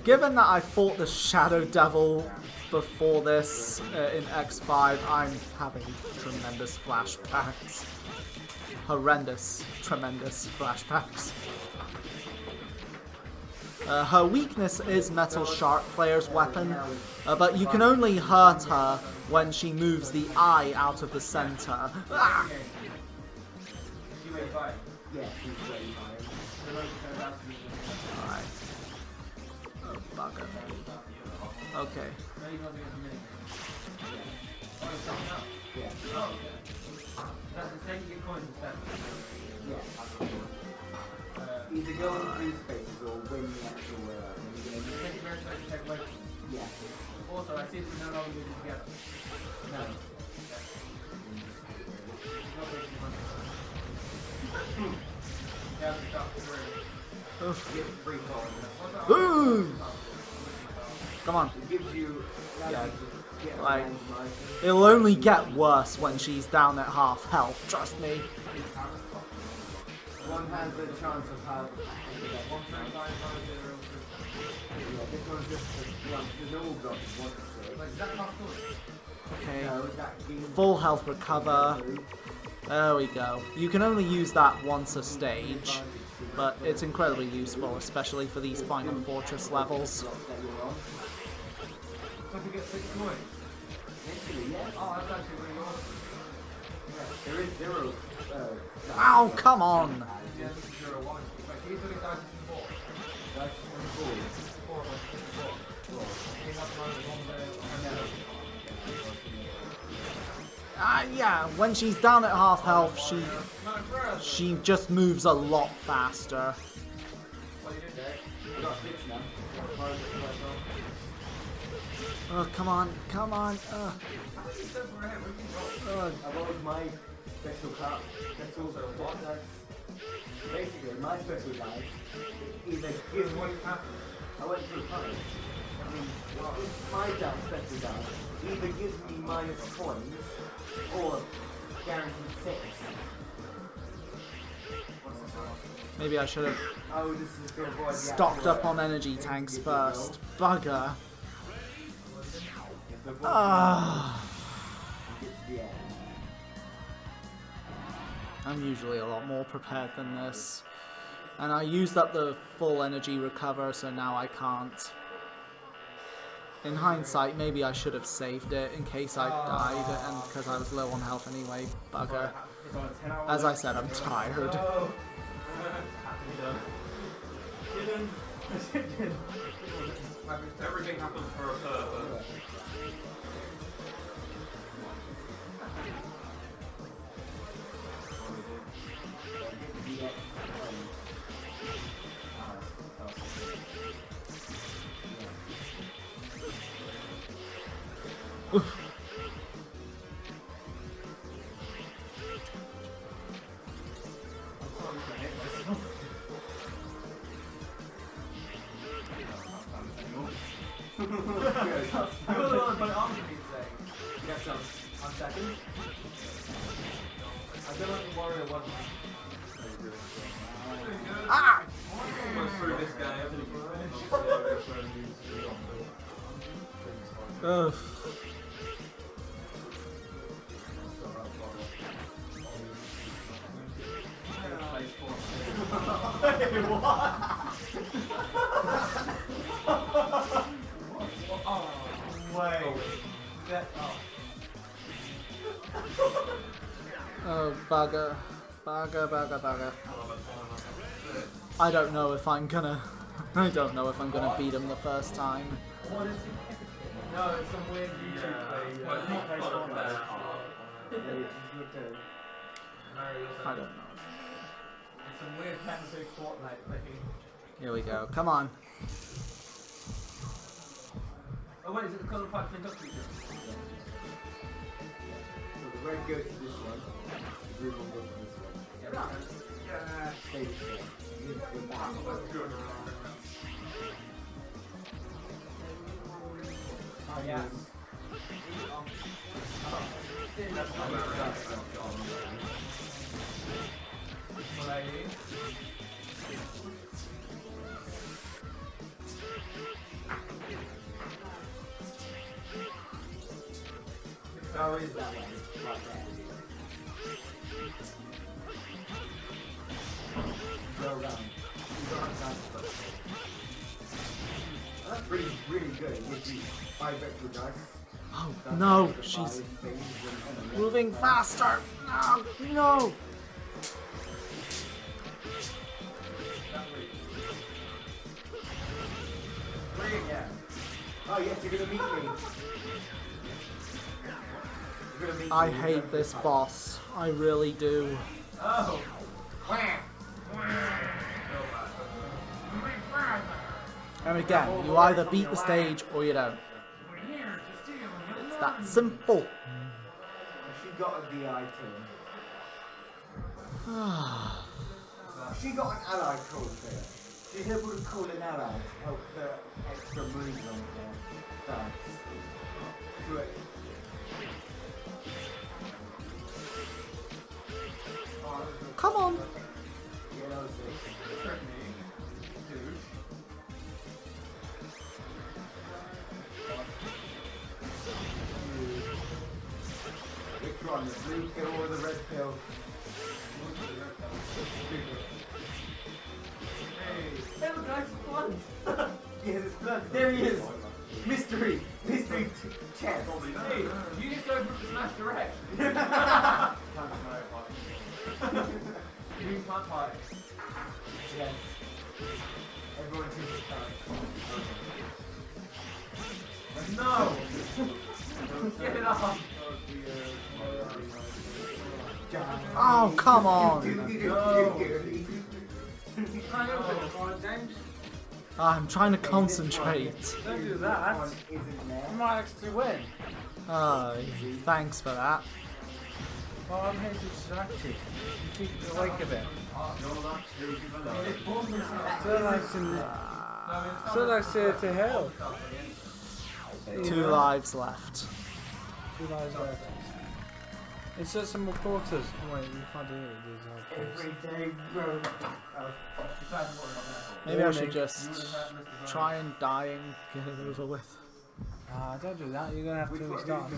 given that I fought the Shadow Devil before this in X5, I'm having tremendous flashbacks. Horrendous, tremendous flashbacks. Her weakness is Metal Shark Player's weapon, but you can only hurt her when she moves the eye out of the center. Ah! Alright. Oh, bugger. Okay. Either go on 3 spaces or win the actual yeah. Also, I see that we're no longer moving together. No. Ooh. Come on. It gives you Yeah. Like, it'll only get worse when she's down at half health, trust me. one has a chance of having this one's just the normal block is 1 to 6. Okay. Full health recover. There we go. You can only use that once a stage, but it's incredibly useful, especially for these final fortress levels. So we get 6 coins. Oh, that's actually really awesome. There is 0. Ow, come on! Yeah, this is 0, 1. Wait, can you put it down to 4? That's 4. 4. Yeah, when she's down at half health, she just moves a lot faster. Oh, come on, come on. About my special card, that's also what does. Basically, my special dice either gives me. I went through cards. I mean, my dice special dice either gives me -points or guaranteed 6. Maybe I should have Oh, this is to avoid the stocked up on energy tanks first. Bugger. Ah. Yeah. I'm usually a lot more prepared than this. And I used up the full energy recover, so now I can't. In hindsight, maybe I should have saved it in case I died, and because I was low on health anyway. Bugger. As I said, I'm tired. Everything happens for a purpose. You're the one that answered me today. Yeah, so I'm second. I don't have to worry about one. Ah! Almost through this game. Ugh. Oh, bugger. Bugger. I don't know if I'm gonna beat him the first time. What is it? No, it's some weird YouTube play. I don't know. It's some weird Mexican Fortnite thing. Here we go. Come on. Oh wait, is it the colour pipe thing up to you? So the red goes to this one, the blue one goes to this one. Yeah. Stay the same. You need to go back. Oh yes. What are you? How is that one? Right there. Go around. That's really good. It gives you 5 extra dice. Oh no, she's moving faster. No, no. Oh yes, you're gonna meet me. I hate this boss. I really do. Oh. And again, you either beat the stage or you don't. It's that simple. She got the item. She got an ally trophy. She's able to call an ally to help her extra moves on her dice. Do it. Come on. Yeah, that was it. Which one? The blue pill or the red pill? Hey, look, guys, it's blood. Yes, it's blood. There he is. Mystery chest. Hey, you just opened the Smash Direct. You can't hide. Yes. Everyone thinks it's fine. No! Get it off! Oh, come on. I'm trying to concentrate. Don't do that. You might actually win. Oh, thanks for that. Well, I'm here to distract you. You keep it awake a bit. So likes to help. 2 lives left. 2 lives left. Insert some more quarters. Oh, wait, you can't do it with these hard quarters. Every day, bro. Maybe I should just try and die and get it over with. Don't do that. You're gonna have to restart.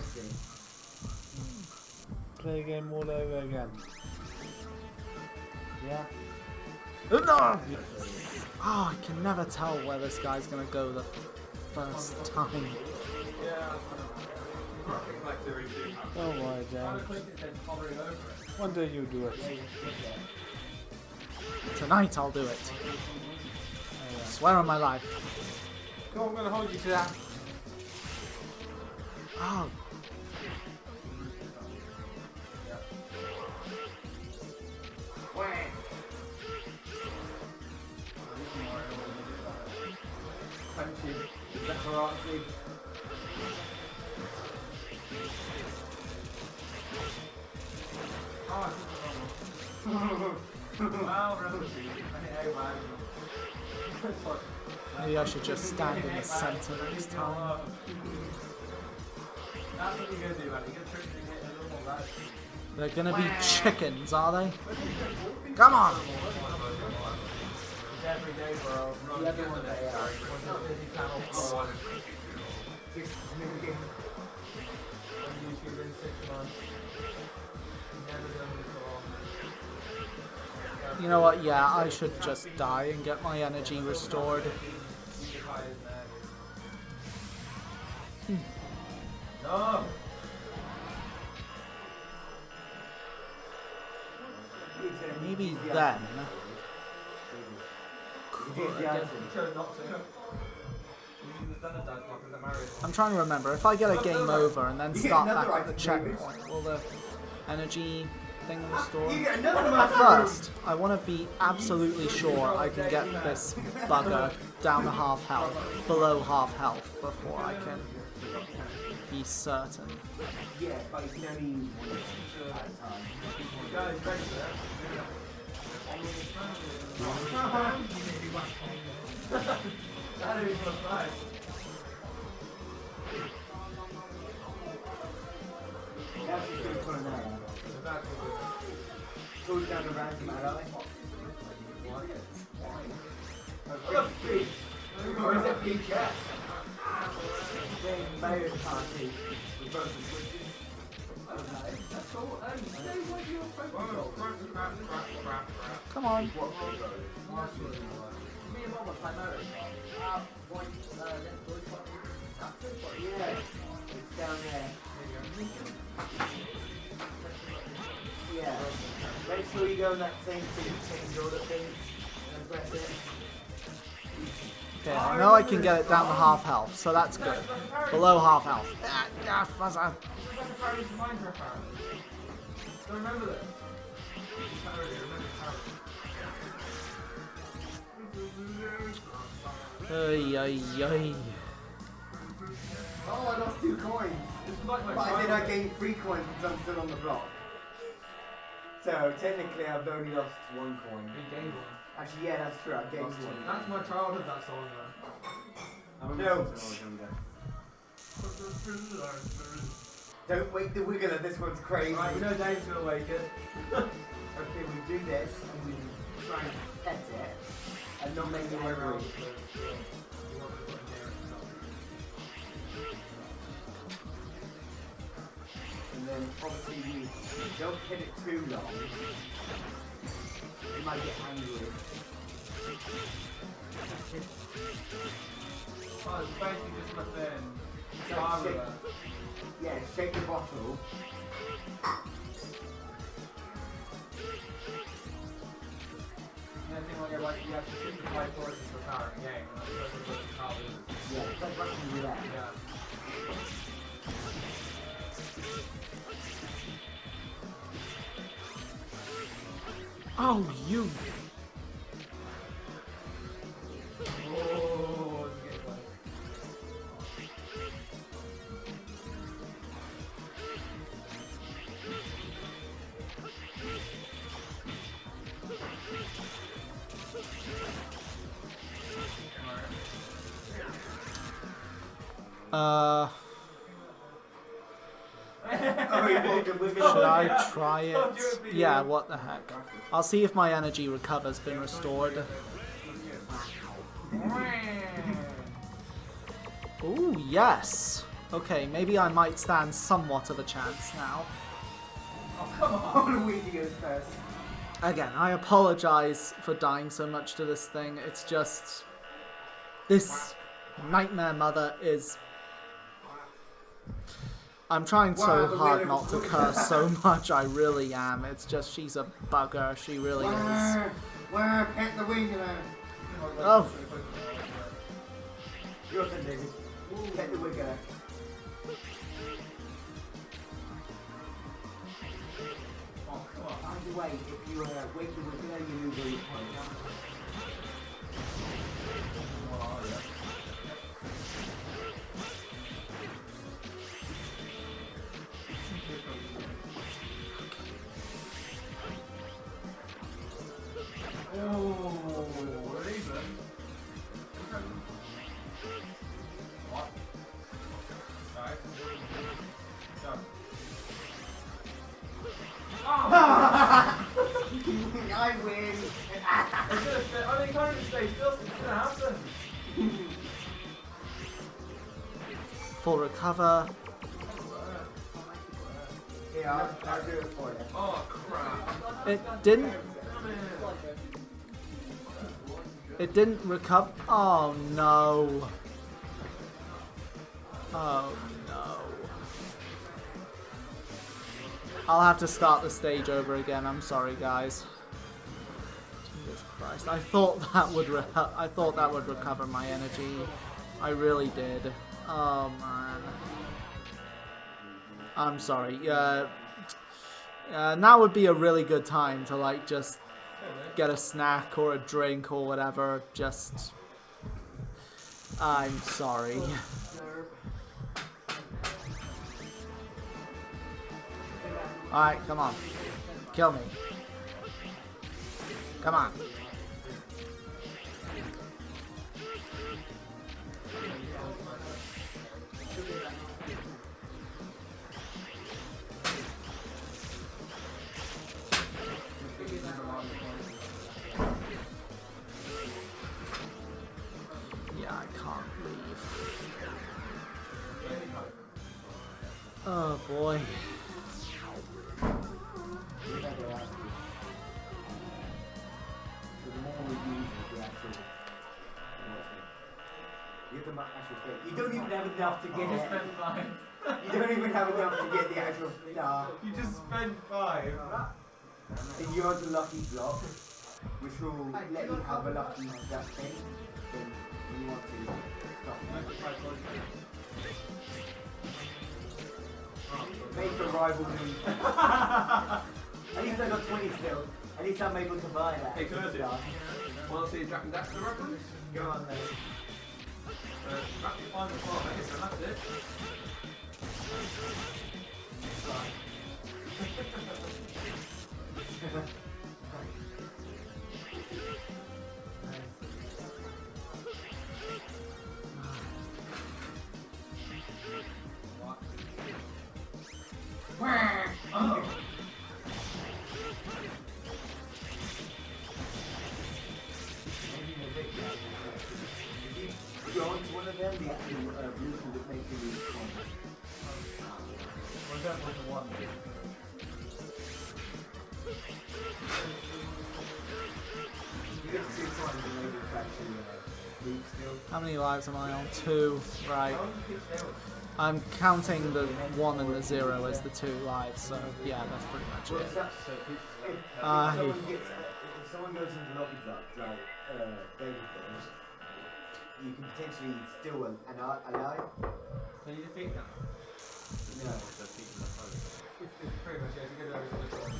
Play the game all over again. Yeah. No! Oh, I can never tell where this guy's gonna go the first time. Don't worry, James. One day you do it. Tonight I'll do it. Swear on my life. Come on, I'm gonna hold you to that. Oh. Punching. Separately. Maybe I should just stand in the center next time. That's what you're gonna do, man. You're gonna trick me to get a little more value. They're gonna be chickens, are they? Come on! It's every day, bro. The other one that What's up, Disney Channel 4? 6 million. On YouTube in 6 months. Never done before. You know what? Yeah, I should just die and get my energy restored. No! Maybe then. You chose not to. I'm trying to remember. If I get a game over and then start back at the checkpoint, will the energy thing restore? But first, I want to be absolutely sure I can get this bugger down to half health, below half health, before I can be certain. Yeah, but you can only use one at a time. Guys, ready for that? That is not right. That's just going to put an arrow. Goes down the random ally. Or is it peach? Yeah. Playing Mario Party with both the switches. Okay, that's cool. Stay with your Come on. Me and Mom play Mario Kart. Yeah, it's down there. Yeah. Make sure you go in that same thing, change order thing, and press it. Okay, I know I can get it down to half health, so that's good. Below half health. Ah, fuzzer. So remember this. Ay, ay, ay. Oh, I lost 2 coins. This is like my But I did, I childhood. gained 3 coins because I'm still on the block. So technically I've only lost 1 coin. Big game boy. Actually, yeah, that's true. I gained Lost 1. one. That's my childhood, that song though. No. Don't wake the wiggler, this one's crazy. Right, we know Dave's gonna wake it. Okay, we do this and we try and pet it and not make it angry. And then obviously you don't hit it too long. You might get angry. Oh, it's basically just my thing. So shake, yeah, shake the bottle. And I think like you have to pick the right choices for power in the game. And that's what the power is. Yeah, it's like Russian roulette. Yeah. Oh, you. Oh, it's getting close. Should I try it? Yeah, what the heck. I'll see if my energy recover's been restored. Ooh, yes! Okay, maybe I might stand somewhat of a chance now. Oh, come on, Weedy goes first. Again, I apologize for dying so much to this thing. It's just... This Nightmare Mother is... I'm trying so hard not to curse so much, I really am. It's just, she's a bugger, she really is. Where? Pet the wing around. Oh. Your turn, David. Pet the wing around. Oh, come on. By the way, if you wake the wing, you lose all your points. I win. I mean, can't even stay still. It's gonna happen. Full recover. Yeah, I'll do it for you. Oh crap! It didn't. It didn't recover. Oh no. Oh no. I'll have to start the stage over again. I'm sorry, guys. Jesus Christ! I thought that would recover my energy. I really did. Oh man. I'm sorry. Now would be a really good time to like just get a snack or a drink or whatever. Just. I'm sorry. Alright, come on. Kill me. Come on. Yeah, I can't leave. Oh boy. You don't even have enough to get You just it. spent 5. You don't even have enough to get the actual star. You just spent 5. And you're on the lucky block, which will let you have a lucky that thing. Then you want to stop. Make a rival move. At least I got 20 still. At least I'm able to buy that. Hey, Curtis. Want to see a Jack and Daxter reference? Go on then. Rapid final part, I guess, and that's it. Oh. Go on to one of them, the actual blue tool that makes you lose points. Well, that was the one. You get to see points and able to actually move still. How many lives am I on? 2. Right. I'm counting the 1 and the 0 as the 2 lives, so yeah, that's pretty much Well, it. if someone goes into lobby block, like David does, you can potentially steal an ally. Can you defeat that? No. Pretty much, yeah. If you go over to this one.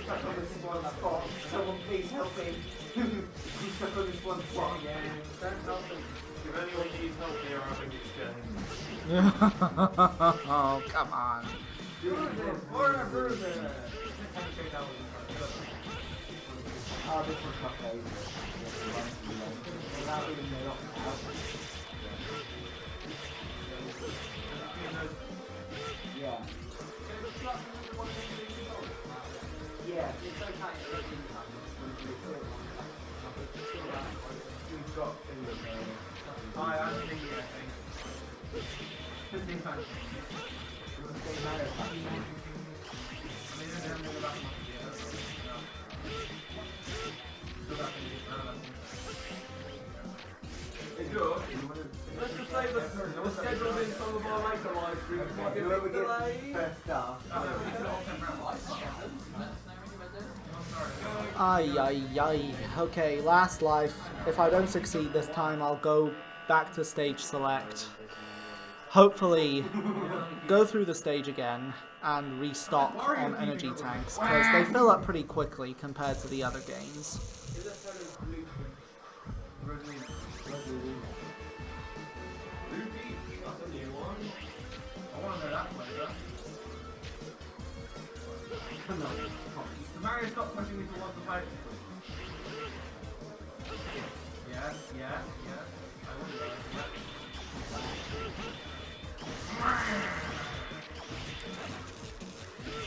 Stuck on this one spot. Someone please help me. He's stuck on this one spot. Yeah, don't help them. If anyone needs help here, I think it's going. Oh, come on. Oh, this one's not very good. Without even the lock out. Hey, Joe, let's just say the schedule in some of our later live streams might be a Whoever bit gets delayed. first star. Ay, ay, ay. Okay, last life. If I don't succeed this time, I'll go back to stage select. Hopefully, go through the stage again and restock on energy tanks, because they fill up pretty quickly compared to the other games. Mario, stop pushing me towards the fight. Yes, yes, yes. I will do that.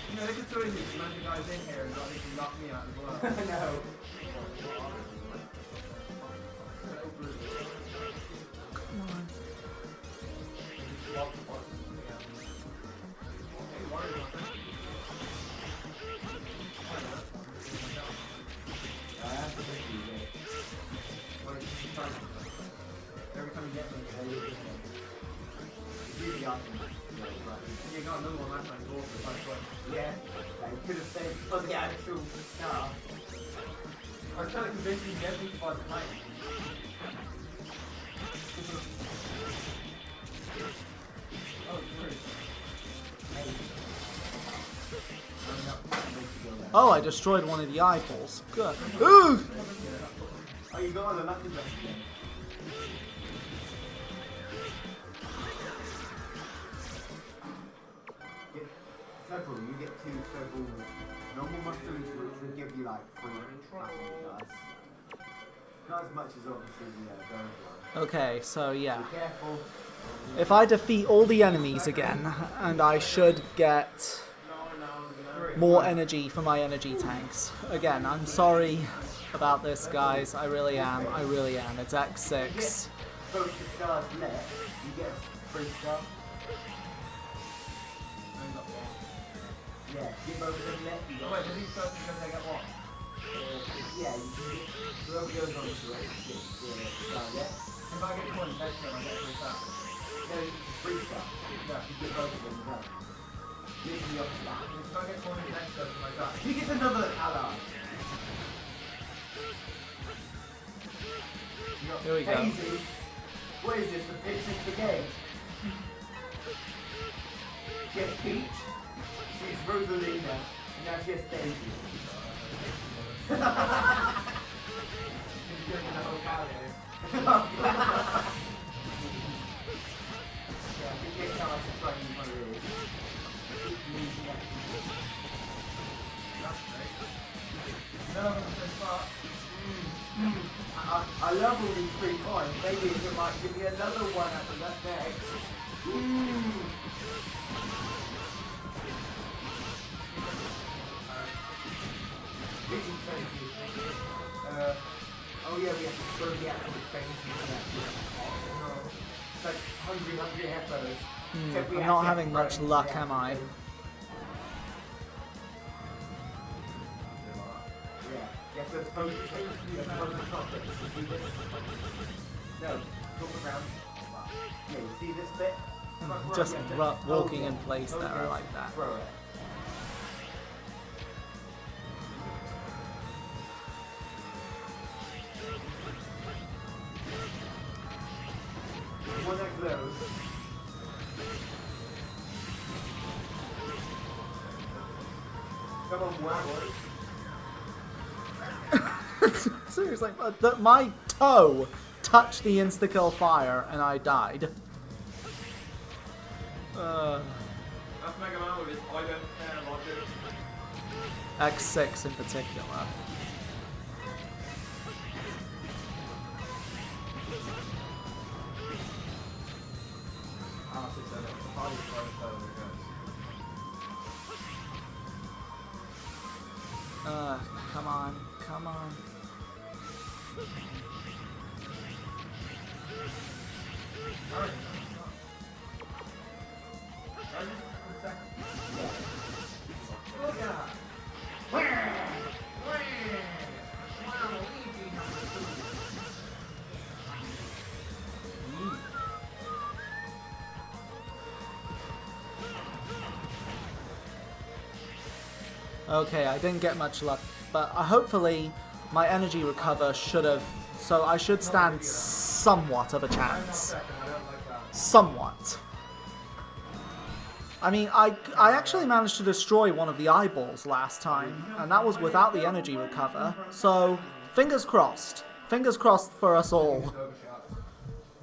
You know, they could throw these magic guys in here and they can knock me out as well. No. Every time you get them, Really awesome. you got another one last time, it's awesome, by the way. Yeah, I could have said for the actual star. I was trying to convince you to get me to buy the plane. Oh, true. Oh, I destroyed one of the eyeballs. Good. Ooh! Oh, you got all the lucky best again. Get circle, you get 2 circle normal mushrooms, which will give you like 3 dice. Not as much as obviously the gold one. Okay, so yeah. Be careful. If I defeat all the enemies again, and I should get more energy for my energy tanks. Again, I'm sorry about this, guys. I really am. I really am. It's X6. Both the stars left, you get a 3 star. Yeah, give both of them left, you Oh, got wait, did these first because they get what? yeah, you can get whoever goes on to it, gets the star left. If I get coins next time, I get 3 stars. No, it's a 3 star. Yeah. You get both of them as well. Usually off the bat. If I get coins next time, I die. He gets another ally. Here we go. Daisy. What is this? The Princess Brigade? She has Peach. She's Rosalina. And now she has Daisy. He's giving me the whole party. Yeah, I think next time I should try and use one of these. Keep losing that. That's great. None of them are so smart. I love all these free coins. Maybe it might give me another one after that next. Oh yeah, we have to throw the actual things into that. It's like hungry heifers. Except we I'm have not to having throw much it into luck, the am I? actual thing. Yeah, you have to throw the things you have to throw the chocolate. You see this? No, look around. Yeah, you see this bit? Just Yeah, walking in hold place hold there, I this, like that. Throw it. One that glows. Come on, wow. Seriously, my toe touched the insta-kill fire and I died. That's Mega Man with his I don't care logic. X6 in particular. Ah, 6 7. Probably try to tell where it goes. Come on, come on. Okay, I didn't get much luck, but hopefully my energy recover should have... So I should stand somewhat of a chance. Somewhat. I mean, I actually managed to destroy one of the eyeballs last time, and that was without the energy recover, so fingers crossed. Fingers crossed for us all.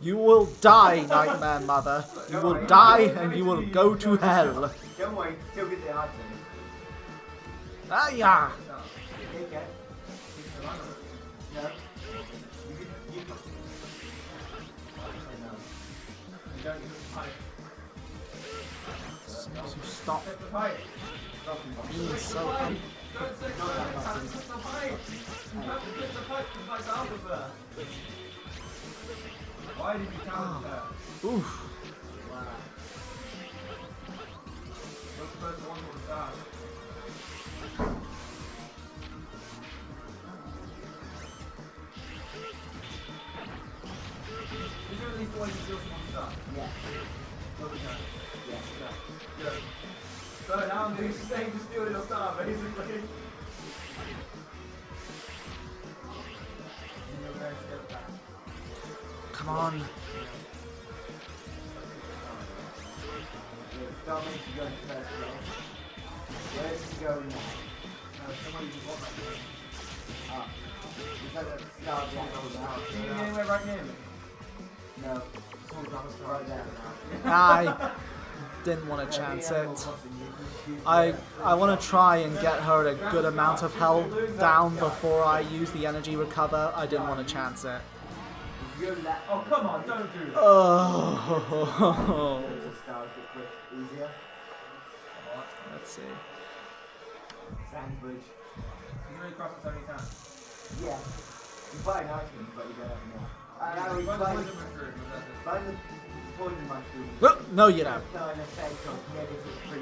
You will die, Nightmare Mother. You will die and you will go to hell. Don't worry, still get the item. Ah, yeah. Okay. No. Stop being so... Why did you challenge her? Oof. You're supposed to want to start. Is there at least a way to steal someone's stuff? Yeah. Okay. Yeah. Good. So now I'm doing the same to steal your star, basically. Come on. Don't make you go to first place. Where's he going now? Somebody just want that thing. Ah. Is that the start of the actual now? Can you get anywhere right near me? No. Right there. I didn't want to chance it. I want to try and get her a good amount of health down before I use the energy recover. I didn't want to chance it. Oh, come on, don't do that. Oh. Easier. Let's see. Sandbridge. You really cross it so many times. Yeah. You buy an item, but you don't have more. Now we Find the buy poison mushroom, and that's it. poison mushroom. No, you don't. Apply an effect of negative 3,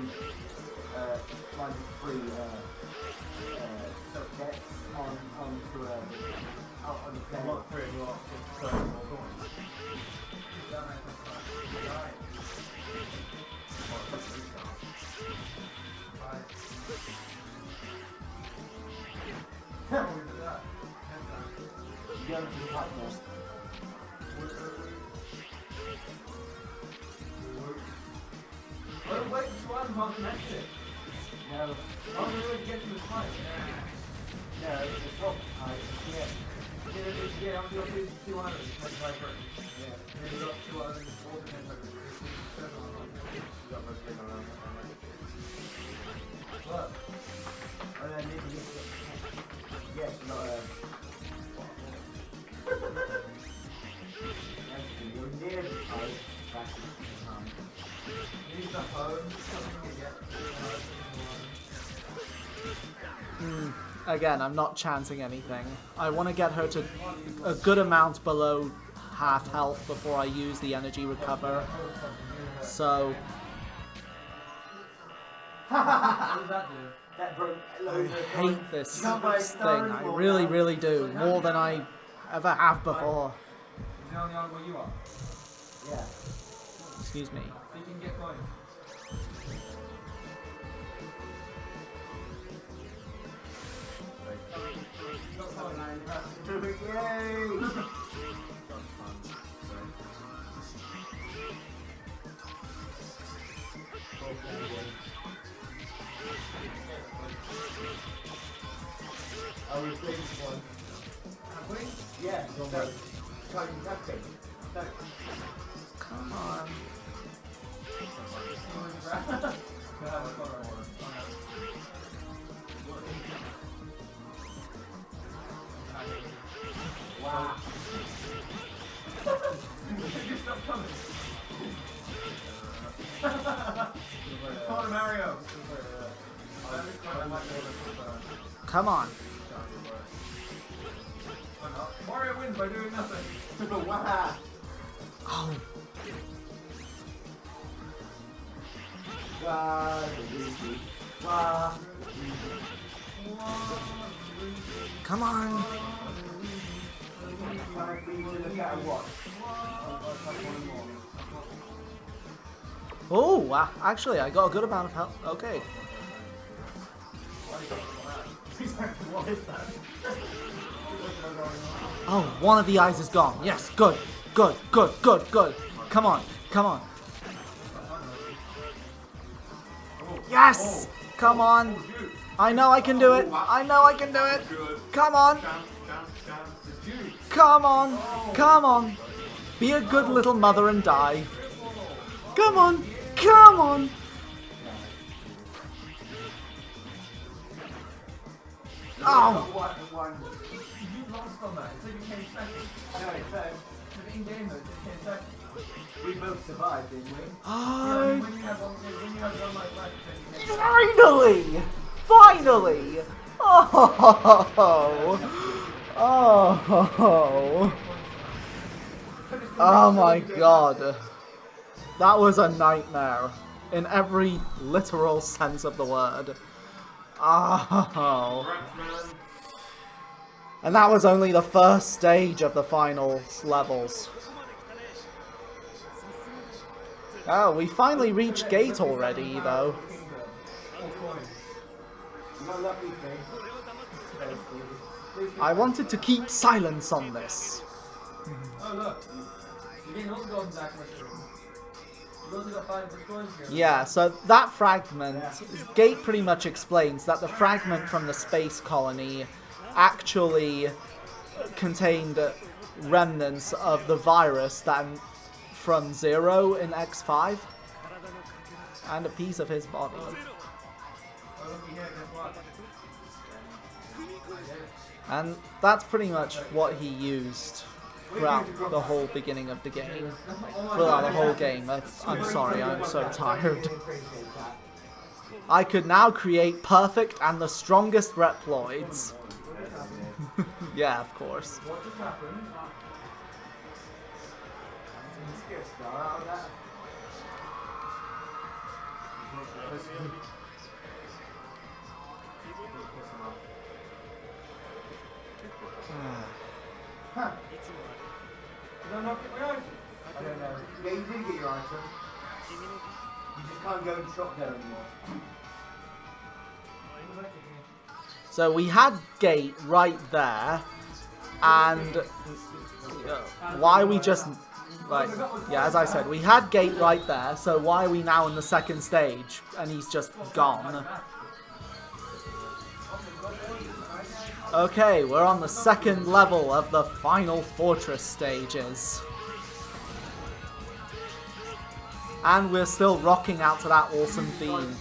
minus 3 dex onto on the player. Not three, you are 30 more points. That makes sense. Right. How do we do that? You go to the partner. Oh, wait, this one can't connect it. No. Oh, we need to get to the pipe. No, it's the top pipe. Yeah. Yeah, I'm going to do 2 islands, make the pipe first. Yeah. And then you got 2 islands, all the 10 seconds. Look. Oh no, maybe this is... Yes, not you're near the pipe. Back to the time. Use the home, something to get. Again, I'm not chancing anything. I want to get her to a good amount below half health before I use the energy recover. So... What does that do? That broke I loads of hate this You can't buy a thing. star I anymore really, now. really do. More than I ever have before. Is it on the island where you are? Yeah. Excuse me. So you can get coins. Yay! I was waiting for one. Yeah, so Titan Captain. Come on. Wow. You stop coming. Come on, Mario. Come on. Mario wins by doing nothing. Wow. Oh. Wow. Wow. Come on. Time for you to look at a watch. Oh, actually, I got a good amount of health. Okay. What is that? Oh, one of the eyes is gone. Yes, good, good, good, good, good. Come on, come on. Yes! Come on. I know I can do it. I know I can do it. Come on. Come on. Come on. Be a good little mother and die. Come on. Come on. Oh. You lost on that. So you came second. No, so In game mode, you came second. we both survived, didn't we? I When you had one like left, then you came Finally! Finally! Oh! Oh! Oh my god. That was a nightmare. In every literal sense of the word. Oh. And that was only the first stage of the final levels. Oh, we finally reached gate already, though. Not lucky thing. I wanted to keep silence on this. Oh look, you didn't also go on black mushroom. You also got 5 destroys here. Yeah, so that fragment, Gate pretty much explains that the fragment from the space colony actually contained remnants of the virus that from Zero in X5 and a piece of his body. Oh look here, guess what? And that's pretty much what he used throughout the whole beginning of the game. Throughout the whole game. I'm sorry, I'm so tired. I could now create perfect and the strongest Reploids. Yeah, of course. What just happened? Let's get a star out of that. Huh. Did I not get my item? I don't know. Yeah, you did get your item. You just can't go and shop there anymore. So we had Gate right there, and why are we just, like, yeah, as I said, we had Gate right there, so why are we now in the second stage, and he's just gone? Okay, we're on the second level of the final fortress stages. And we're still rocking out to that awesome theme.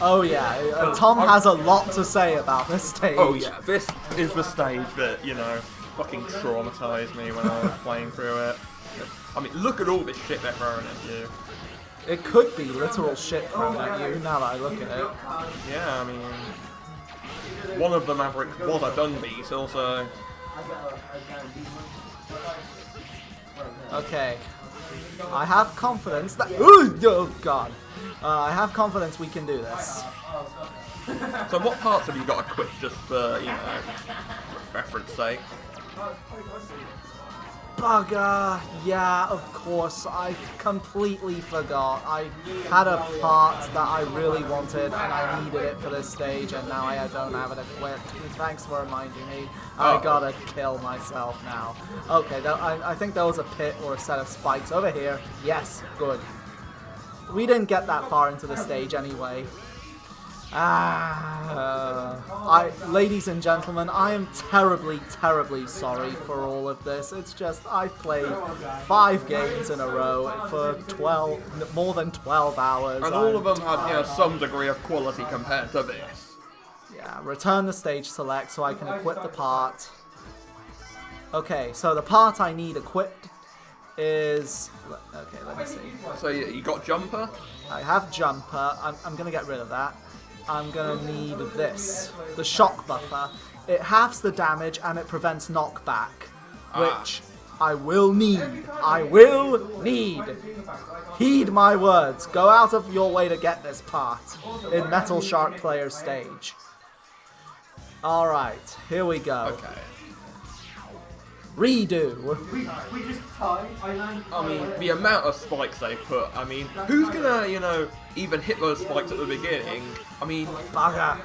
Oh yeah, Tom has a lot to say about this stage. Oh yeah, this is the stage that, you know, fucking traumatized me when I was playing through it. I mean, look at all this shit they're throwing at you. It could be literal shit thrown at you, now that I look at it. Yeah, I mean, one of the Mavericks was a Dun Beetle, so... Okay. I have confidence that... Ooh, oh god. I have confidence we can do this. So what parts have you got to quit just for, you know, reference sake? Bugger! Yeah, of course. I completely forgot. I had a part that I really wanted and I needed it for this stage and now I don't have it equipped. Thanks for reminding me. I gotta kill myself now. Okay, I think there was a pit or a set of spikes over here. Yes, good. We didn't get that far into the stage anyway. Ladies and gentlemen, I am terribly, terribly sorry for all of this. It's just, I've played 5 games in a row for more than 12 hours. And all of them had, you know, some degree of quality compared to this. Yeah, return the stage select so I can equip the part. Okay, so the part I need equipped is... Okay, let me see. So you got Jumper? I have Jumper. I'm going to get rid of that. I'm going to need this. The Shock Buffer. It halves the damage and it prevents knockback. Which I will need. I will need. Heed my words. Go out of your way to get this part in Metal Shark Player stage. Alright, here we go. Okay. Redo. We just tied. I mean, the amount of spikes they put, I mean, who's gonna, you know, even hit those spikes at the beginning? I mean, Bugger.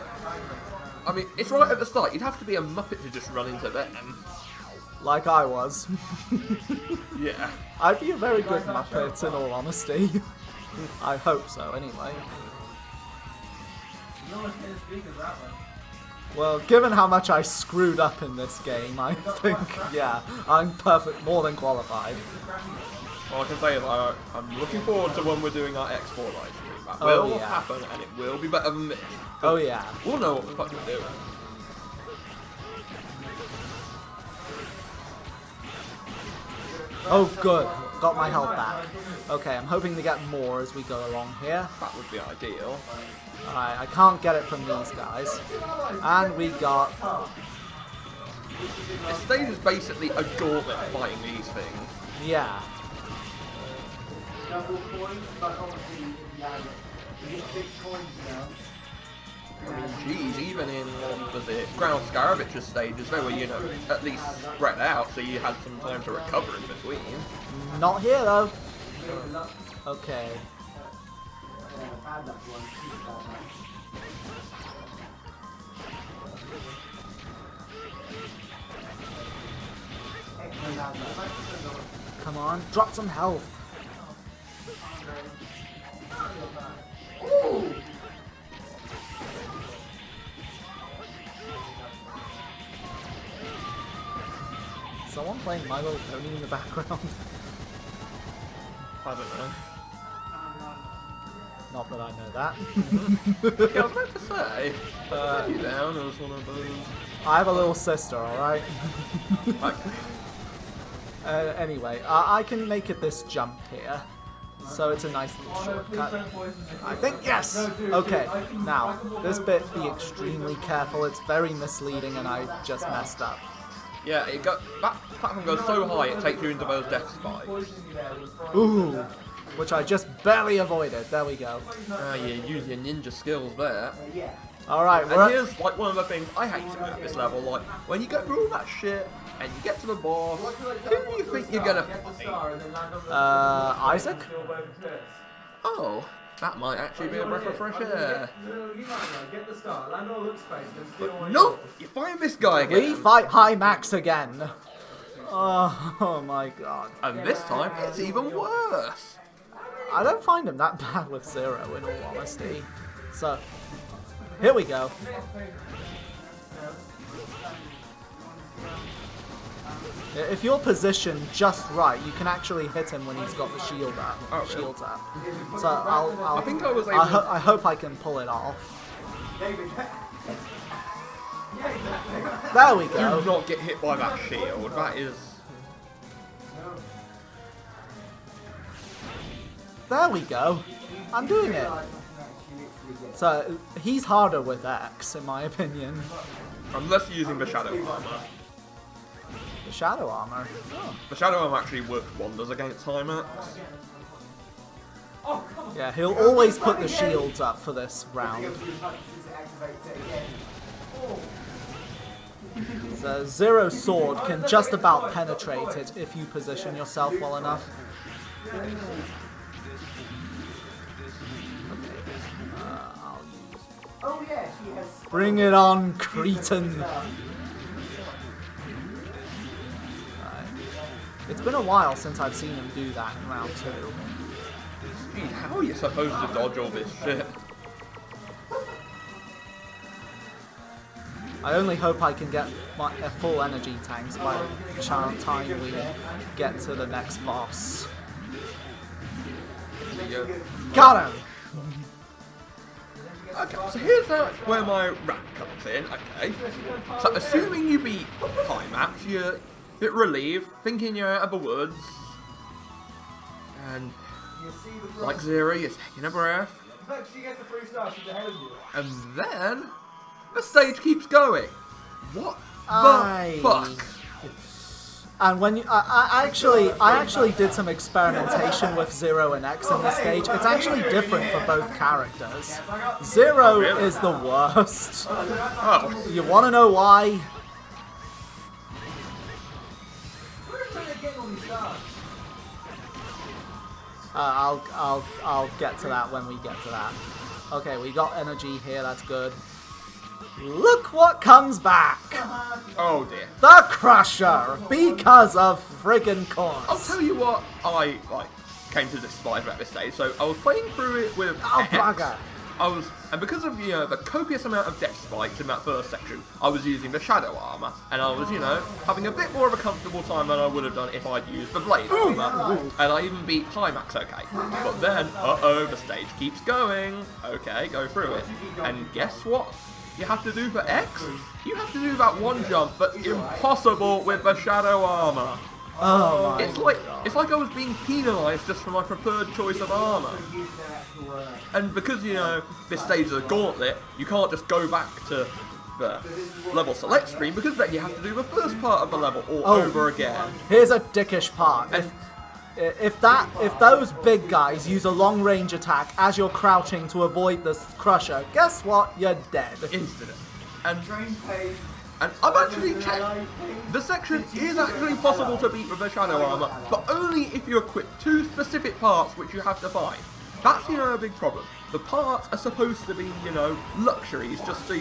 I mean, it's right at the start. You'd have to be a muppet to just run into them. Like I was. Yeah. I'd be a very good Muppet, in all honesty. I hope so, anyway. No one can speak of that one. Well, given how much I screwed up in this game, I think, yeah, I'm more than qualified. All I can say is I'm looking forward to when we're doing our X4 live stream. That Oh, will yeah. happen, and it will be better than this. Oh yeah. We'll know what the fuck we're doing. Oh good, got my health back. Okay, I'm hoping to get more as we go along here. That would be ideal. Alright, I can't get it from these guys. And we got... This stage is basically a gauntlet fighting these things. yeah. Double coins, but obviously you get 6 coins now. I mean, geez, even in, what was it, Ground Scarabage's stages, they were, you know, at least spread out, so you had some time to recover in between. Not here though. Okay. Come on, drop some health. Ooh! Someone playing My Little Pony in the background? I don't know. Not that I know that. Yeah, I was about to say, you down as one of those. I have a little sister, alright? Okay. Anyway, I can make it this jump here. So it's a nice little shortcut. I think, yes! Okay, now, this bit, be extremely careful. It's very misleading and I just messed up. Yeah, that platform goes so high it takes you into those death spikes. Ooh! Which I just barely avoided. There we go. You use your ninja skills there. Alright, And here's like one of the things I hate about this level, like when you go through all that shit and you get to the boss, who do you think you're gonna fight? Isaac? Oh, that might actually be a breath of fresh air. But no, you find this guy again. We fight High Max again. Oh my god. And this time it's even worse. I don't find him that bad with Zero, in all honesty. So, here we go. If you're positioned just right, you can actually hit him when he's got the shield up. Oh, shields up. So I'll I think I was able. I hope I can pull it off. There we go. Do not get hit by that shield. That is. There we go. I'm doing it. So he's harder with X, in my opinion. Unless you're using the shadow armor. The shadow armor. Oh. The shadow armor actually works wonders against Hymax. Yeah, he'll always put the shields up for this round. So Zero Sword can just about penetrate it if you position yourself well enough. Oh yeah, she has. Bring it on, Cretan! It's been a while since I've seen him do that in round 2. Gee, how are you supposed to dodge all this shit? I only hope I can get a full energy tanks by the time we get to the next boss. Yeah. Got him! Okay, so here's where my rant comes in, okay. So assuming you beat Hymax, you're a bit relieved, thinking you're out of the woods. And like Zero, you're taking a breath. And then the stage keeps going. What the fuck? And when you, I actually did some experimentation with Zero and X in this stage. It's actually different for both characters. Zero is the worst. Oh. You want to know why? I'll get to that when we get to that. Okay, we got energy here. That's good. Look what comes back! Oh dear. The Crusher! Because of friggin' course. I'll tell you what I came to despise about this stage. So I was playing through it with Oh, X. bugger. And because of the copious amount of death spikes in that first section, I was using the shadow armor, and I was having a bit more of a comfortable time than I would have done if I'd used the blade armor, and I even beat Climax okay. But then, the stage keeps going. Okay, go through it, and guess what? You have to do for X? You have to do that one jump that's impossible with the shadow armor. Oh my It's like I was being penalised just for my preferred choice of armour. And because, this stage is a gauntlet, you can't just go back to the level select screen, because then you have to do the first part of the level all over again. Here's a dickish part. If those big guys use a long range attack as you're crouching to avoid this Crusher, guess what? You're dead. Instant. And I've actually checked. The section is actually possible to beat with the shadow armor, but only if you equip 2 specific parts which you have to find. That's, a big problem. The parts are supposed to be, luxuries just to,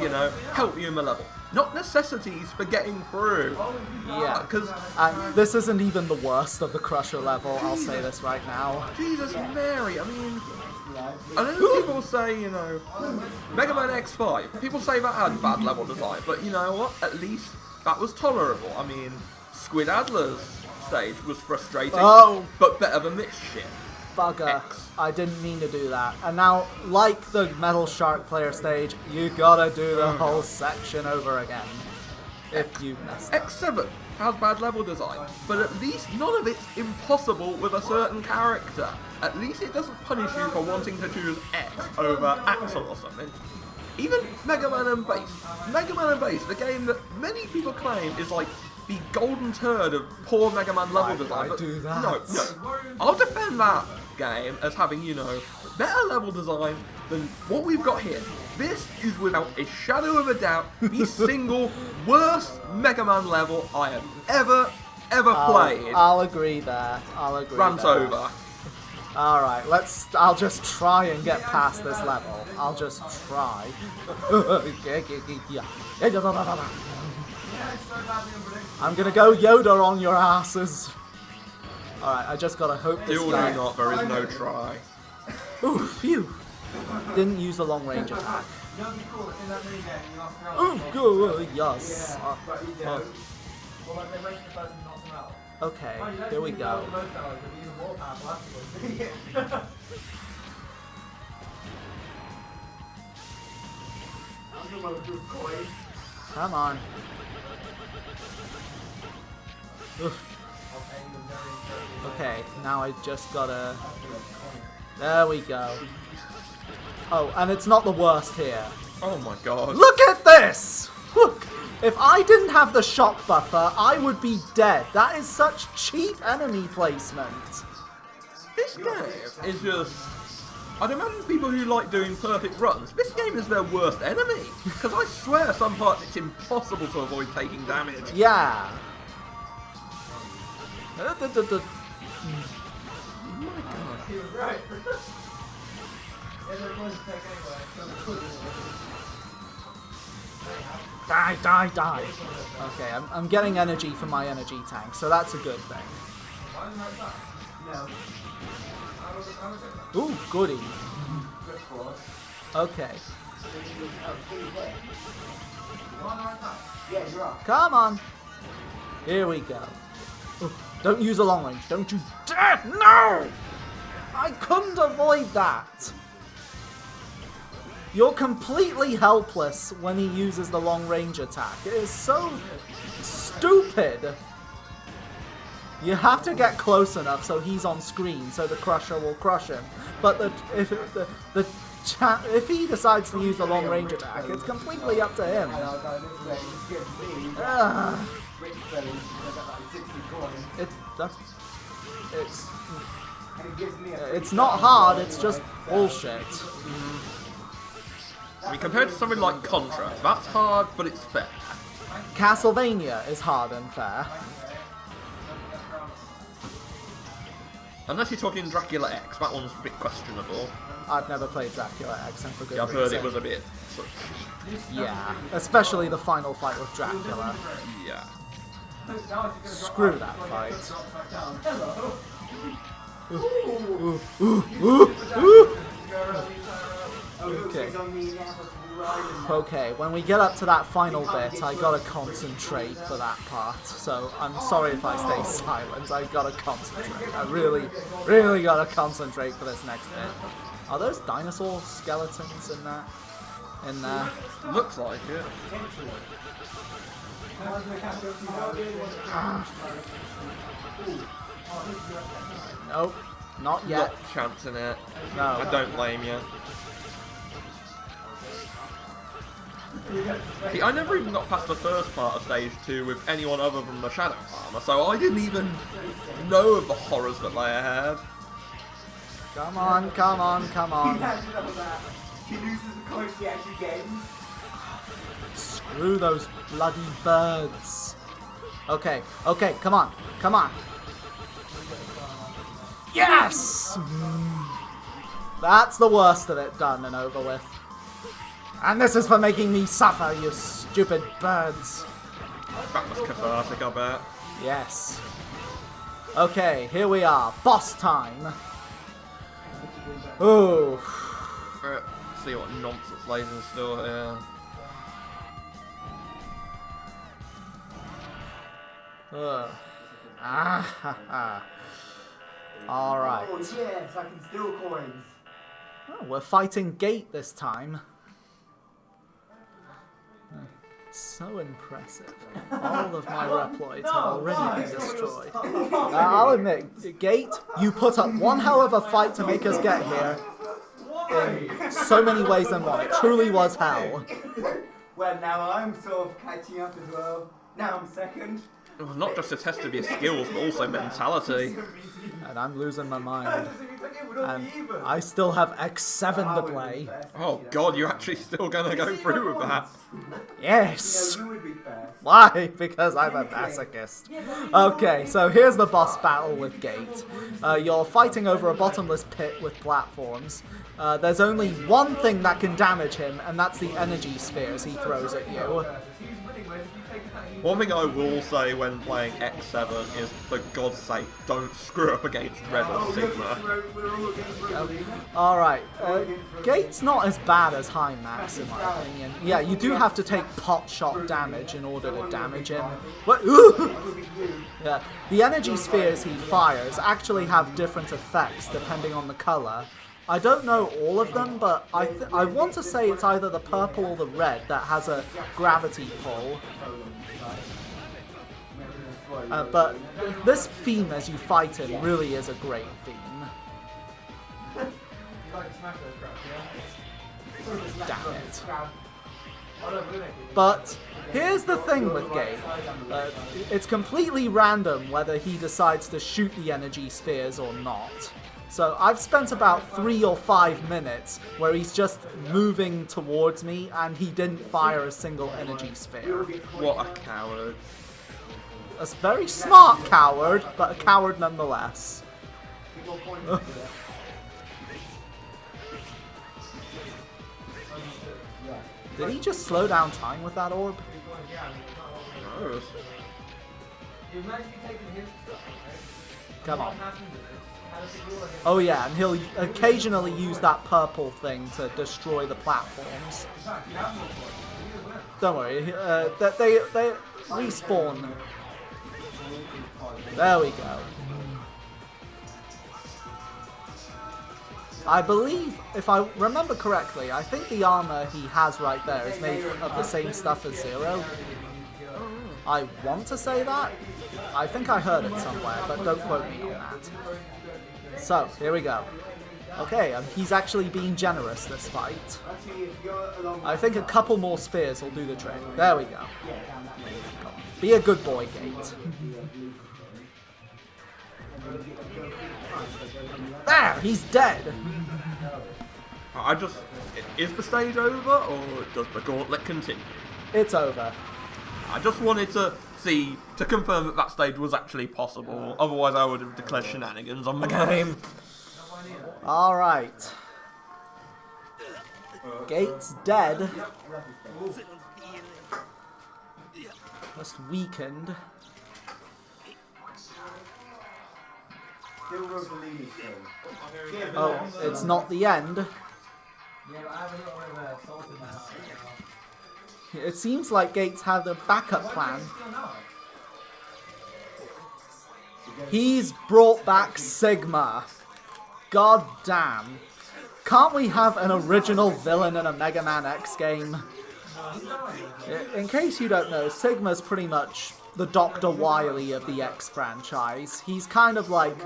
help you in the level. Not necessities for getting through. Yeah. And this isn't even the worst of the Crusher level, I'll say this right now. Jesus Mary, I mean... I know people say, Mega Man X5, people say that had bad level design, but you know what? At least that was tolerable. I mean, Squid Adler's stage was frustrating, but better than this shit. Bugger. I didn't mean to do that. And now, like the Metal Shark player stage, you gotta do the whole section over again. If you messed up. X7 has bad level design, but at least none of it's impossible with a certain character. At least it doesn't punish you for wanting to choose X over Axel or something. Even Mega Man and Bass. Mega Man and Bass, the game that many people claim is like the golden turd of poor Mega Man level design. But do that? No. I'll defend that game as having, better level design than what we've got here. This is without a shadow of a doubt the single worst Mega Man level I have ever played. I'll agree there. I'll agree Rant there. over. Alright, I'll just try and get past this level. I'll just try. I'm gonna go Yoda on your asses. Alright, I just gotta hope this Still guy... not, there is no try. Ooh, phew. Didn't use a long range attack. Oh, good, yes. Okay, here we go. Come on. Oof. Okay, now I just gotta... There we go. Oh, and it's not the worst here. Oh my god. Look at this! Look! If I didn't have the shock buffer, I would be dead. That is such cheap enemy placement. This game is just... I'd imagine people who like doing perfect runs, this game is their worst enemy. Because I swear some parts it's impossible to avoid taking damage. Yeah. Oh my god. He was right. They're going to take anyway. Die, die, die. Okay, I'm getting energy from my energy tank, so that's a good thing. Ooh, goody. Okay. Come on. Here we go. Ooh, don't use a long range. Don't you dare! No! I couldn't avoid that. You're completely helpless when he uses the long range attack. It is so stupid. You have to get close enough so he's on screen, so the Crusher will crush him. But if he decides to use the long range attack, it's completely up to him. It's not hard. It's just bullshit. I mean, compared to something like Contra, that's hard, but it's fair. Castlevania is hard and fair. Unless you're talking Dracula X, that one's a bit questionable. I've never played Dracula X, and for good Yeah, I've heard reason. it was a bit... Yeah, especially the final fight with Dracula. Yeah. Screw that fight. Okay. Okay, when we get up to that final bit, I gotta concentrate for that part. So I'm sorry if I stay silent. I gotta concentrate. I really gotta concentrate for this next bit. Are those dinosaur skeletons in that? In there? Looks like it. Nope, not yet. Not chancing it. No. I don't blame you. See, I never even got past the first part of stage 2 with anyone other than the Shadow Farmer, so I didn't even know of the horrors that lay ahead. Come on, come on, come on. She loses because she actually gains. Screw those bloody birds. Okay, okay, come on, come on. Yes! That's the worst of it done and over with. And this is for making me suffer, you stupid birds. That was cathartic, I bet. Yes. Okay, here we are. Boss time. Ooh. See what nonsense lays in store here. Ah ha ha. Alright. Oh yes, I can steal coins. Oh, we're fighting Gate this time. So impressive. All of my Reploids have already been destroyed. Now, I'll admit, Gate, you put up one hell of a fight to make us get here. In so many ways than one. It truly was hell. Well, now I'm sort of catching up as well. Now I'm second. It was not just a test of your skills, but also mentality. And I'm losing my mind. And I still have X7 to play. Oh god, you're actually still gonna go through with that? Yes! You would be first. Why? Because I'm a masochist. Okay, so here's the boss battle with Gate. You're fighting over a bottomless pit with platforms. There's only one thing that can damage him, and that's the energy spheres he throws at you. One thing I will say when playing X7 is, for God's sake, don't screw up against Red or Sigma. Alright, Gate's not as bad as High Max in my opinion. Yeah, you do have to take pot shot damage in order to damage him. What? Yeah, the energy spheres he fires actually have different effects depending on the colour. I don't know all of them, but I want to say it's either the purple or the red that has a gravity pull. But this theme as you fight him really is a great theme. Damn it. But here's the thing with Gate. It's completely random whether he decides to shoot the energy spheres or not. So I've spent about 3 or 5 minutes where he's just moving towards me and he didn't fire a single energy sphere. What a coward. A very smart coward, but a coward nonetheless. Did he just slow down time with that orb? No. Come on. Oh yeah, and he'll occasionally use that purple thing to destroy the platforms. Don't worry, they respawn. There we go. I believe, if I remember correctly, I think the armor he has right there is made of the same stuff as Zero. I want to say that. I think I heard it somewhere, but don't quote me on that. So, here we go. Okay, he's actually being generous this fight. I think a couple more spheres will do the trick. There we go. Be a good boy, Gate. There! He's dead! Is the stage over, or does the gauntlet continue? It's over. I just wanted to see to confirm that that stage was actually possible. Otherwise, I would have declared shenanigans on the game. Alright. Gate's dead. Just weakened. Still Rosalini still. Oh, it's not the end. Yeah, but I have a little bit of salt in that. It seems like Gates had a backup plan. He's brought back Sigma. God damn. Can't we have an original villain in a Mega Man X game? In case you don't know, Sigma's pretty much the Dr. Wily of the X franchise. He's kind of like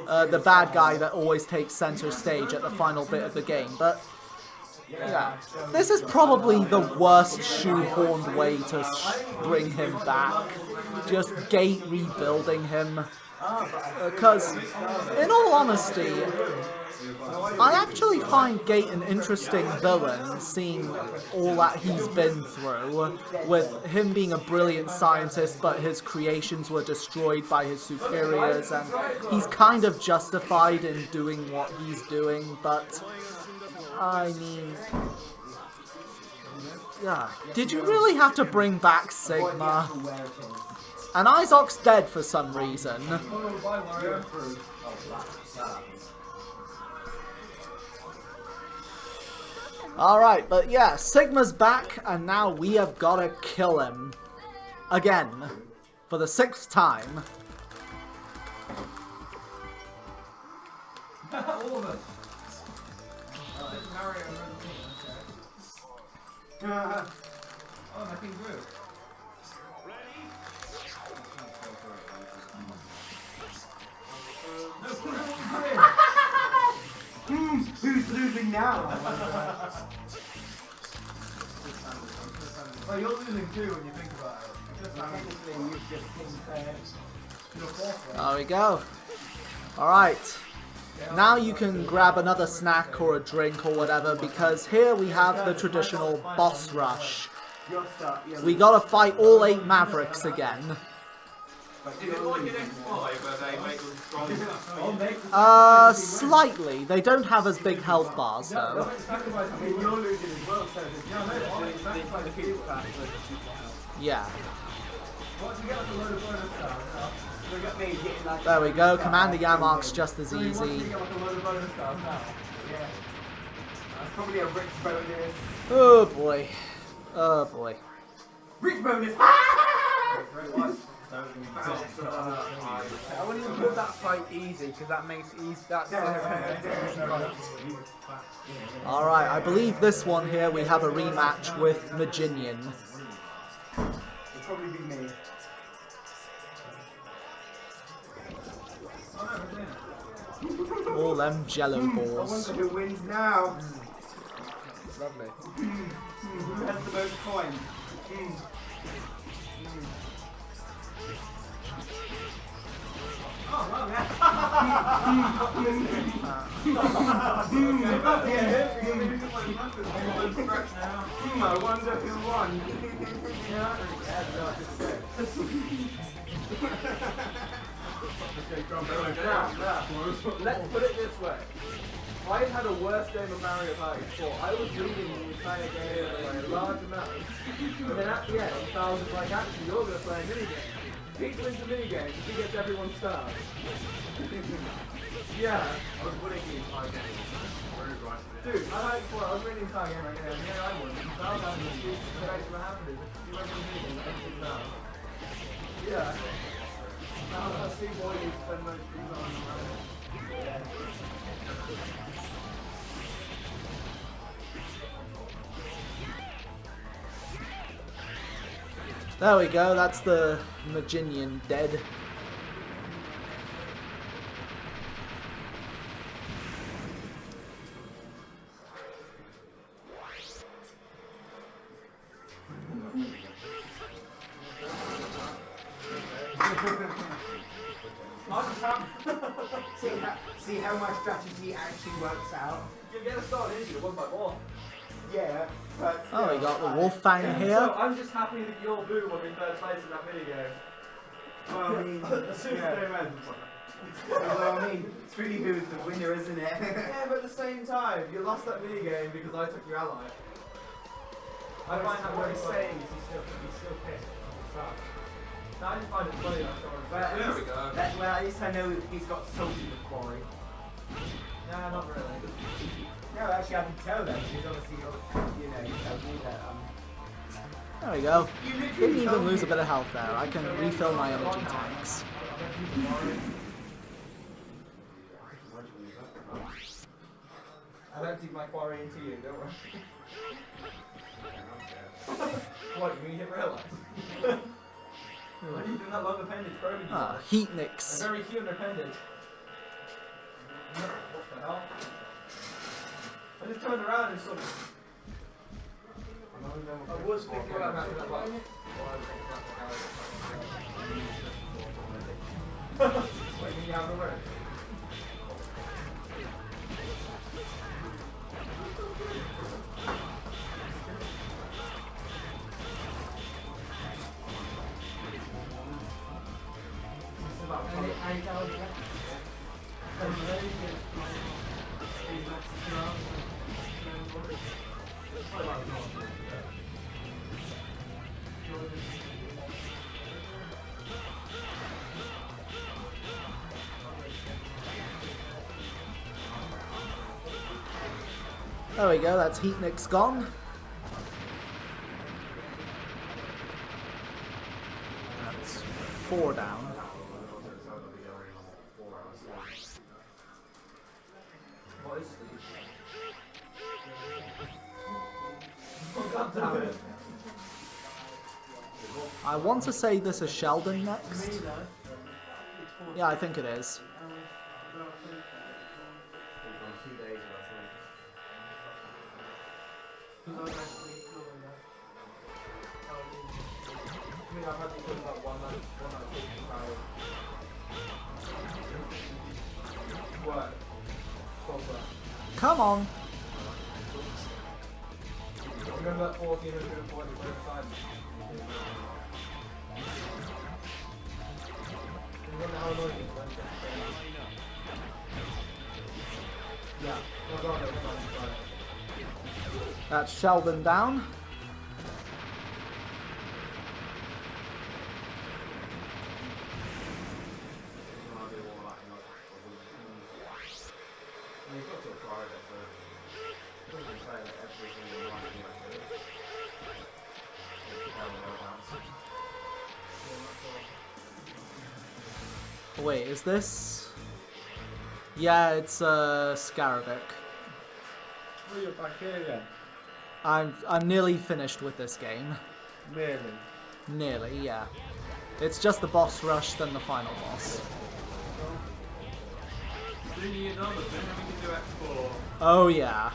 the bad guy that always takes center stage at the final bit of the game, but yeah, this is probably the worst shoehorned way to bring him back. Just Gate rebuilding him. Because, in all honesty, I actually find Gate an interesting villain, seeing all that he's been through, with him being a brilliant scientist, but his creations were destroyed by his superiors, and he's kind of justified in doing what he's doing, but, I mean, yeah, did you really have to bring back Sigma? And Izok's dead for some reason. Alright, but yeah, Sigma's back, and now we have gotta kill him. Again. For the 6th time. All of us. Oh, nothing grew. Who's losing now? Well, you're losing too when you think about it. There we go. Alright. Now you can grab another snack or a drink or whatever, because here we have the traditional boss rush. We gotta fight all 8 Mavericks again. Is it like in X5 where they make them stronger? Slightly. They don't have as big health bars though. You're losing as well, so Yeah. There we go. Commander Yamark's just as easy. Probably a rich bonus. Oh boy. Oh boy. Rich bonus! I wouldn't even call that fight easy, because that makes that's Alright, I believe this one here we have a rematch with Maginian. It'll probably be me. All them jello I balls. wonder who wins now. lovely. Who has the most coins? Oh, well, yeah. I wonder who won. Let's put it this way. I had a worse game of Mario Party before. I was reading the entire game by a large amount. And then at the end, I was like, actually, you're going to play a minigame. Pete wins the minigame, he gets everyone's stars. Yeah. I was winning the entire game. Dude, I was winning the entire game, and yeah, I won. I was having a huge connection what happened is, if you went to the minigame, everything stars. Yeah. Now I see why you spend most of your time on There we go, that's the Maginian dead. See how my strategy actually works out? You get a start, didn't you? 1 by 1. Yeah. Oh, we got the Wolfang So here. I'm just happy that your boo will be third place in that video game. Well, I mean, As soon as the game ends. well, I mean, 3D Boo's the winner, isn't it? Yeah, but at the same time, you lost that video game because I took your ally. I find that what very he's funny. saying is he's still pissed. No, I just find it funny that story. But at There least, we go. well, at least I know he's got salty with Quarry. Nah, not really. No, actually, I can tell that because obviously, you know, you told me that. There we go. You literally Didn't even told lose me. a bit of health there. I can refill my energy tanks. I don't dig my quarry into you, don't worry. What, you mean you didn't realise? Why are you doing that long appendage probing you? Ah, Heatnix. A very human appendage. What the hell? I just turned around and sort of... I was thinking about that. Wait, can you have the word? There we go, that's Heatnix gone. That's 4 down. I want to say this is Sheldon next. Yeah, I think it is. Come on. Remember that 1440 time? Remember how annoying it was? Yeah. No, go on, That's Sheldon down. Wait, is this? Yeah, it's Scarabik. Oh, you're back here again. I'm nearly finished with this game. Really? Nearly, yeah. It's just the boss rush, then the final boss. Soon you're done, but then we can do X4. Oh yeah.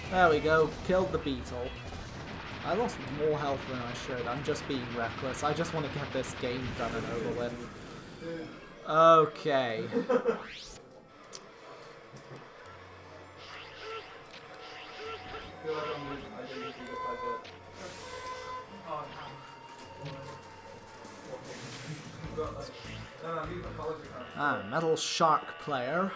There we go, killed the beetle. I lost more health than I should, I'm just being reckless. I just want to get this game done and over with. Okay. Ah, Metal Shark player.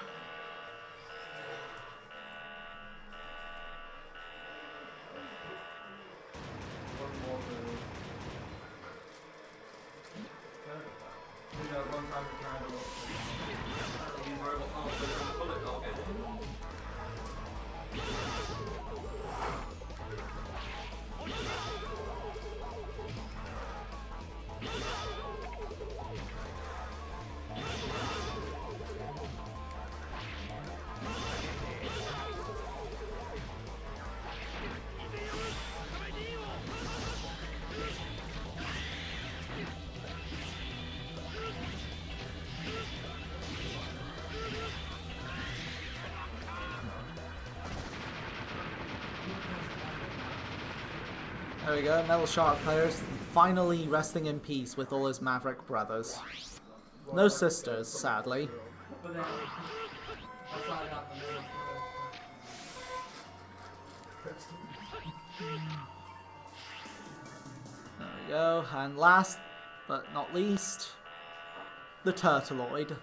There we go, Metal Shark players finally resting in peace with all his Maverick brothers. No sisters, sadly. But then, that's not happening. There we go, and last but not least, the Turtleoid.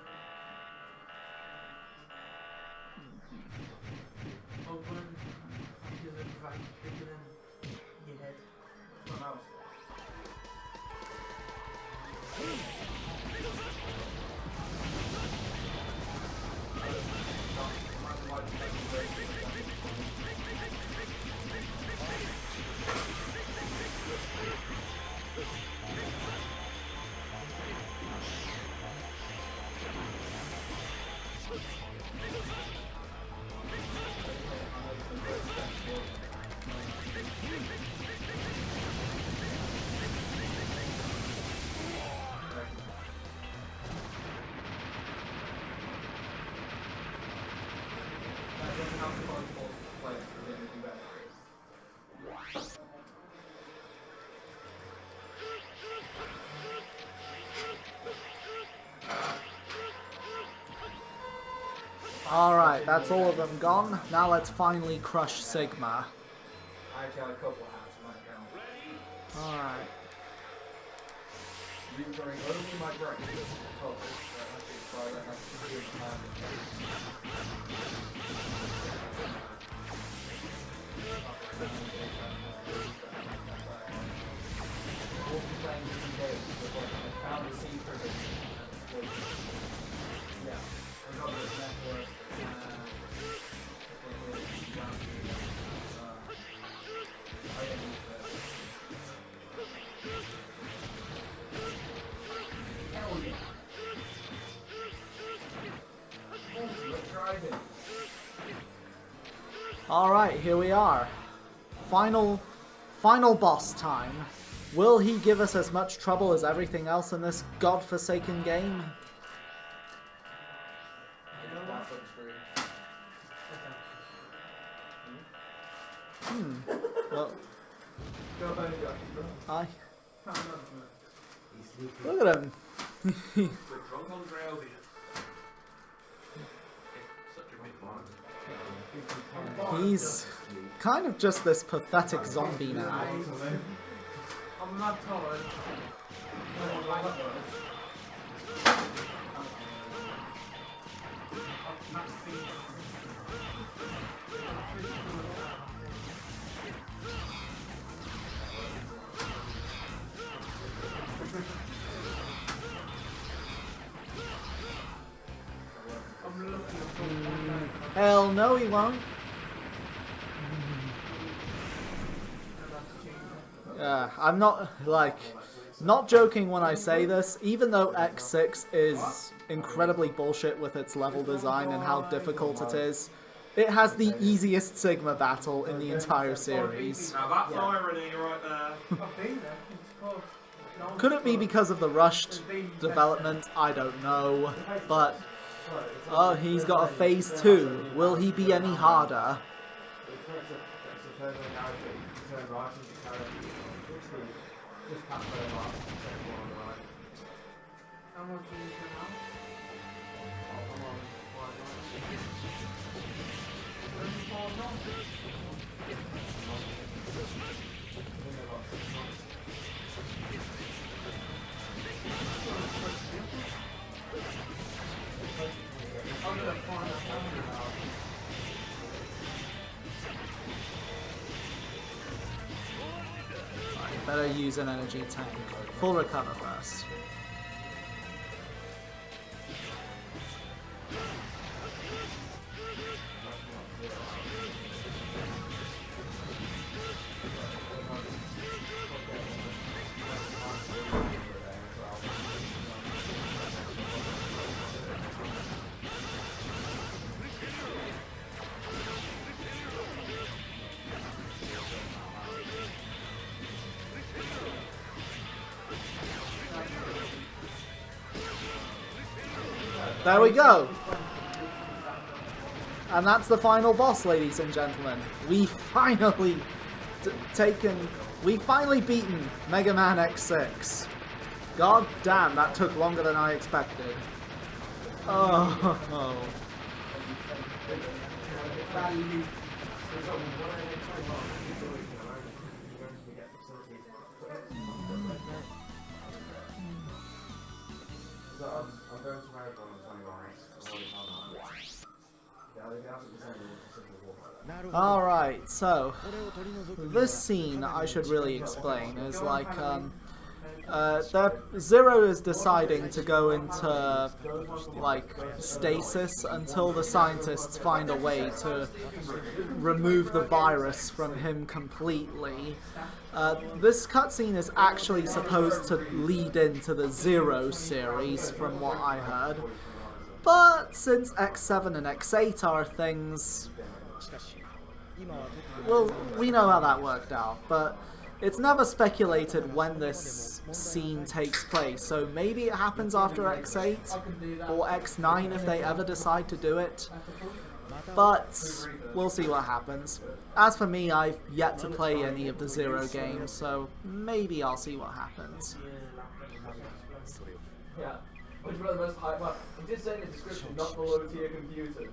Alright, that's all of them gone. Now let's finally crush Sigma. I actually had a couple of hats in my account. Alright. You during only my brain. Oh, that has to try that has to do We'll be playing different games, but I found the secret. Yeah, I got this network. Alright, here we are. Final boss time. Will he give us as much trouble as everything else in this godforsaken game? Well, look at him. He's kind of just this pathetic zombie now. I'm not tolerant. Hell no, he won't. I'm not joking when I say this, even though X6 is incredibly bullshit with its level design and how difficult it is, it has the easiest Sigma battle in the entire series. Now that's irony right there. Could it be because of the rushed development? I don't know, but oh, he's got a phase 2. Will he be any harder? Better use an energy tank. Full recover first. There we go. And that's the final boss, ladies and gentlemen. We finally we've finally beaten Mega Man X6. God damn, that took longer than I expected. Oh. Alright, so this scene I should really explain is like Zero is deciding to go into like stasis until the scientists find a way to remove the virus from him completely. This cutscene is actually supposed to lead into the Zero series from what I heard, but since X7 and X8 are things, well, we know how that worked out, but it's never speculated when this scene takes place, so maybe it happens after X8 or X9 if they ever decide to do it, but we'll see what happens. As for me, I've yet to play any of the Zero games, so maybe I'll see what happens. Yeah. Which is one of the most hype. Well, it did say in the description, not for low tier computers. It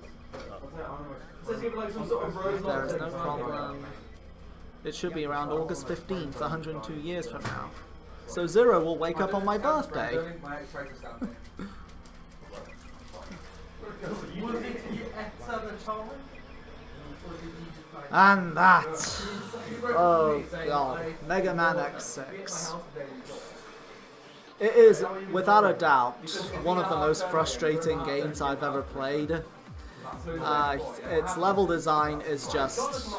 says give like some sort of road. There is no problem. It should be around August 15th, 102 years from now. So Zero will wake up on my birthday. And that. Oh god. Mega Man X6. It is, without a doubt, one of the most frustrating games I've ever played. Its level design is just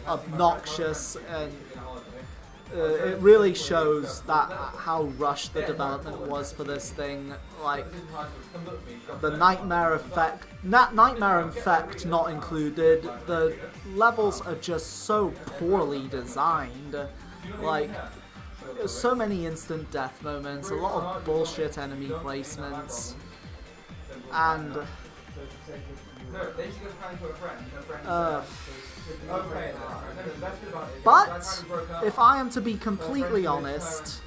obnoxious, and it really shows that how rushed the development was for this thing. Like the nightmare effect not included. The levels are just so poorly designed. Like so many instant death moments, a lot of bullshit enemy placements, and but if I am to be completely honest,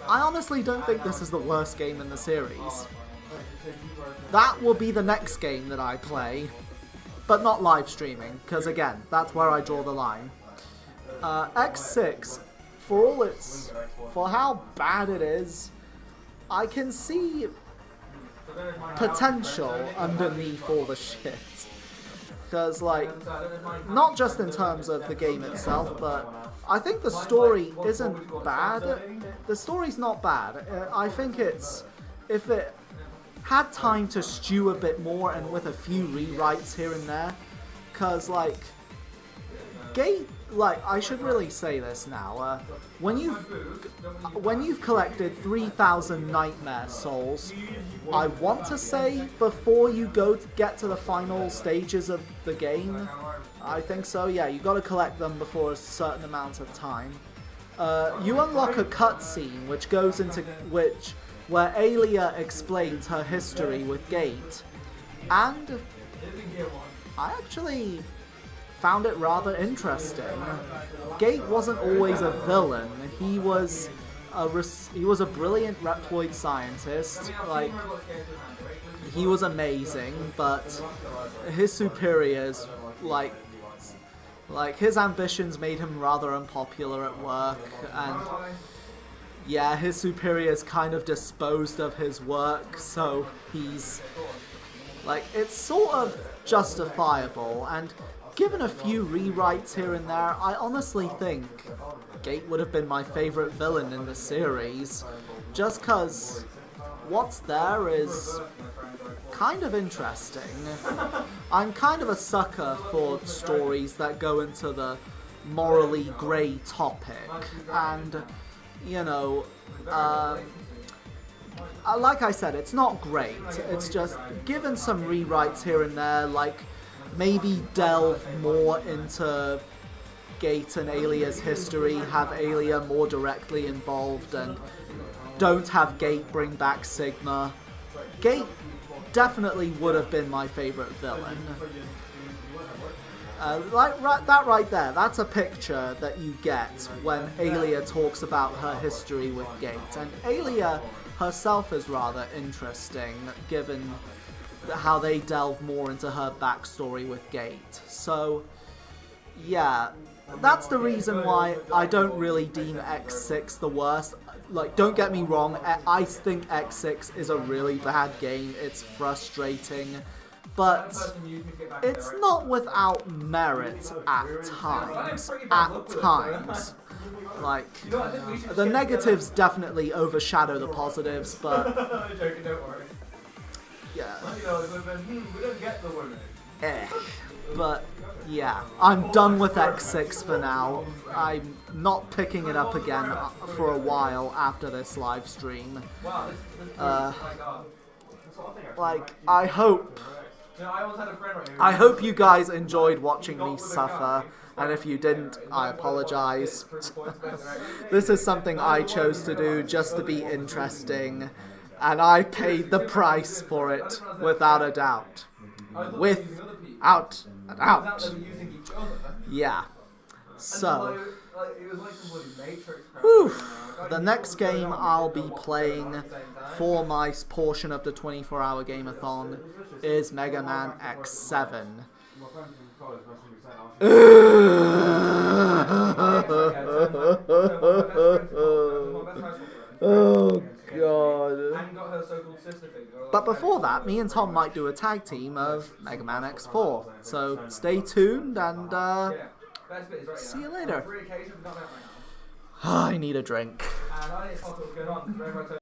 I honestly don't think this is the worst game in the series. That will be the next game that I play, but not live streaming, because again, that's where I draw the line. X6, for how bad it is, I can see potential underneath all the shit. Because, like, not just in terms of the game itself, but I think the story isn't bad. The story's not bad. I think it's, if it had time to stew a bit more and with a few rewrites here and there, because, like, I should really say this now. When you've collected 3,000 Nightmare Souls, I want to say before you get to the final stages of the game, I think so. Yeah, you got to collect them before a certain amount of time. You unlock a cutscene which goes into where Aelia explains her history with Gate, and I actually found it rather interesting. Gate wasn't always a villain. He was a brilliant Reploid scientist. Like, he was amazing, but his superiors, like his ambitions made him rather unpopular at work, and yeah, his superiors kind of disposed of his work, so he's like, it's sort of justifiable, and given a few rewrites here and there, I honestly think Gate would have been my favourite villain in the series, just because what's there is kind of interesting. I'm kind of a sucker for stories that go into the morally grey topic, and, you know, like I said, it's not great, it's just given some rewrites here and there, like maybe delve more into Gate and Aelia's history, have Aelia more directly involved, and don't have Gate bring back Sigma. Gate definitely would have been my favourite villain. That right there, that's a picture that you get when Aelia talks about her history with Gate. And Aelia herself is rather interesting, given how they delve more into her backstory with Gate. So, yeah, that's the reason why I don't really deem X6 the worst. Like, don't get me wrong, I think X6 is a really bad game. It's frustrating. But it's not without merit at times. Like, the negatives definitely overshadow the positives, but yeah. But yeah, I'm done with X6 for now. I'm not picking it up again for a while after this live stream. Like, I hope you guys enjoyed watching me suffer, and if you didn't, I apologize. This is something I chose to do just to be interesting, and I paid the price for it, without a doubt. Without a doubt. Yeah. So, whew, the next game I'll be playing for my portion of the 24-hour Game-A-Thon is Mega Man X7. Oh god. But before that, me and Tom might do a tag team of Mega Man X4. So stay tuned and see you later. I need a drink.